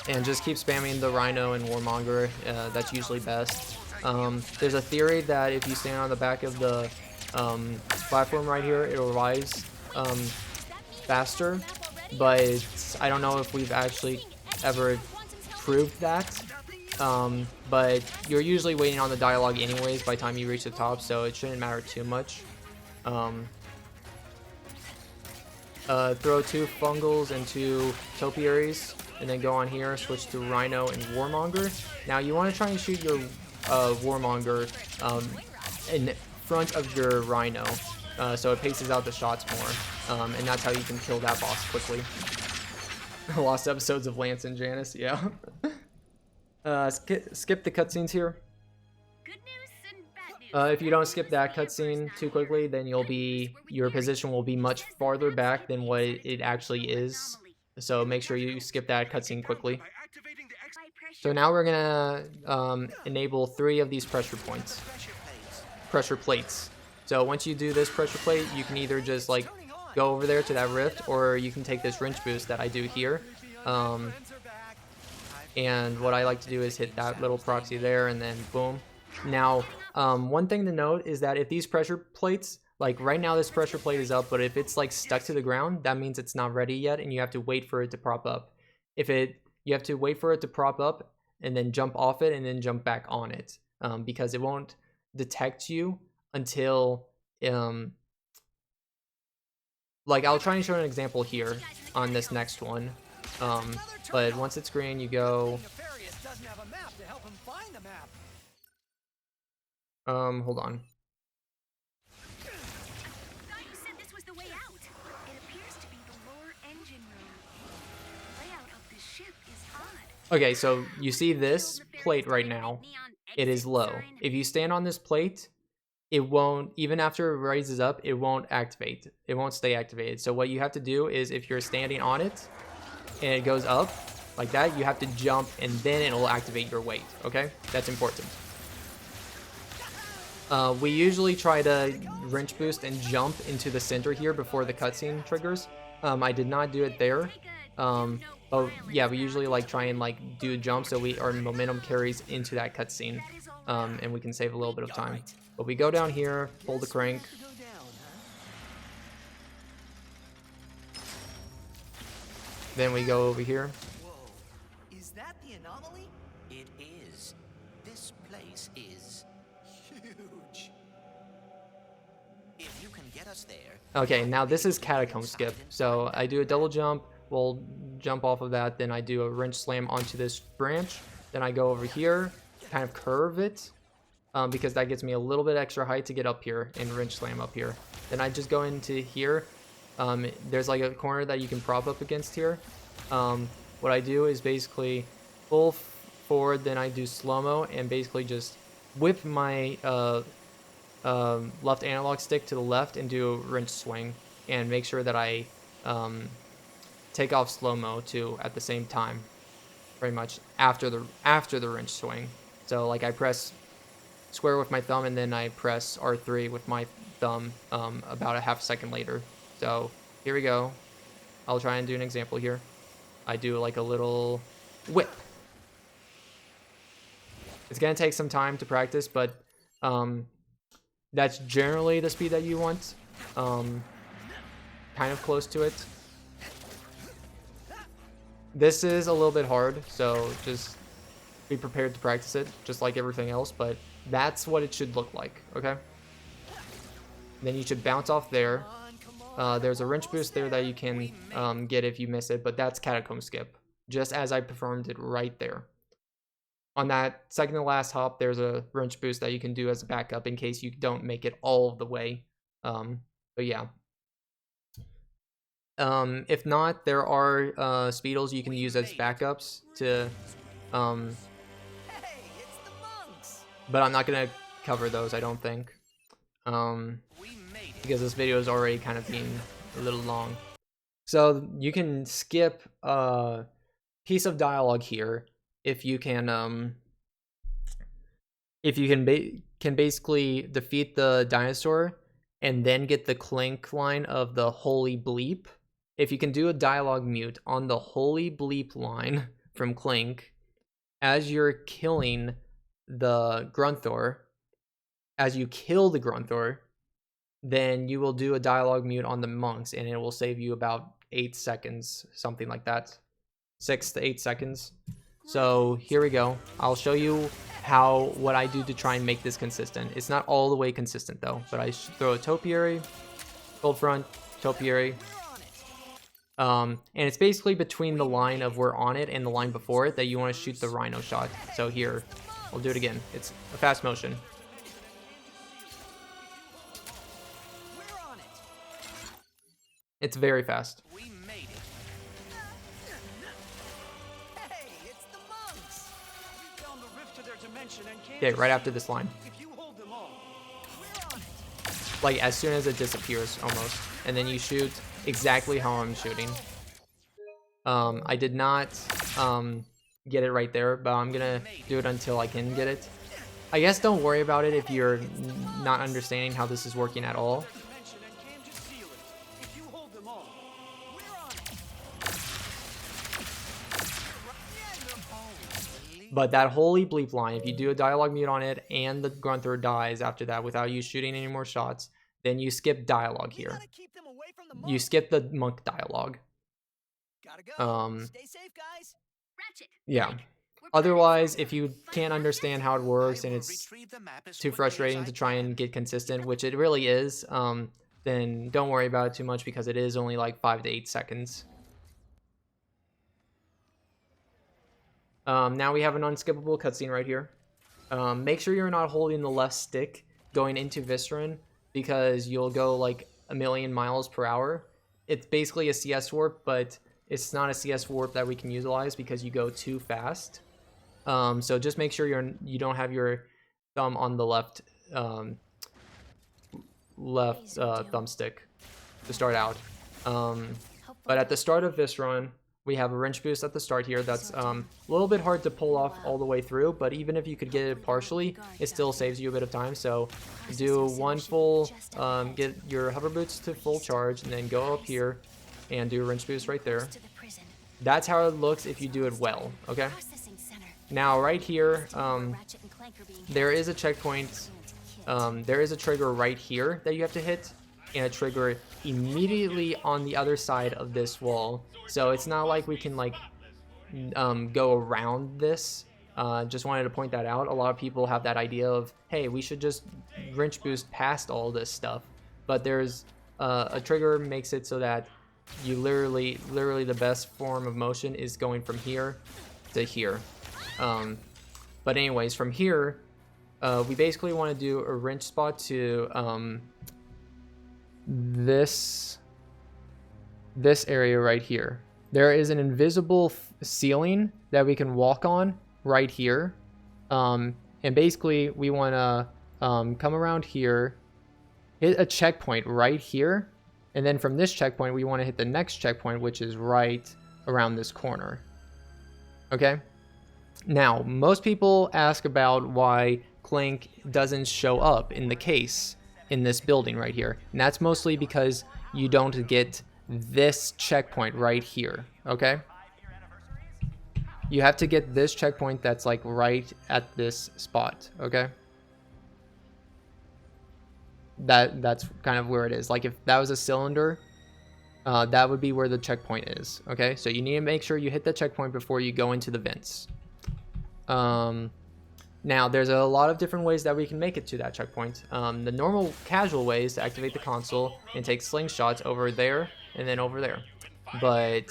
And just keep spamming the Rhino and Warmonger, that's usually best. There's a theory that if you stand on the back of the platform right here, it'll rise faster. But I don't know if we've actually ever proved that. But you're usually waiting on the dialogue anyways by the time you reach the top, so it shouldn't matter too much. Throw 2 fungals and 2 topiaries, and then go on here, switch to Rhino and Warmonger. Now you want to try and shoot your Warmonger in front of your Rhino, so it paces out the shots more, and that's how you can kill that boss quickly. Lost episodes of Lance and Janice, yeah. Skip the cutscenes here. Good news and bad news. If you don't skip that cutscene too quickly, then your position will be much farther back than what it actually is. So make sure you skip that cutscene quickly. So now we're gonna enable 3 of these pressure plates. So once you do this pressure plate, you can either just like go over there to that rift, or you can take this wrench boost that I do here. And what I like to do is hit that little proxy there, and then boom. Now, one thing to note is that if these pressure plates, like right now this pressure plate is up, but if it's like stuck to the ground, that means it's not ready yet, and you have to wait for it to prop up. You have to wait for it to prop up, and then jump off it, and then jump back on it, because it won't detect you until, like I'll try and show an example here on this next one. But once it's green, you go. Nefarious doesn't have a map to help him find the map. Hold on. Thought you said this was the way out. It appears to be the lower engine room. The layout of this ship is odd. Okay, so you see this plate right now. It is low. If you stand on this plate, it won't, even after it rises up, it won't activate. It won't stay activated. So what you have to do is, if you're standing on it and it goes up like that, you have to jump, and then it'll activate your weight. Okay, that's important. We usually try to wrench boost and jump into the center here before the cutscene triggers. I did not do it there. But yeah, we usually like try and like do a jump so our momentum carries into that cutscene, and we can save a little bit of time. But we go down here, pull the crank. Then we go over here. Whoa, is that the anomaly? It is. This place is Huge. if you can get us there. Okay, now this is catacomb skip. So I do a double jump, we'll jump off of that, then I do a wrench slam onto this branch, then I go over here, kind of curve it, because that gets me a little bit extra height to get up here and wrench slam up here. Then I just go into here. There's like a corner that you can prop up against here. What I do is basically pull forward, then I do slow-mo and basically just whip my left analog stick to the left and do a wrench swing, and make sure that I take off slow-mo too at the same time, pretty much after the wrench swing. So like I press square with my thumb, and then I press R3 with my thumb about a half second later. So here we go. I'll try and do an example here. I do like a little whip. It's gonna take some time to practice, but that's generally the speed that you want. Kind of close to it. This is a little bit hard, so just be prepared to practice it, just like everything else, but that's what it should look like, okay? Then you should bounce off there. There's a wrench boost there that you can get if you miss it, but that's catacomb skip, just as I performed it right there. On that second to last hop, there's a wrench boost that you can do as a backup in case you don't make it all the way. But yeah. If not, there are speedles you can use as backups to, Hey, it's the monks. but I'm not gonna cover those, I don't think, because this video is already kind of being a little long. So you can skip a piece of dialogue here if you can basically defeat the dinosaur and then get the Clank line of the holy bleep. If you can do a dialogue mute on the holy bleep line from Clank as you're killing the Grunthor, as you kill the Grunthor, then you will do a dialogue mute on the monks, and it will save you about 8 seconds, something like that. 6 to 8 seconds. So here we go. I'll show you what I do to try and make this consistent. It's not all the way consistent though, but I throw a topiary, cold front, topiary. And it's basically between the line of we're on it and the line before it that you want to shoot the rhino shot. So here, we'll do it again. It's a fast motion. It's very fast. We made it. Hey, it's the monks. We found the rift to their dimension and came Okay, right after this line. If you hold them all, we're on it. Like as soon as it disappears almost. And then you shoot exactly how I'm shooting. I did not get it right there, but I'm gonna do it until I can get it. I guess don't worry about it if you're not understanding how this is working at all. Dimension and came to seal it. If you hold them all, we're on it. But that holy bleep line, if you do a dialogue mute on it and the Grunther dies after that without you shooting any more shots, then you skip dialogue here. Gotta keep them away from the You monks. skip the monk dialogue. Gotta go. Um, Stay safe, guys. Ratchet. Yeah. Otherwise, if you can't understand how it works and it's too frustrating to try and get consistent, which it really is, then don't worry about it too much because it is only like 5 to 8 seconds. Now we have an unskippable cutscene right here. Make sure you're not holding the left stick going into Viscerin because you'll go like a million miles per hour. It's basically a CS warp, but it's not a CS warp that we can utilize because you go too fast. So just make sure you don't have your thumb on the left thumbstick to start out. But at the start of this run, we have a wrench boost at the start here that's a little bit hard to pull off all the way through, but even if you could get it partially, it still saves you a bit of time. So do one full, get your hover boots to full charge, and then go up here and do a wrench boost right there. That's how it looks if you do it well, okay? Now right here, there is a checkpoint, there is a trigger right here that you have to hit, and a trigger immediately on the other side of this wall. So it's not like we can like go around this. Just wanted to point that out. A lot of people have that idea of, hey, we should just wrench boost past all this stuff. But there's a trigger makes it so that you literally the best form of motion is going from here to here. But anyways, from here, we basically want to do a wrench spot to this area right here. There is an invisible ceiling that we can walk on right here, and basically we want to come around here, hit a checkpoint right here, and then from this checkpoint we want to hit the next checkpoint, which is right around this corner. Okay, now most people ask about why Clank doesn't show up in the case in this building right here, and that's mostly because you don't get this checkpoint right here. Okay, you have to get this checkpoint that's like right at this spot. Okay, that's kind of where it is. Like if that was a cylinder, that would be where the checkpoint is. Okay, so you need to make sure you hit the checkpoint before you go into the vents. Now, there's a lot of different ways that we can make it to that checkpoint. The normal casual way is to activate the console and take slingshots over there and then over there. But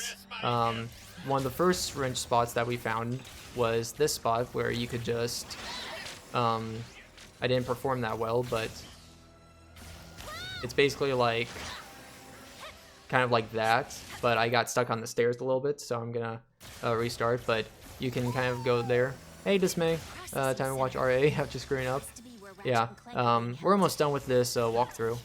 one of the first wrench spots that we found was this spot where you could just... I didn't perform that well, but it's basically like... kind of like that, but I got stuck on the stairs a little bit, so I'm gonna restart. But you can kind of go there. Hey, Dismay. Time to watch RA after screwing up. Yeah, we're almost done with this walkthrough.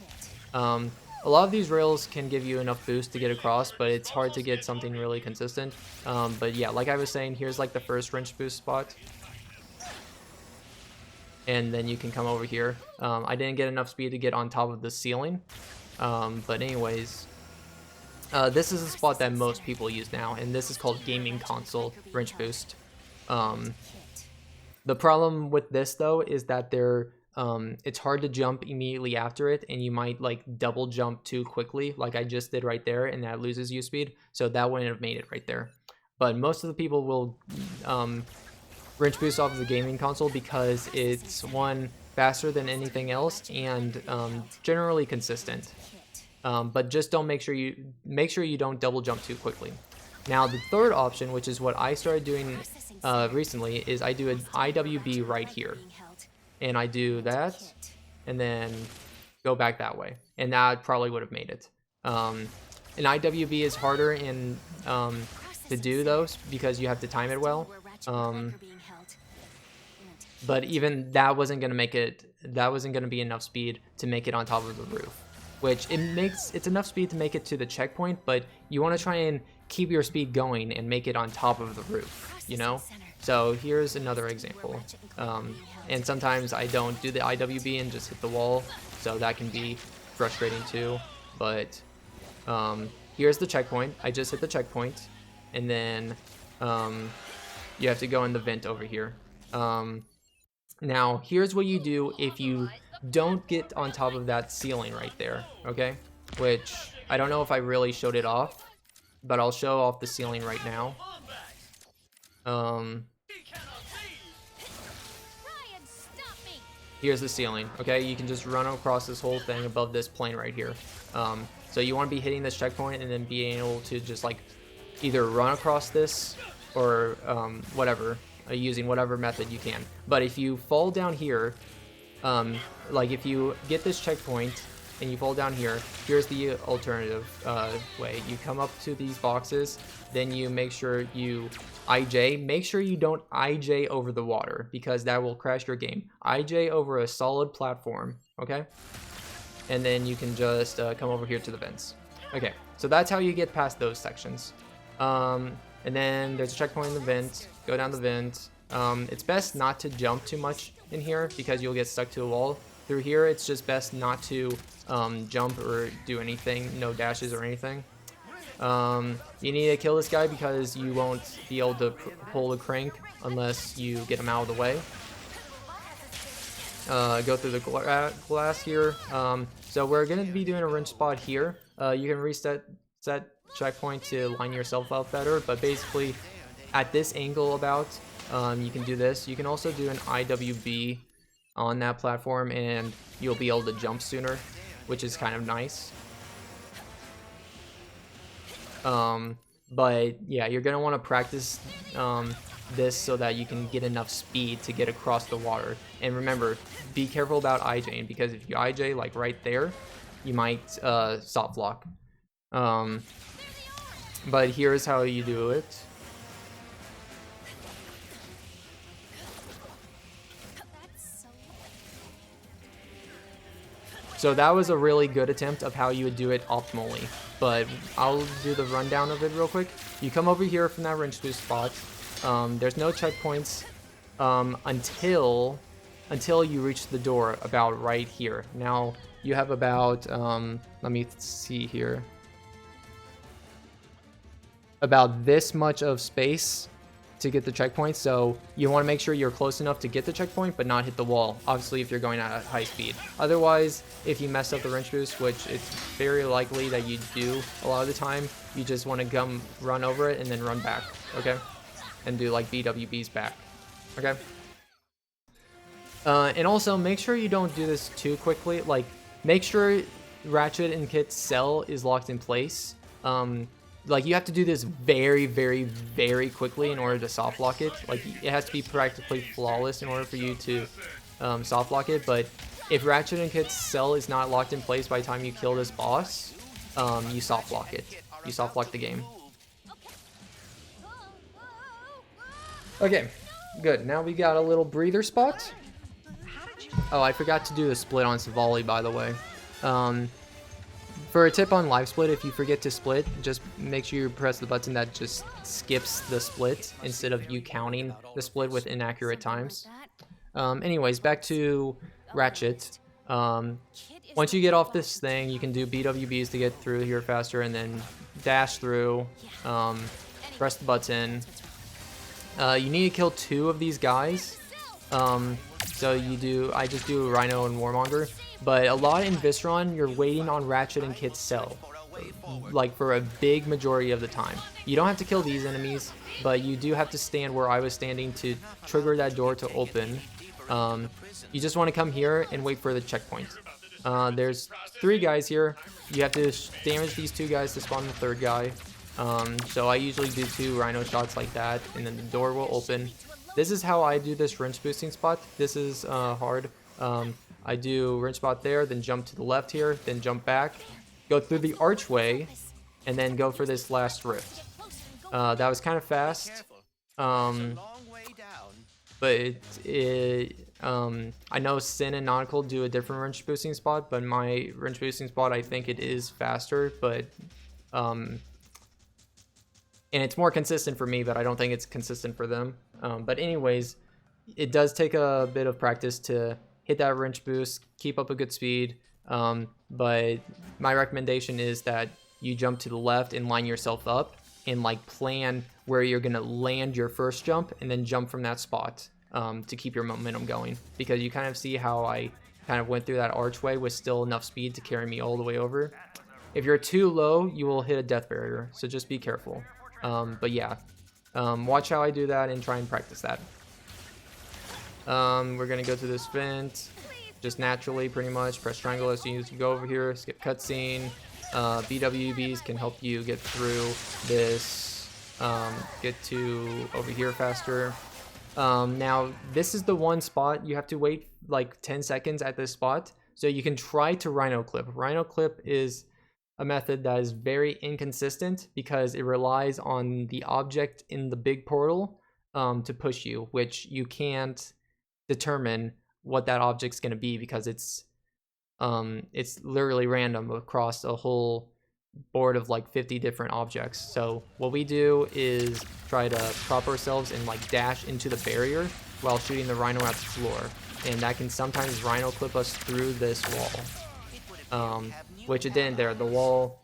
A lot of these rails can give you enough boost to get across, but it's hard to get something really consistent. But yeah, like I was saying, here's like the first wrench boost spot. And then you can come over here. I didn't get enough speed to get on top of the ceiling. But anyways, this is the spot that most people use now, and this is called gaming console wrench boost. The problem with this though is that it's hard to jump immediately after it, and you might like double jump too quickly like I just did right there, and that loses you speed, so that wouldn't have made it right there. but most of the people will wrench boost off of the gaming console because it's one, faster than anything else, and generally consistent. But just don't make sure you don't double jump too quickly. Now the third option, which is what I started doing recently, is I do an IWB right here, and I do that, and then go back that way, and that probably would have made it. An IWB is harder in to do those because you have to time it well. But even that wasn't gonna make it. That wasn't gonna be enough speed to make it on top of the roof. Which it's enough speed to make it to the checkpoint, but you want to try and keep your speed going and make it on top of the roof. You know. So here's another example. And sometimes I don't do the IWB and just hit the wall, so that can be frustrating too. But here's the checkpoint. I just hit the checkpoint, and then you have to go in the vent over here. Now, here's what you do if you don't get on top of that ceiling right there, okay? Which, I don't know if I really showed it off, but I'll show off the ceiling right now. Here's the ceiling, okay? You can just run across this whole thing above this plane right here. So you want to be hitting this checkpoint and then being able to just like either run across this or whatever, using whatever method you can. But if you fall down here, like if you get this checkpoint and you fall down here, here's the alternative way. You come up to these boxes, then you make sure you IJ. Make sure you don't IJ over the water because that will crash your game. IJ over a solid platform, okay? And then you can just come over here to the vents. Okay, so that's how you get past those sections. And then there's a checkpoint in the vent. Go down the vent. It's best not to jump too much in here because you'll get stuck to a wall. Through here, it's just best not to jump or do anything, no dashes or anything. You need to kill this guy because you won't be able to pull the crank unless you get him out of the way. Go through the glass here. So we're going to be doing a wrench spot here. You can reset checkpoint to line yourself up better, but basically at this angle about, you can do this. You can also do an IWB on that platform and you'll be able to jump sooner, which is kind of nice. But yeah, you're gonna want to practice this so that you can get enough speed to get across the water. And remember, be careful about IJing because if you IJ like right there, you might soft lock. But here's how you do it. So that was a really good attempt of how you would do it optimally, but I'll do the rundown of it real quick. You come over here from that wrench boost spot. There's no checkpoints until you reach the door about right here. Now you have about let me see here, about this much of space to get the checkpoint. So you want to make sure you're close enough to get the checkpoint but not hit the wall, obviously if you're going at high speed. Otherwise, if you mess up the wrench boost, which it's very likely that you do a lot of the time, you just want to come run over it and then run back, okay? And do like BWBs back, okay? And also make sure you don't do this too quickly. Like, make sure Ratchet and Kit's cell is locked in place. Like, you have to do this very, very, very quickly in order to soft lock it. Like, it has to be practically flawless in order for you to soft lock it. But if Ratchet and Kit's cell is not locked in place by the time you kill this boss, you soft lock it. You soft lock the game. Okay, good. Now we got a little breather spot. Oh, I forgot to do the split on Savali, by the way. For a tip on live split, if you forget to split, just make sure you press the button that just skips the split instead of you counting the split with inaccurate times. Anyways, back to Ratchet. Once you get off this thing, you can do BWBs to get through here faster and then dash through, press the button. You need to kill 2 of these guys. So I just do Rhino and Warmonger. But a lot in Visceron, you're waiting on Ratchet and Kit's cell. like for a big majority of the time. You don't have to kill these enemies, but you do have to stand where I was standing to trigger that door to open. You just want to come here and wait for the checkpoint. There's 3 guys here. You have to damage these 2 guys to spawn the 3rd guy. So I usually do 2 rhino shots like that, and then the door will open. This is how I do this wrench boosting spot. This is hard. I do wrench spot there, then jump to the left here, then jump back, go through the archway, and then go for this last rift. That was kind of fast. But I know Sin and Nautical do a different wrench boosting spot, but my wrench boosting spot, I think it is faster, but and it's more consistent for me, but I don't think it's consistent for them. But anyways, it does take a bit of practice to hit that wrench boost, keep up a good speed. But my recommendation is that you jump to the left and line yourself up and like plan where you're gonna land your first jump and then jump from that spot to keep your momentum going. Because you kind of see how I kind of went through that archway with still enough speed to carry me all the way over. If you're too low, you will hit a death barrier, so just be careful. But yeah, watch how I do that and try and practice that. We're gonna go through this vent just naturally, pretty much. Press triangle as you go over here, skip cutscene. BWBs can help you get through this, get to over here faster. Now this is the one spot you have to wait like 10 seconds at this spot, so you can try to rhino clip. Rhino clip is a method that is very inconsistent because it relies on the object in the big portal to push you, which you can't determine what that object's going to be because it's literally random across a whole board of like 50 different objects. So what we do is try to prop ourselves and like dash into the barrier while shooting the rhino at the floor, and that can sometimes rhino clip us through this wall, which it didn't there. The wall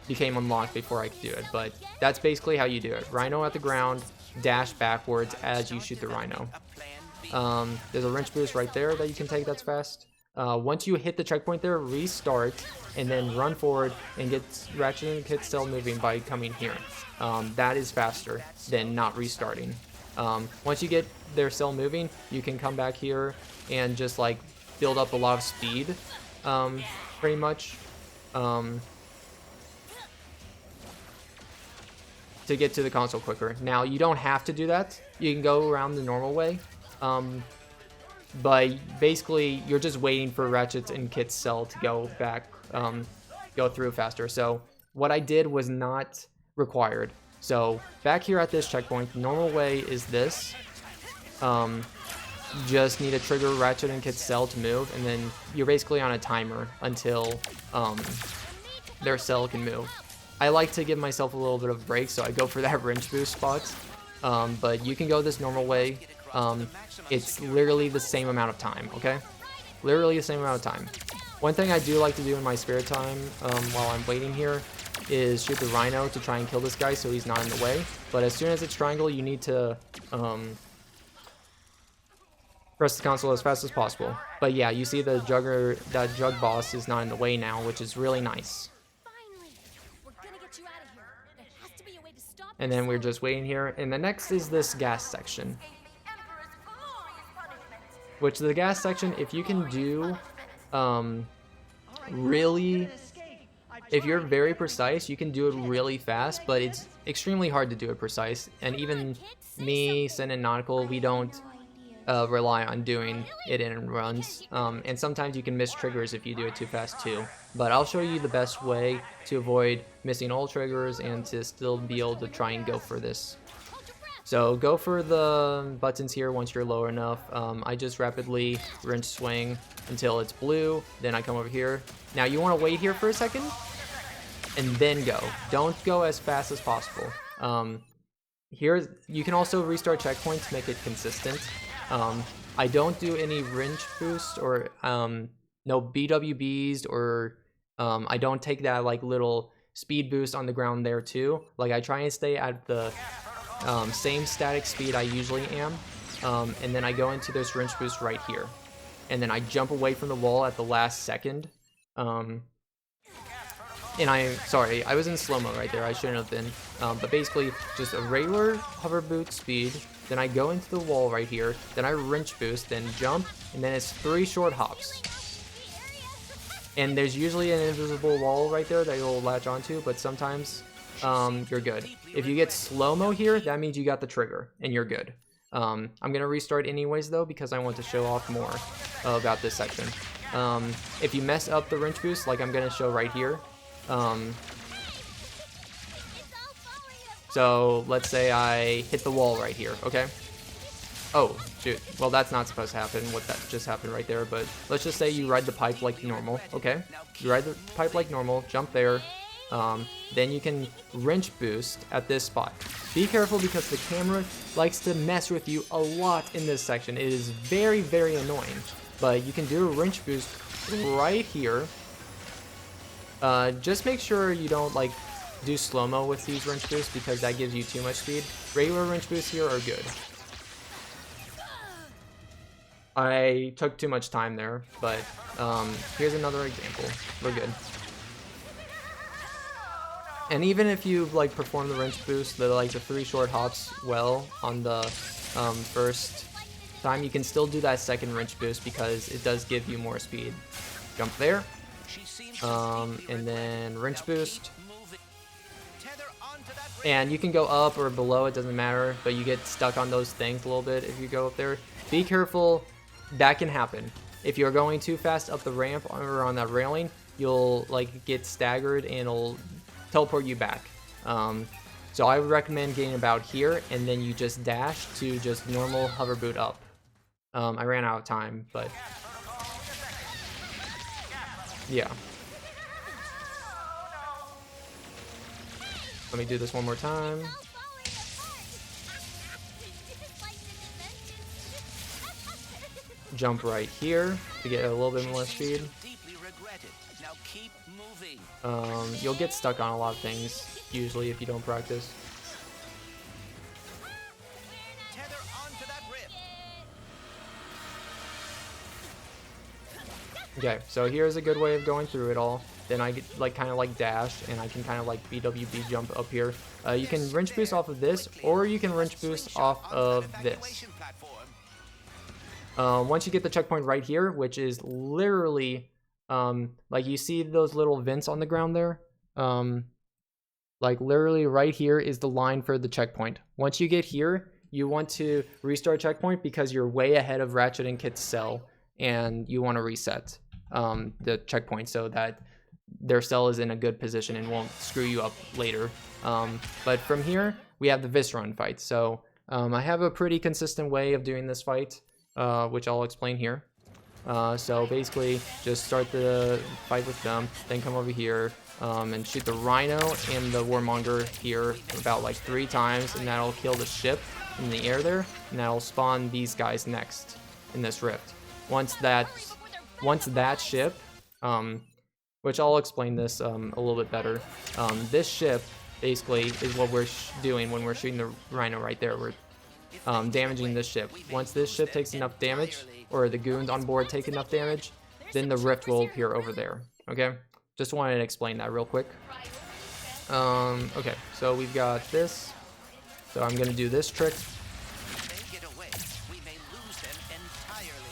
became unlocked before I could do it, but that's basically how you do it. Rhino at the ground, dash backwards as you shoot the rhino. There's a wrench boost right there that you can take that's fast. Once you hit the checkpoint there, restart and then run forward and get Ratchet and Kit still moving by coming here. That is faster than not restarting. Once you get their cell moving, you can come back here and just like build up a lot of speed, pretty much, to get to the console quicker. Now you don't have to do that. You can go around the normal way. But basically you're just waiting for Ratchet and Kit's cell to go back, go through faster. So what I did was not required. So back here at this checkpoint, the normal way is this. You just need to trigger Ratchet and Kit's cell to move, and then you're basically on a timer until their cell can move. I like to give myself a little bit of a break, so I go for that wrench boost spot. But you can go this normal way. It's literally the same amount of time, okay? Literally the same amount of time. One thing I do like to do in my spare time while I'm waiting here is shoot the rhino to try and kill this guy so he's not in the way. But as soon as it's triangle, you need to press the console as fast as possible. But yeah, you see that jug boss is not in the way now, which is really nice. Finally, we're gonna get you out of here. There has to be a way to stop And then we're just waiting here. And the next is this gas section. Which the gas section, if you can do really, if you're very precise, you can do it really fast, but it's extremely hard to do it precise. And even me, Sin, and Nautical, we don't rely on doing it in runs. And sometimes you can miss triggers if you do it too fast too. But I'll show you the best way to avoid missing all triggers and to still be able to try and go for this. So go for the buttons here once you're low enough. I just rapidly wrench swing until it's blue, then I come over here. Now you want to wait here for a second and then go. Don't go as fast as possible. Here you can also restart checkpoints to make it consistent. I don't do any wrench boost or no BWBs, or I don't take that like little speed boost on the ground there too. Like I try and stay at the same static speed I usually am, and then I go into this wrench boost right here, and then I jump away from the wall at the last second, and sorry, I was in slow-mo right there, I shouldn't have been, but basically just a regular hover boot speed, then I go into the wall right here, then I wrench boost, then jump, and then it's 3 short hops. And there's usually an invisible wall right there that you'll latch onto, but sometimes you're good. If you get slow-mo here, that means you got the trigger, and you're good. I'm gonna restart anyways though, because I want to show off more about this section. If you mess up the wrench boost, like I'm gonna show right here, so let's say I hit the wall right here, okay? Oh, shoot. Well, that's not supposed to happen, what that just happened right there, but let's just say you ride the pipe like normal, okay? You ride the pipe like normal, jump there, then you can wrench boost at this spot. Be careful because the camera likes to mess with you a lot in this section. It is very, very annoying, but you can do a wrench boost right here. Just make sure you don't like do slow-mo with these wrench boosts because that gives you too much speed. Regular wrench boosts here are good. I took too much time there, but here's another example. We're good. And even if you like perform the wrench boost, the 3 short hops well on the first time, you can still do that second wrench boost because it does give you more speed. Jump there, and then wrench boost. And you can go up or below, it doesn't matter, but you get stuck on those things a little bit if you go up there. Be careful, that can happen. If you're going too fast up the ramp or on that railing, you'll like get staggered and it'll teleport you back. So I would recommend getting about here and then you just dash to just normal hover boot up. I ran out of time, but yeah. Let me do this one more time. Jump right here to get a little bit more speed. You'll get stuck on a lot of things, usually, if you don't practice. Okay, so here's a good way of going through it all. Then I get kind of dash, and I can kind of BWB jump up here. You can wrench boost off of this, or you can wrench boost off of this. Once you get the checkpoint right here, which is literally, you see those little vents on the ground there? Literally right here is the line for the checkpoint. Once you get here, you want to restart checkpoint because you're way ahead of Ratchet and Kit's cell, and you want to reset the checkpoint so that their cell is in a good position and won't screw you up later. But from here, we have the Visrun fight. So I have a pretty consistent way of doing this fight, which I'll explain here. So basically, just start the fight with them, then come over here and shoot the Rhino and the Warmonger here about 3 times, and that'll kill the ship in the air there, and that'll spawn these guys next in this rift. Once that ship, which I'll explain this a little bit better. This ship basically is what we're doing when we're shooting the Rhino right there. We're damaging this ship. Once this ship takes enough damage, or the goons on board take enough damage, then the rift will appear over there. Okay? Just wanted to explain that real quick. Okay, so we've got this. So I'm gonna do this trick.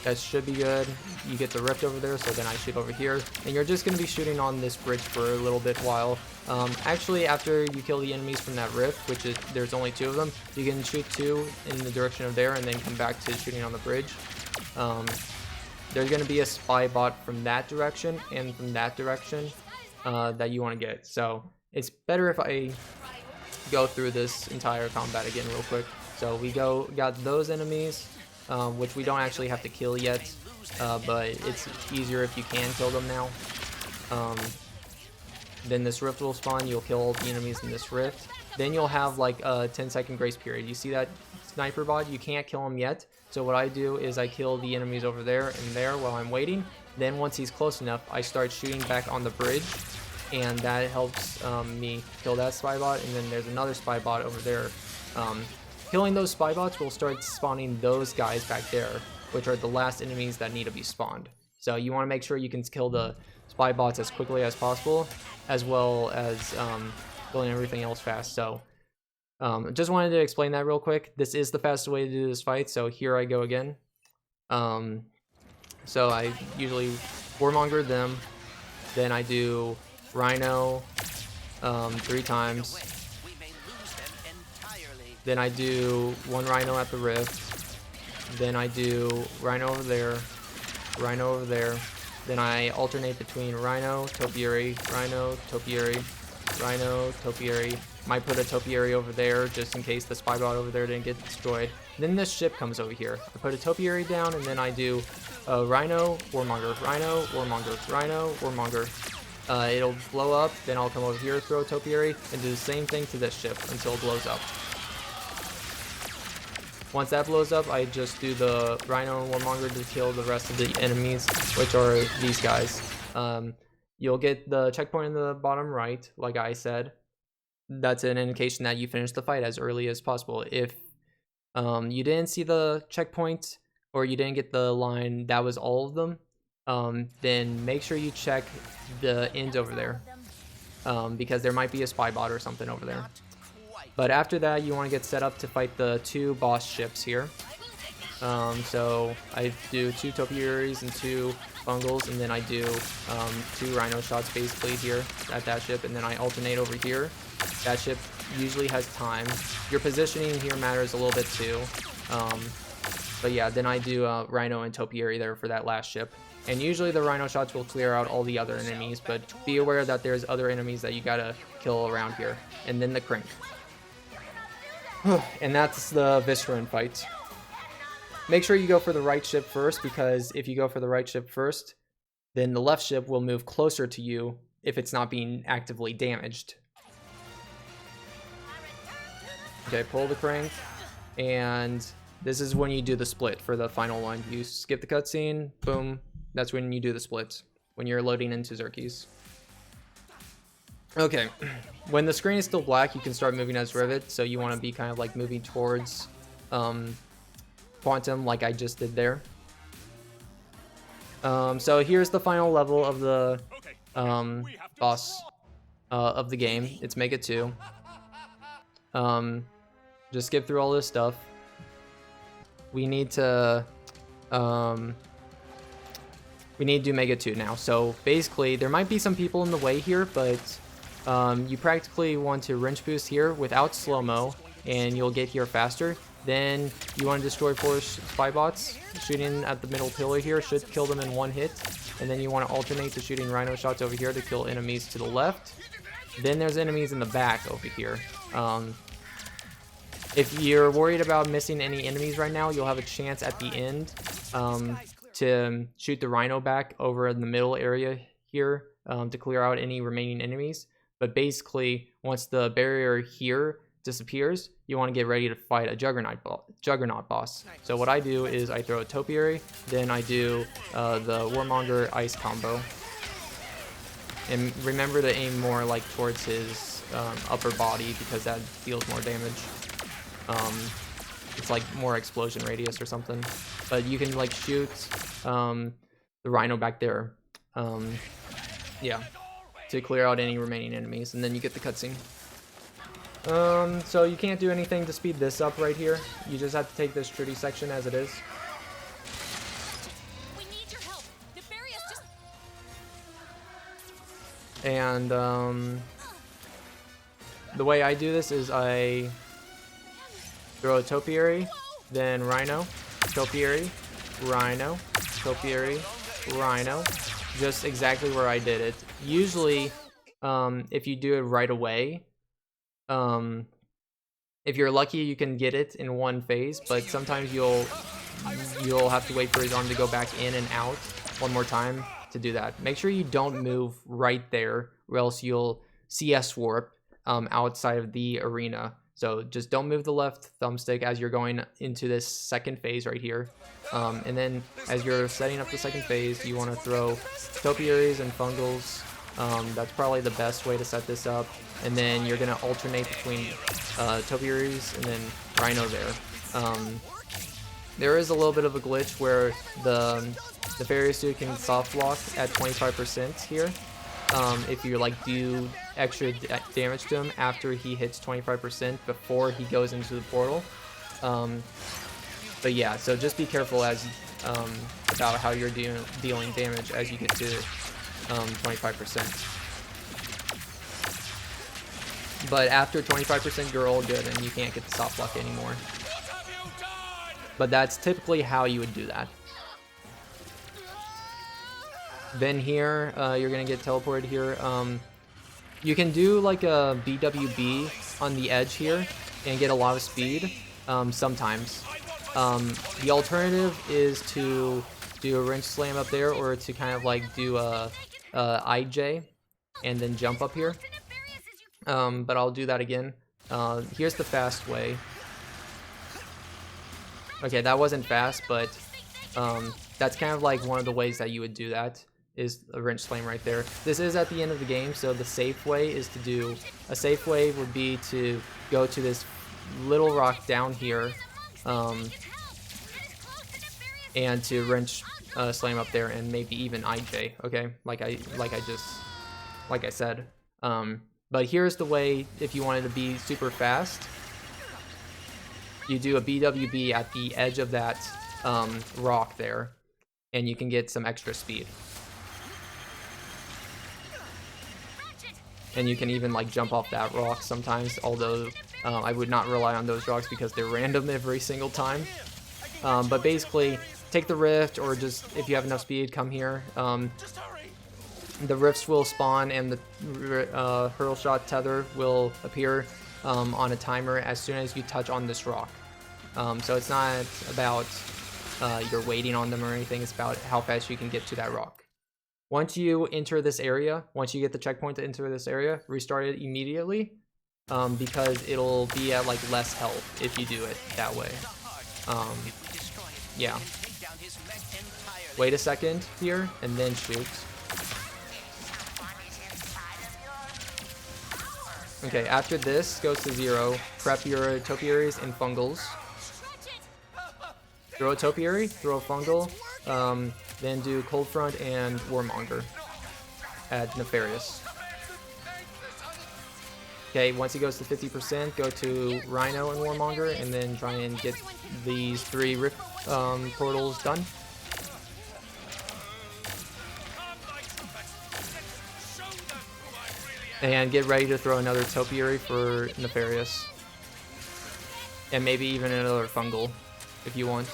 That should be good. You get the rift over there, so then I shoot over here. And you're just going to be shooting on this bridge for a little bit while. Actually, after you kill the enemies from that rift, which is, there's only 2 of them, you can shoot 2 in the direction of there and then come back to shooting on the bridge. There's going to be a spy bot from that direction and from that direction that you want to get. So it's better if I go through this entire combat again real quick. So we got those enemies. Which we don't actually have to kill yet, but it's easier if you can kill them now. Then this rift will spawn, you'll kill all the enemies in this rift. Then you'll have a 10-second grace period. You see that sniper bot? You can't kill him yet. So what I do is I kill the enemies over there and there while I'm waiting. Then once he's close enough, I start shooting back on the bridge, and that helps me kill that spy bot. And then there's another spy bot over there. Killing those spy bots will start spawning those guys back there, which are the last enemies that need to be spawned. So you want to make sure you can kill the spy bots as quickly as possible, as well as killing everything else fast. So just wanted to explain that real quick. This is the fastest way to do this fight, so here I go again. So I usually warmonger them, then I do Rhino 3 times, then I do 1 Rhino at the rift, then I do Rhino over there, Rhino over there, then I alternate between Rhino, Topiary, Rhino, Topiary, Rhino, Topiary. Might put a Topiary over there just in case the spy bot over there didn't get destroyed. Then this ship comes over here. I put a Topiary down and then I do Rhino, Warmonger, Rhino, Warmonger, Rhino, Warmonger. It'll blow up, then I'll come over here, throw a Topiary, and do the same thing to this ship until it blows up. Once that blows up, I just do the Rhino and Warmonger to kill the rest of the enemies, which are these guys. You'll get the checkpoint in the bottom right, like I said. That's an indication that you finish the fight as early as possible. If you didn't see the checkpoint or you didn't get the line, that was all of them, then make sure you check the ends over there, because there might be a spy bot or something over there. But after that, you want to get set up to fight the 2 boss ships here. So I do 2 Topiaries and 2 Bungles, and then I do 2 Rhino shots basically here at that ship, and then I alternate over here. That ship usually has time. Your positioning here matters a little bit too. But yeah, then I do Rhino and Topiary there for that last ship. And usually the Rhino shots will clear out all the other enemies, but be aware that there's other enemies that you gotta kill around here. And then the Crank. And that's the Viscerin fight. Make sure you go for the right ship first, because if you go for the right ship first, then the left ship will move closer to you if it's not being actively damaged. Okay, pull the Crank, and this is when you do the split for the final one. You skip the cutscene, boom, that's when you do the split, when you're loading into Zurkies. Okay, when the screen is still black, you can start moving as Rivet, so you want to be kind of like moving towards Quantum like I just did there. So here's the final level of the boss of the game. It's Mega 2. Just skip through all this stuff. We need to do Mega 2 now. So basically, there might be some people in the way here, but you practically want to wrench boost here without slow-mo, and you'll get here faster. Then you want to destroy 4 spy bots. Shooting at the middle pillar here should kill them in 1 hit. And then you want to alternate to shooting Rhino shots over here to kill enemies to the left. Then there's enemies in the back over here. If you're worried about missing any enemies right now, you'll have a chance at the end to shoot the Rhino back over in the middle area here to clear out any remaining enemies. But basically, once the barrier here disappears, you want to get ready to fight a Juggernaut boss. So what I do is I throw a Topiary, then I do the Warmonger Ice combo. And remember to aim more like towards his upper body, because that deals more damage. It's like more explosion radius or something. But you can like shoot the Rhino back there. Yeah, to clear out any remaining enemies, and then you get the cutscene. So you can't do anything to speed this up right here. You just have to take this trutty section as it is. We need your help. Nefarious just... And the way I do this is I throw a Topiary, then Rhino, Topiary, Rhino, Topiary, Rhino, just exactly where I did it. Usually, if you do it right away, if you're lucky, you can get it in 1 phase, but sometimes you'll have to wait for his arm to go back in and out 1 more time to do that. Make sure you don't move right there, or else you'll CS Warp outside of the arena. So just don't move the left thumbstick as you're going into this second phase right here. And then as you're setting up the second phase, you want to throw Topiaries and Fungals. That's probably the best way to set this up. And then you're going to alternate between Topiaries and then Rhino there. There is a little bit of a glitch where the Nefarious City can soft lock at 25% here. If you like do extra damage to him after he hits 25% before he goes into the portal. But yeah, so just be careful as about how you're dealing damage as you get to 25%. But after 25%, you're all good and you can't get the soft lock anymore. But that's typically how you would do that. Then here, you're gonna get teleported here. You can do like a BWB on the edge here and get a lot of speed sometimes. The alternative is to do a wrench slam up there, or to kind of like do a IJ and then jump up here. But I'll do that again. Here's the fast way. Okay, that wasn't fast, but that's kind of like one of the ways that you would do that, is a wrench slam right there. This is at the end of the game, so the safe way is to do, a safe way would be to go to this little rock down here, and to wrench slam up there and maybe even IJ, okay? Like I said. But here's the way if you wanted to be super fast. You do a BWB at the edge of that rock there, and you can get some extra speed. And you can even like jump off that rock sometimes, although I would not rely on those rocks because they're random every single time. But basically, take the rift, or just if you have enough speed, come here. The rifts will spawn and the hurl shot tether will appear on a timer as soon as you touch on this rock. So it's not about you're waiting on them or anything, it's about how fast you can get to that rock. Once you enter this area, once you get the checkpoint to enter this area, restart it immediately, because it'll be at like less health if you do it that way. Yeah. Wait a second here and then shoot. Okay, after this goes to 0, prep your topiaries and fungals. Throw a topiary, throw a fungal, then do Cold Front and Warmonger at Nefarious. Okay, once he goes to 50%, go to Rhino and Warmonger, and then try and get these 3 rift portals done. And get ready to throw another topiary for Nefarious. And maybe even another fungal, if you want.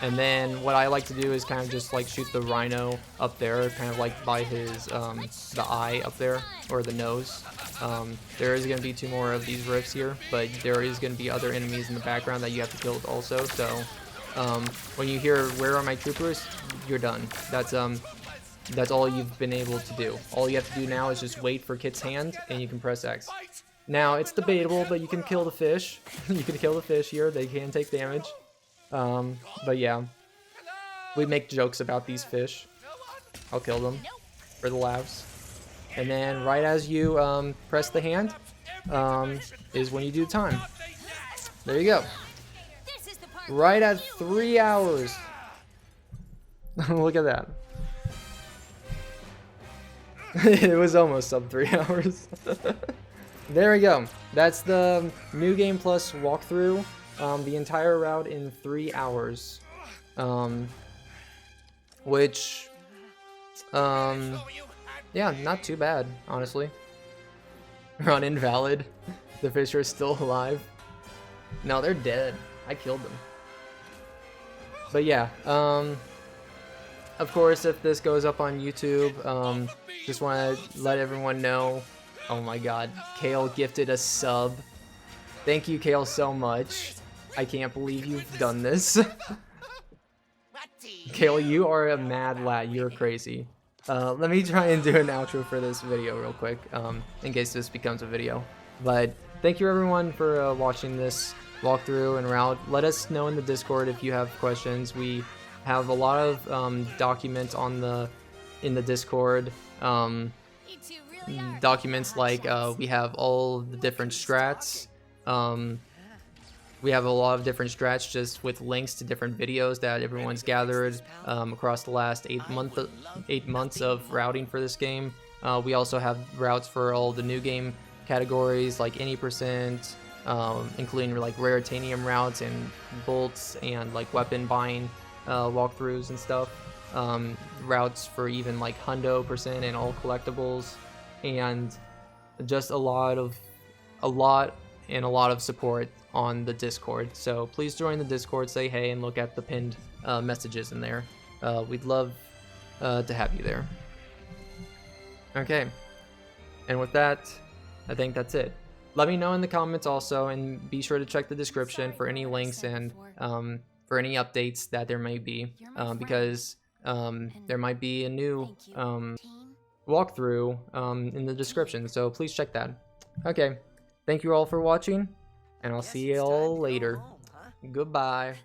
And then what I like to do is kind of just like shoot the Rhino up there, kind of like by his, the eye up there, or the nose. There is going to be 2 more of these rifts here, but there is going to be other enemies in the background that you have to kill also, so when you hear "Where are my troopers?" you're done. That's all you've been able to do. All you have to do now is just wait for Kit's hand, and you can press X. Now, it's debatable, but you can kill the fish. You can kill the fish here, they can take damage. But yeah, we make jokes about these fish. I'll kill them for the laughs. And then right as you press the hand is when you do time. There you go. Right at 3 hours. Look at that. It was almost sub 3 hours. There we go. That's the New Game Plus walkthrough. The entire route in 3 hours. Which, yeah, not too bad, honestly. Run invalid. The fish are still alive. No, they're dead. I killed them. But yeah, of course, if this goes up on YouTube, just want to let everyone know. Oh my god, Kale gifted a sub. Thank you, Kale, so much. I can't believe you've done this. Kale, you are a mad lad. You're crazy. Let me try and do an outro for this video real quick, in case this becomes a video. But thank you everyone for watching this walkthrough and route. Let us know in the Discord if you have questions. We have a lot of documents on in the Discord. documents like we have all the different strats. We have a lot of different strats just with links to different videos that everyone's gathered across the last 8 months of routing for this game. We also have routes for all the new game categories like any percent, including like raritanium routes and bolts and like weapon buying walkthroughs and stuff. Routes for even like hundo percent and all collectibles, and just a lot of support on the Discord. So please join the Discord, say hey, and look at the pinned messages in there. We'd love to have you there. Okay, and with that, I think that's it. Let me know in the comments also, and be sure to check the description for any links and for any updates that there may be, because there might be a new walkthrough in the description, so please check that. Okay, thank you all for watching, and I'll see you all later. Goodbye.